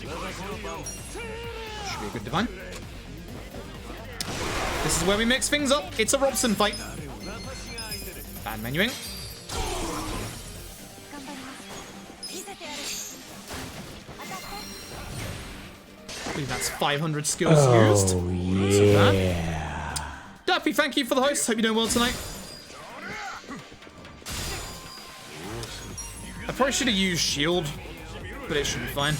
Should be a good divine. This is where we mix things up. It's a Robson fight. Bad menuing. I believe that's 500 skills used. Yeah. Duffy, thank you for the host. Hope you're doing well tonight. I probably should have used shield, but it should be fine.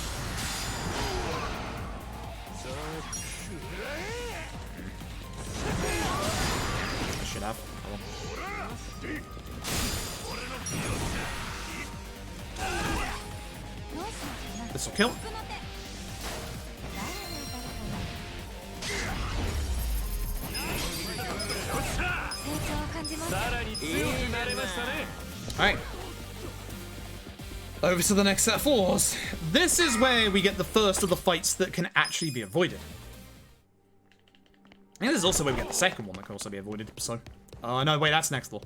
I should have. This will kill. Alright. Over to the next set of floors. This is where we get the first of the fights that can actually be avoided. And this is also where we get the second one that can also be avoided, so... no, wait, that's next floor.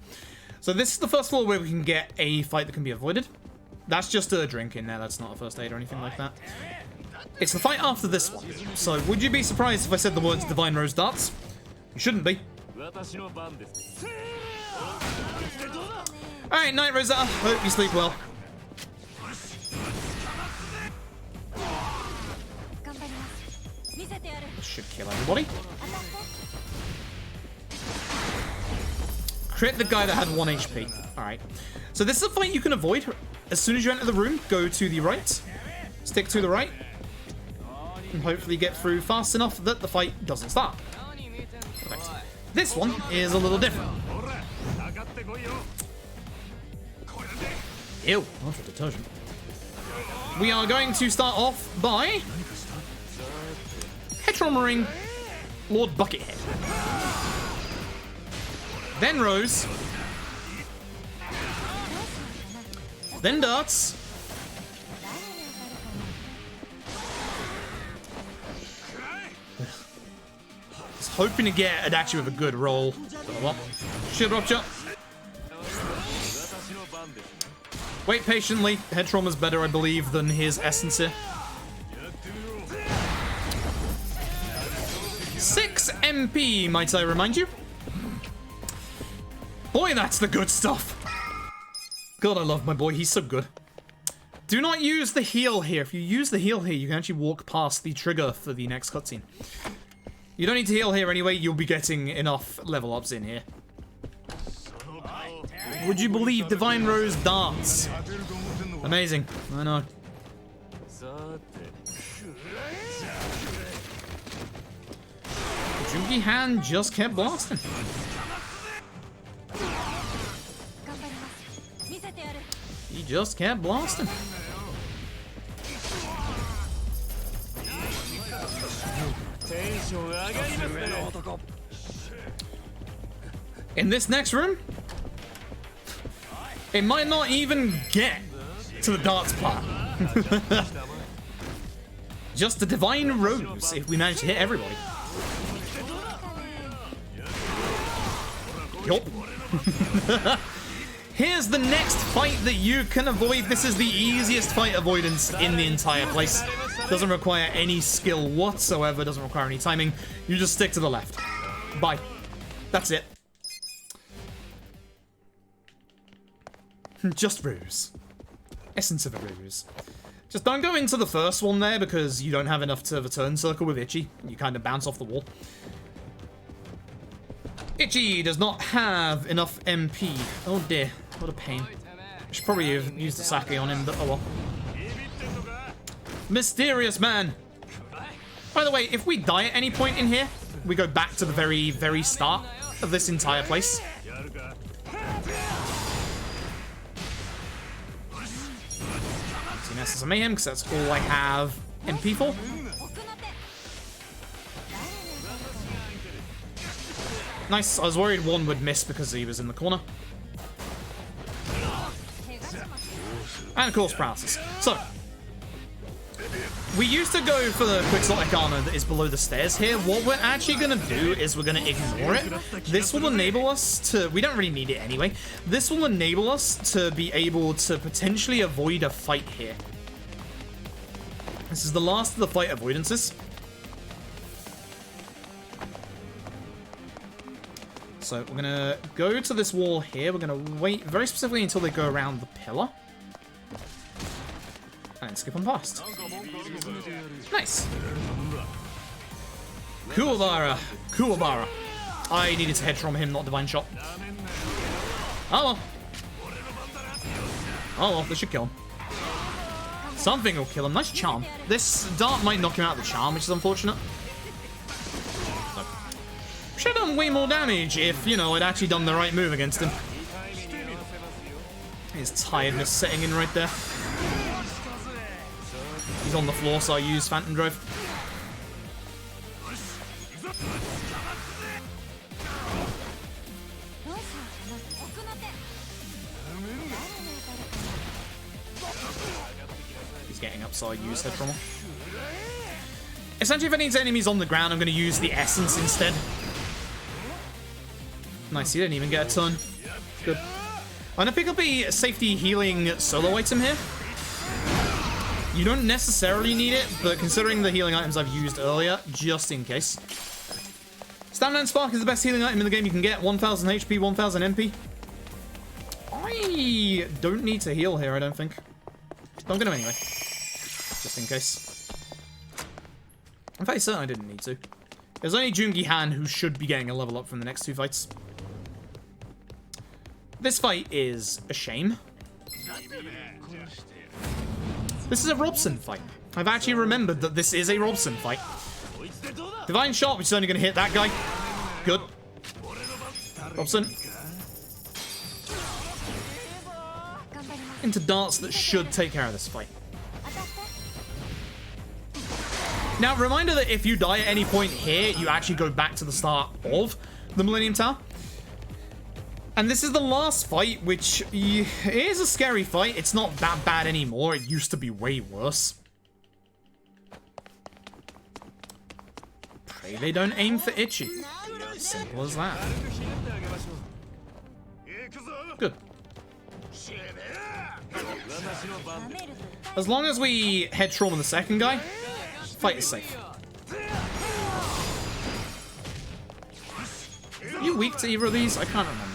So this is the first floor where we can get a fight that can be avoided. That's just a drink in there, that's not a first aid or anything like that. It's the fight after this one. So, would you be surprised if I said the words Divine Rose Darts? You shouldn't be. Alright, night, Rosetta. Hope you sleep well. This should kill everybody. Crit the guy that had 1 HP. Alright. So this is a fight you can avoid. As soon as you enter the room, go to the right. Stick to the right. And hopefully get through fast enough that the fight doesn't start. Perfect. This one is a little different. Ew, that's a detergent. We are going to start off by head-traumering Lord Buckethead. Then Rose. Then Darts. Just hoping to get Adachi with a good roll. Shield Rupture. Wait patiently. Head Trauma's better, I believe, than his Essence here. 6 MP, might I remind you? Boy, that's the good stuff. God, I love my boy. He's so good. Do not use the heal here. If you use the heal here, you can actually walk past the trigger for the next cutscene. You don't need to heal here anyway. You'll be getting enough level ups in here. Would you believe Divine Rose Darts? Amazing. I know. Jugi Hand just kept blasting. He just kept blasting. In this next room, it might not even get to the darts part. Just a Divine Rose if we manage to hit everybody. Yup. Here's the next fight that you can avoid. This is the easiest fight avoidance in the entire place. Doesn't require any skill whatsoever, doesn't require any timing. You just stick to the left. Bye. That's it. Just ruse. Essence of a ruse. Just don't go into the first one there because you don't have enough to return circle with Itchy. You kind of bounce off the wall. Itchy does not have enough MP. Oh dear, what a pain. I should probably have used the sake on him, but oh well. Mysterious man. By the way, if we die at any point in here, we go back to the very, very start of this entire place. Messes of Mayhem, because that's all I have MP for. Nice, I was worried one would miss because he was in the corner. And of course, paralysis. So, we used to go for the Quixotic armor that is below the stairs here. What we're actually going to do is we're going to ignore it. This will enable us to... We don't really need it anyway. This will enable us to be able to potentially avoid a fight here. This is the last of the fight avoidances. So we're going to go to this wall here. We're going to wait very specifically until they go around the pillar. And skip them past. Nice. Kuwabara. Kuwabara. I needed to head trauma him, not Divine Shot. Oh well. Oh well, this should kill him. Something will kill him. Nice charm. This dart might knock him out of the charm, which is unfortunate. So, should have done way more damage if, you know, I'd actually done the right move against him. His tiredness setting in right there. He's on the floor, so I use Phantom Drive. He's getting up, so I use Head Trauma. Essentially, if any enemies on the ground, I'm going to use the Essence instead. Nice, he didn't even get a turn. Good. I'm going to pick up a safety healing solo item here. You don't necessarily need it, but considering the healing items I've used earlier, just in case. Stamina and Spark is the best healing item in the game you can get. 1000 HP, 1000 MP. I don't need to heal here, I don't think. But I'm going to anyway. Just in case. In fact, certainly I didn't need to. There's only Jungi Han who should be getting a level up from the next two fights. This fight is a shame. This is a Robson fight. I've actually remembered that this is a Robson fight. Divine Shot, which is only going to hit that guy. Good. Robson. Into darts that should take care of this fight. Now, reminder that if you die at any point here, you actually go back to the start of the Millennium Tower. And this is the last fight, which is a scary fight. It's not that bad anymore. It used to be way worse. Pray they don't aim for Itchy. Simple as that. Good. As long as we head trauma the second guy, fight is safe. Are you weak to either of these? I can't remember.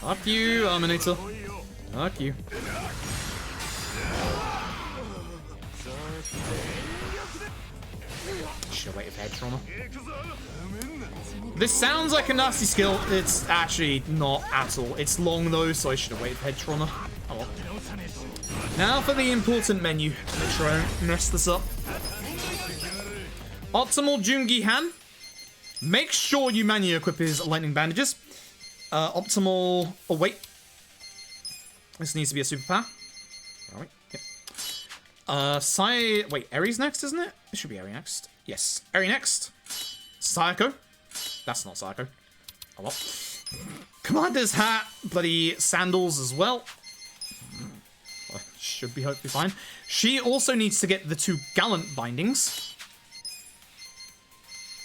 Fuck you, Eliminator. Fuck you. Should've waited for head trauma. This sounds like a nasty skill. It's actually not at all. It's long though, so I should have waited for head trauma. Oh well. Now for the important menu. Make sure I don't mess this up. Optimal Jungi Han. Make sure you manually equip his lightning bandages. Optimal... Oh, wait. This needs to be a superpower. Are we? Yep. Wait, Eri's next, isn't it? It should be Eri next. Yes. Eri next. Sayako. That's not Sayako. Oh, well. Commander's hat. Bloody sandals as well. Should be hopefully fine. She also needs to get the 2 Gallant bindings.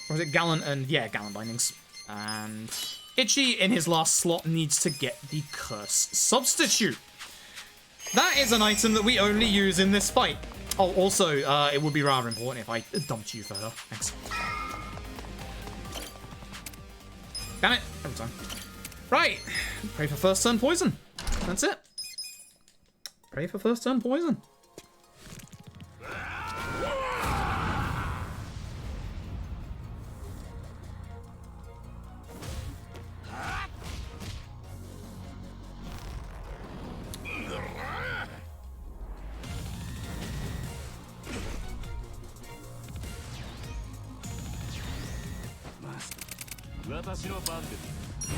Or is it Gallant and... Yeah, Gallant bindings. And... Itchy, in his last slot, needs to get the Curse Substitute. That is an item that we only use in this fight. Oh, also, it would be rather important if I dumped you for her. Thanks. Damn it. Every time. Right. Pray for first turn poison. That's it. Pray for first turn poison.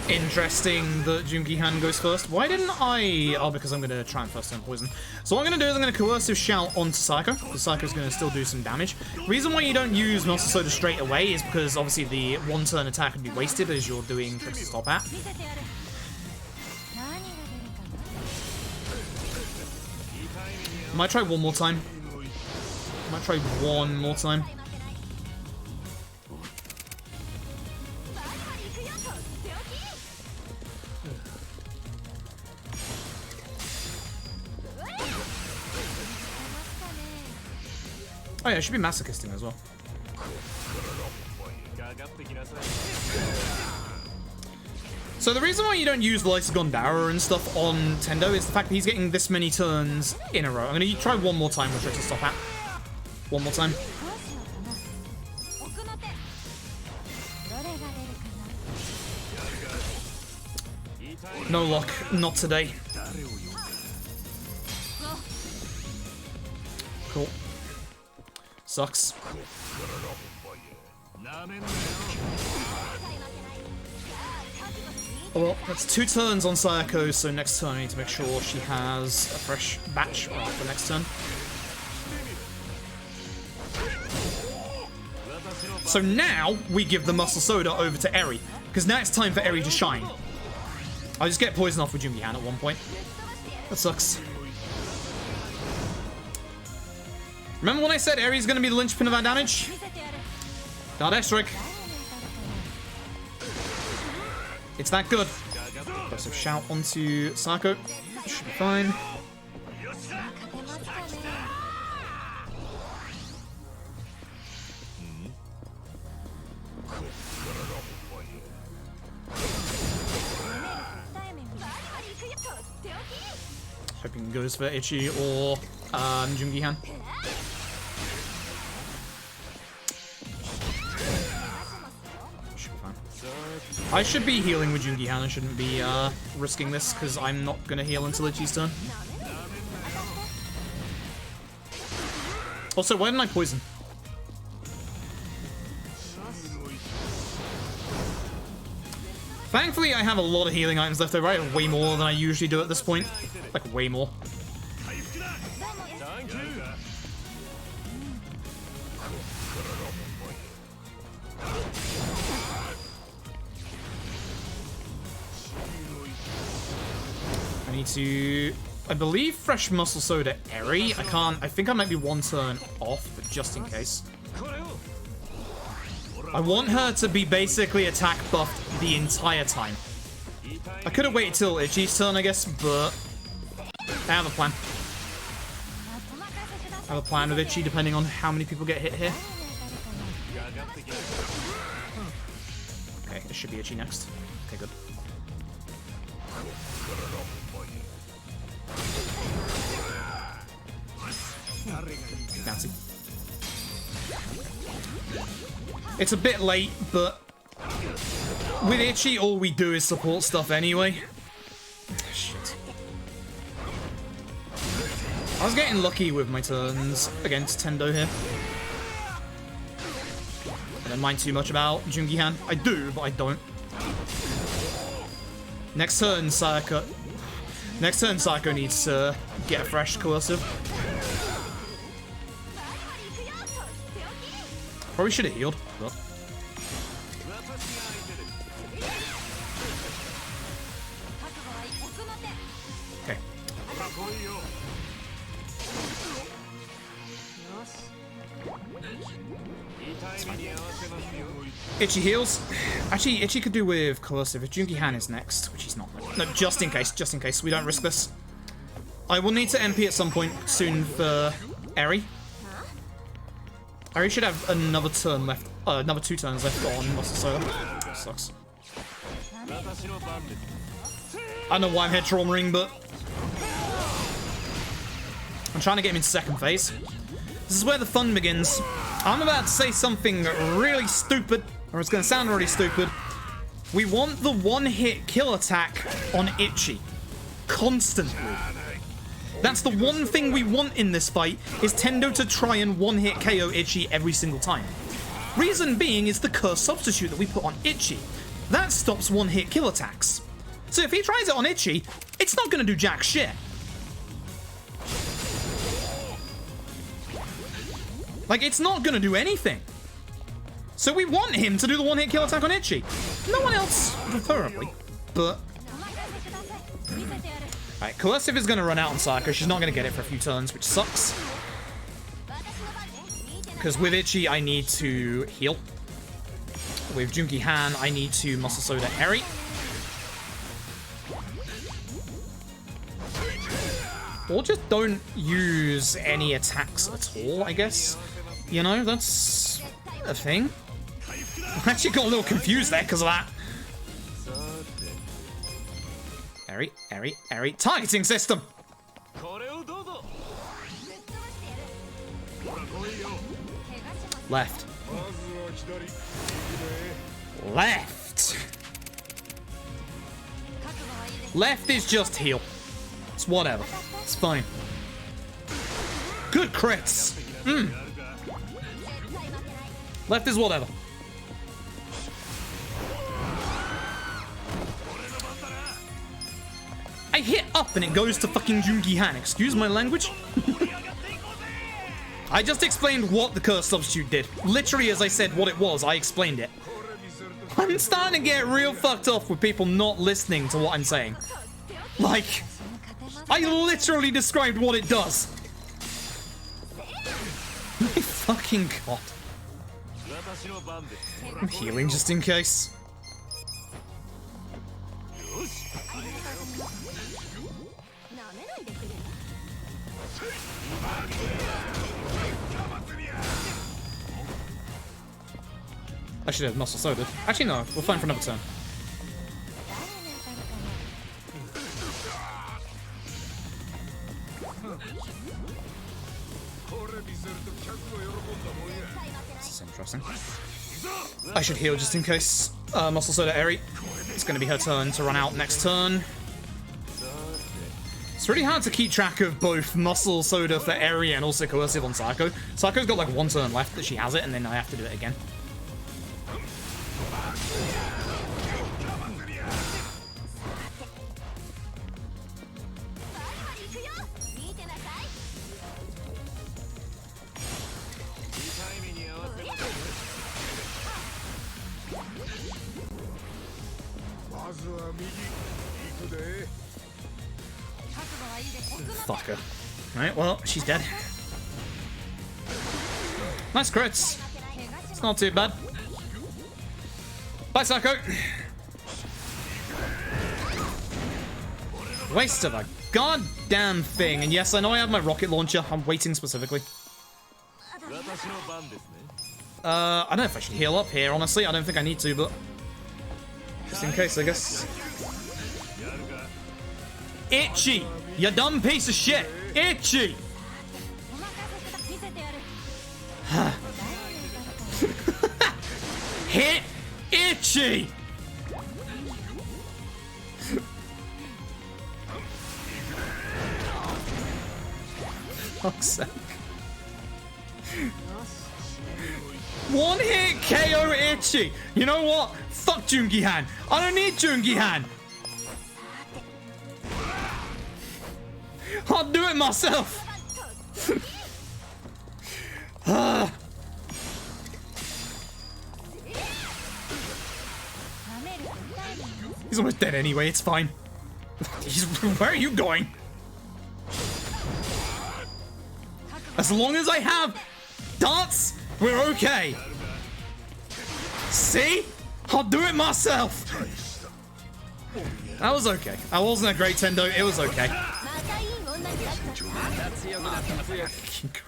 Interesting that Jungi Han goes first. Why didn't I? Oh, because I'm going to try and first turn poison. So what I'm going to do is I'm going to coercive shout onto Psycho. Because Psycho's going to still do some damage. Reason why you don't use Master Soda straight away is because obviously the 1-turn attack would be wasted as you're doing tricks to stop at. Might try one more time. Might try one more time. Oh yeah, it should be masochisting as well. So the reason why you don't use the likes of Gondara and stuff on Tendo is the fact that he's getting this many turns in a row. I'm going to try one more time. We'll try to stop at. One more time. No luck. Not today. Cool. Sucks. Oh, well, that's 2 turns on Sayako, so next turn I need to make sure she has a fresh batch for next turn. So now we give the Muscle Soda over to Eri, because now it's time for Eri to shine. I just get poisoned off with Jungi-Han at one point. That sucks. Remember when I said Eri's going to be the linchpin of our damage? Dart X-Rig. It's that good. Aggressive shout onto Sayako. Should be fine. Hoping it goes for Ichi or Jungi-Han. I should be healing with Jungi-Han. I shouldn't be risking this because I'm not going to heal until Ichi's turn. Also, why didn't I poison? Thankfully, I have a lot of healing items left over. I have way more than I usually do at this point. Like, way more. I need to, I believe, fresh Muscle Soda Eri. I think I might be 1 turn off, but just in case. I want her to be basically attack buffed the entire time. I could have waited till Ichi's turn, I guess, but I have a plan. I have a plan with Ichi, depending on how many people get hit here. Okay, this should be Ichi next. Okay, good. Fancy. It's a bit late, but with Ichi, all we do is support stuff anyway. Shit. I was getting lucky with my turns against Tendo here. I don't mind too much about Jungi-Han. I do, but I don't. Next turn, Sayako. Next turn, Sayako needs to get a fresh coercive. Probably should have healed, but... Okay. Ichi heals. Actually, Ichi could do with coercive if Jungi-Han is next, which he's not. No, just in case. We don't risk this. I will need to MP at some point soon for Eri. Eri should have another turn left, another 2 turns left on Muscle Soda. Sucks. I don't know why I'm head traumaing, but I'm trying to get him in second phase. This is where the fun begins. I'm about to say something really stupid, or it's going to sound really stupid. We want the 1-hit kill attack on Ichi. Constantly. That's the one thing we want in this fight, is Tendo to try and 1-hit KO Ichi every single time. Reason being is the curse substitute that we put on Ichi. That stops 1-hit kill attacks. So if he tries it on Ichi, it's not going to do jack shit. Like, it's not going to do anything. So we want him to do the 1-hit kill attack on Ichi. No one else, preferably, but... Alright, Coercive is going to run out on Sayako. She's not going to get it for a few turns, which sucks. Because with Ichi, I need to heal. With Jungi-Han, I need to Muscle Soda Eri. Or just don't use any attacks at all, I guess. You know, that's a thing. I actually got a little confused there because of that. Airy, airy, airy. Targeting system! Left. Left! Left is just heal. It's whatever. It's fine. Good crits! Left is whatever. I hit up and it goes to fucking Jungi-Han. Excuse my language? I just explained what the curse substitute did. Literally, as I said what it was, I explained it. I'm starting to get real fucked off with people not listening to what I'm saying. Like, I literally described what it does. My fucking god. I'm healing just in case. I should have muscle soda. Actually, no. We're fine for another turn. This is interesting. I should heal just in case. Muscle soda, Eri. It's going to be her turn to run out next turn. It's really hard to keep track of both muscle soda for Eri and also coercive on Psycho. Psycho's got like one turn left that she has it, and then I have to do it again. Fuck her. Alright, well, she's dead. Nice crits. It's not too bad. Bye, Psycho. Waste of a goddamn thing. And yes, I know I have my rocket launcher. I'm waiting specifically. I don't know if I should heal up here, honestly. I don't think I need to, but just in case, I guess. Itchy! You dumb piece of shit! Itchy! Hit Itchy! Fuck's sake. One hit KO Itchy! You know what? Fuck Jungi-Han! I don't need Jungi-Han! I'll do it myself! He's almost dead anyway, it's fine. Where are you going? As long as I have darts, we're okay. See? I'll do it myself. That was okay. I wasn't a great Tendo, it was okay.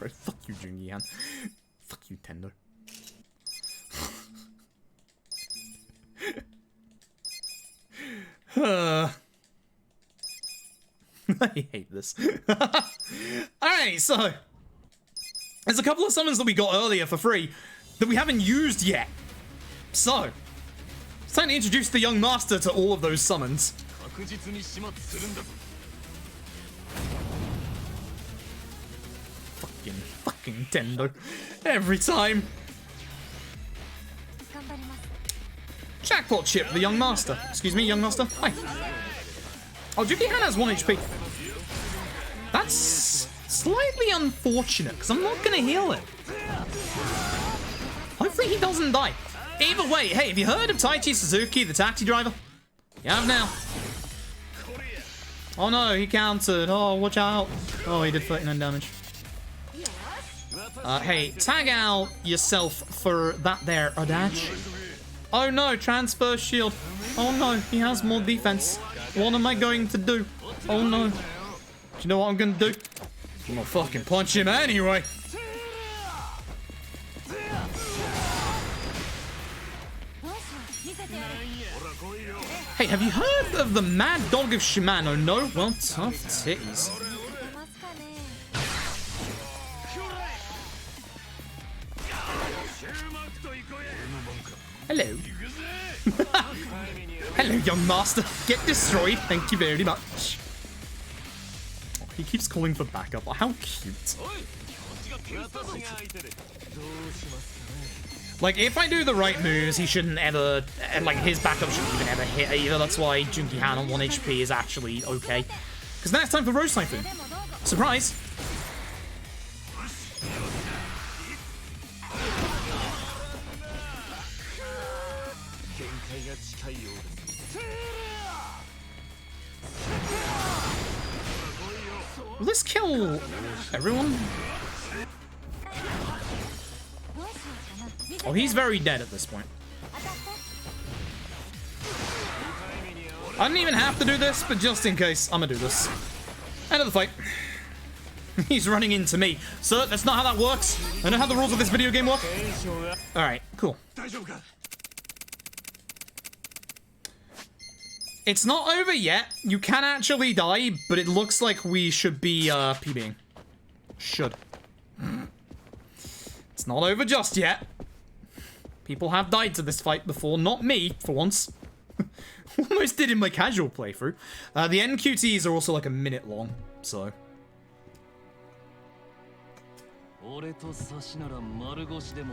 Fuck you, Jungi-Han. Fuck you, Tendo. I hate this. Alright, so there's a couple of summons that we got earlier for free that we haven't used yet. So it's time to introduce the young master to all of those summons. Fucking Tendo. Every time. Jackpot chip, the young master. Excuse me, young master. Hi. Oh, Jungi-Han has 1 HP. That's slightly unfortunate, because I'm not going to heal him. Hopefully he doesn't die. Either way, hey, have you heard of Taichi Suzuki, the taxi driver? You have now. Oh no, he countered. Oh, watch out. Oh, he did 39 damage. Hey, tag out yourself for that there, Adachi. Oh no, transfer shield. Oh no, he has more defense. What am I going to do? Oh no. Do you know what I'm gonna do? I'm gonna fucking punch him anyway. Hey, have you heard of the Mad Dog of Shimano? No? Well, tough titties. Hello. Hello, young master. Get destroyed. Thank you very much. Oh, he keeps calling for backup. Oh, how cute. Like, if I do the right moves, he shouldn't ever... Like, his backup shouldn't even ever hit either. That's why Junki Han on 1 HP is actually okay. Because now it's time for Rose Typhoon. Surprise! Will this kill everyone? Oh, he's very dead at this point. I didn't even have to do this, but just in case, I'm gonna do this. End of the fight. He's running into me. Sir, that's not how that works. I know how the rules of this video game work. Alright, cool. It's not over yet. You can actually die, but it looks like we should be, PBing. Should. It's not over just yet. People have died to this fight before, not me, for once. Almost did in my casual playthrough. The NQTs are also like a minute long, so... Now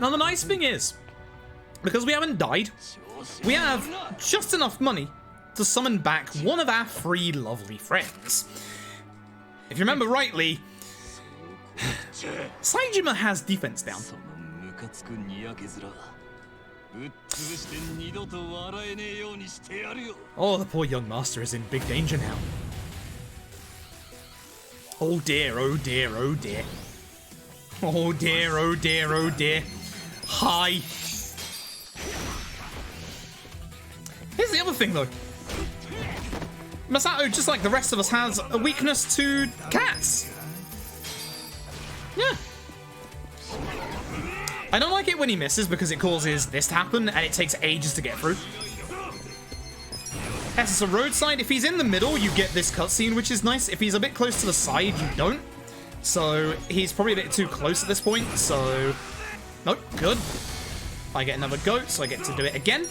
the nice thing is, because we haven't died, we have just enough money to summon back one of our 3 lovely friends. If you remember rightly, Tsujimon has defense down. Oh, the poor young master is in big danger now. Oh dear, oh dear, oh dear. Oh dear, oh dear, oh dear. Hi. Here's the other thing though. Masato, just like the rest of us, has a weakness to cats. Yeah. I don't like it when he misses because it causes this to happen and it takes ages to get through. Yes, it's a roadside. If he's in the middle, you get this cutscene, which is nice. If he's a bit close to the side, you don't. So he's probably a bit too close at this point, so... Nope, good. I get another goat, so I get to do it again.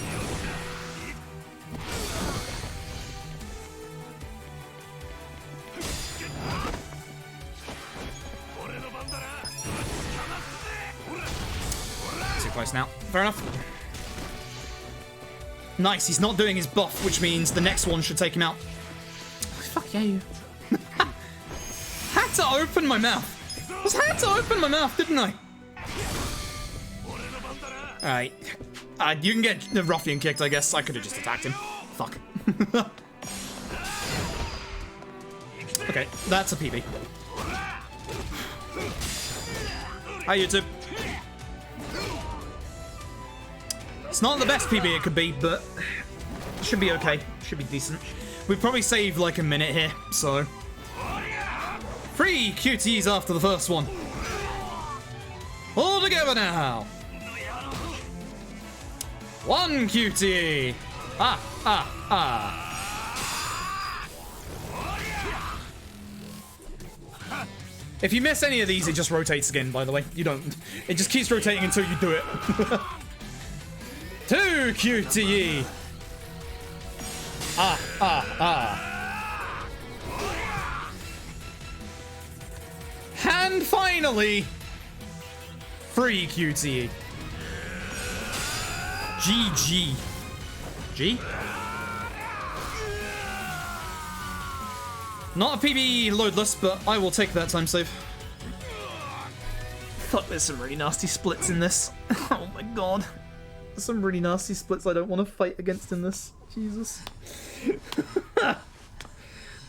Too close now. Fair enough. Nice, he's not doing his buff, which means the next one should take him out. Oh, fuck yeah, you. Had to open my mouth. Just had to open my mouth, didn't I? Alright. You can get the ruffian kicked, I guess. I could have just attacked him. Fuck. Okay, that's a PB. Hi, YouTube. It's not the best PB it could be, but it should be okay. Should be decent. We've probably saved like a minute here, so... 3 QTs after the first one. All together now. 1 QT. If you miss any of these, it just rotates again, by the way. You don't... It just keeps rotating until you do it. 2 QTE. And finally, 3 QTE. GG. G? Not a PB loadless, but I will take that time save. Fuck, there's some really nasty splits in this. Oh my god. There's some really nasty splits I don't want to fight against in this. Jesus.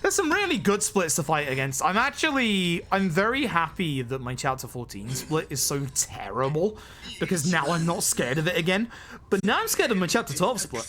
There's some really good splits to fight against. I'm very happy that my Chapter 14 split is so terrible, because now I'm not scared of it again. But now I'm scared of my Chapter 12 split.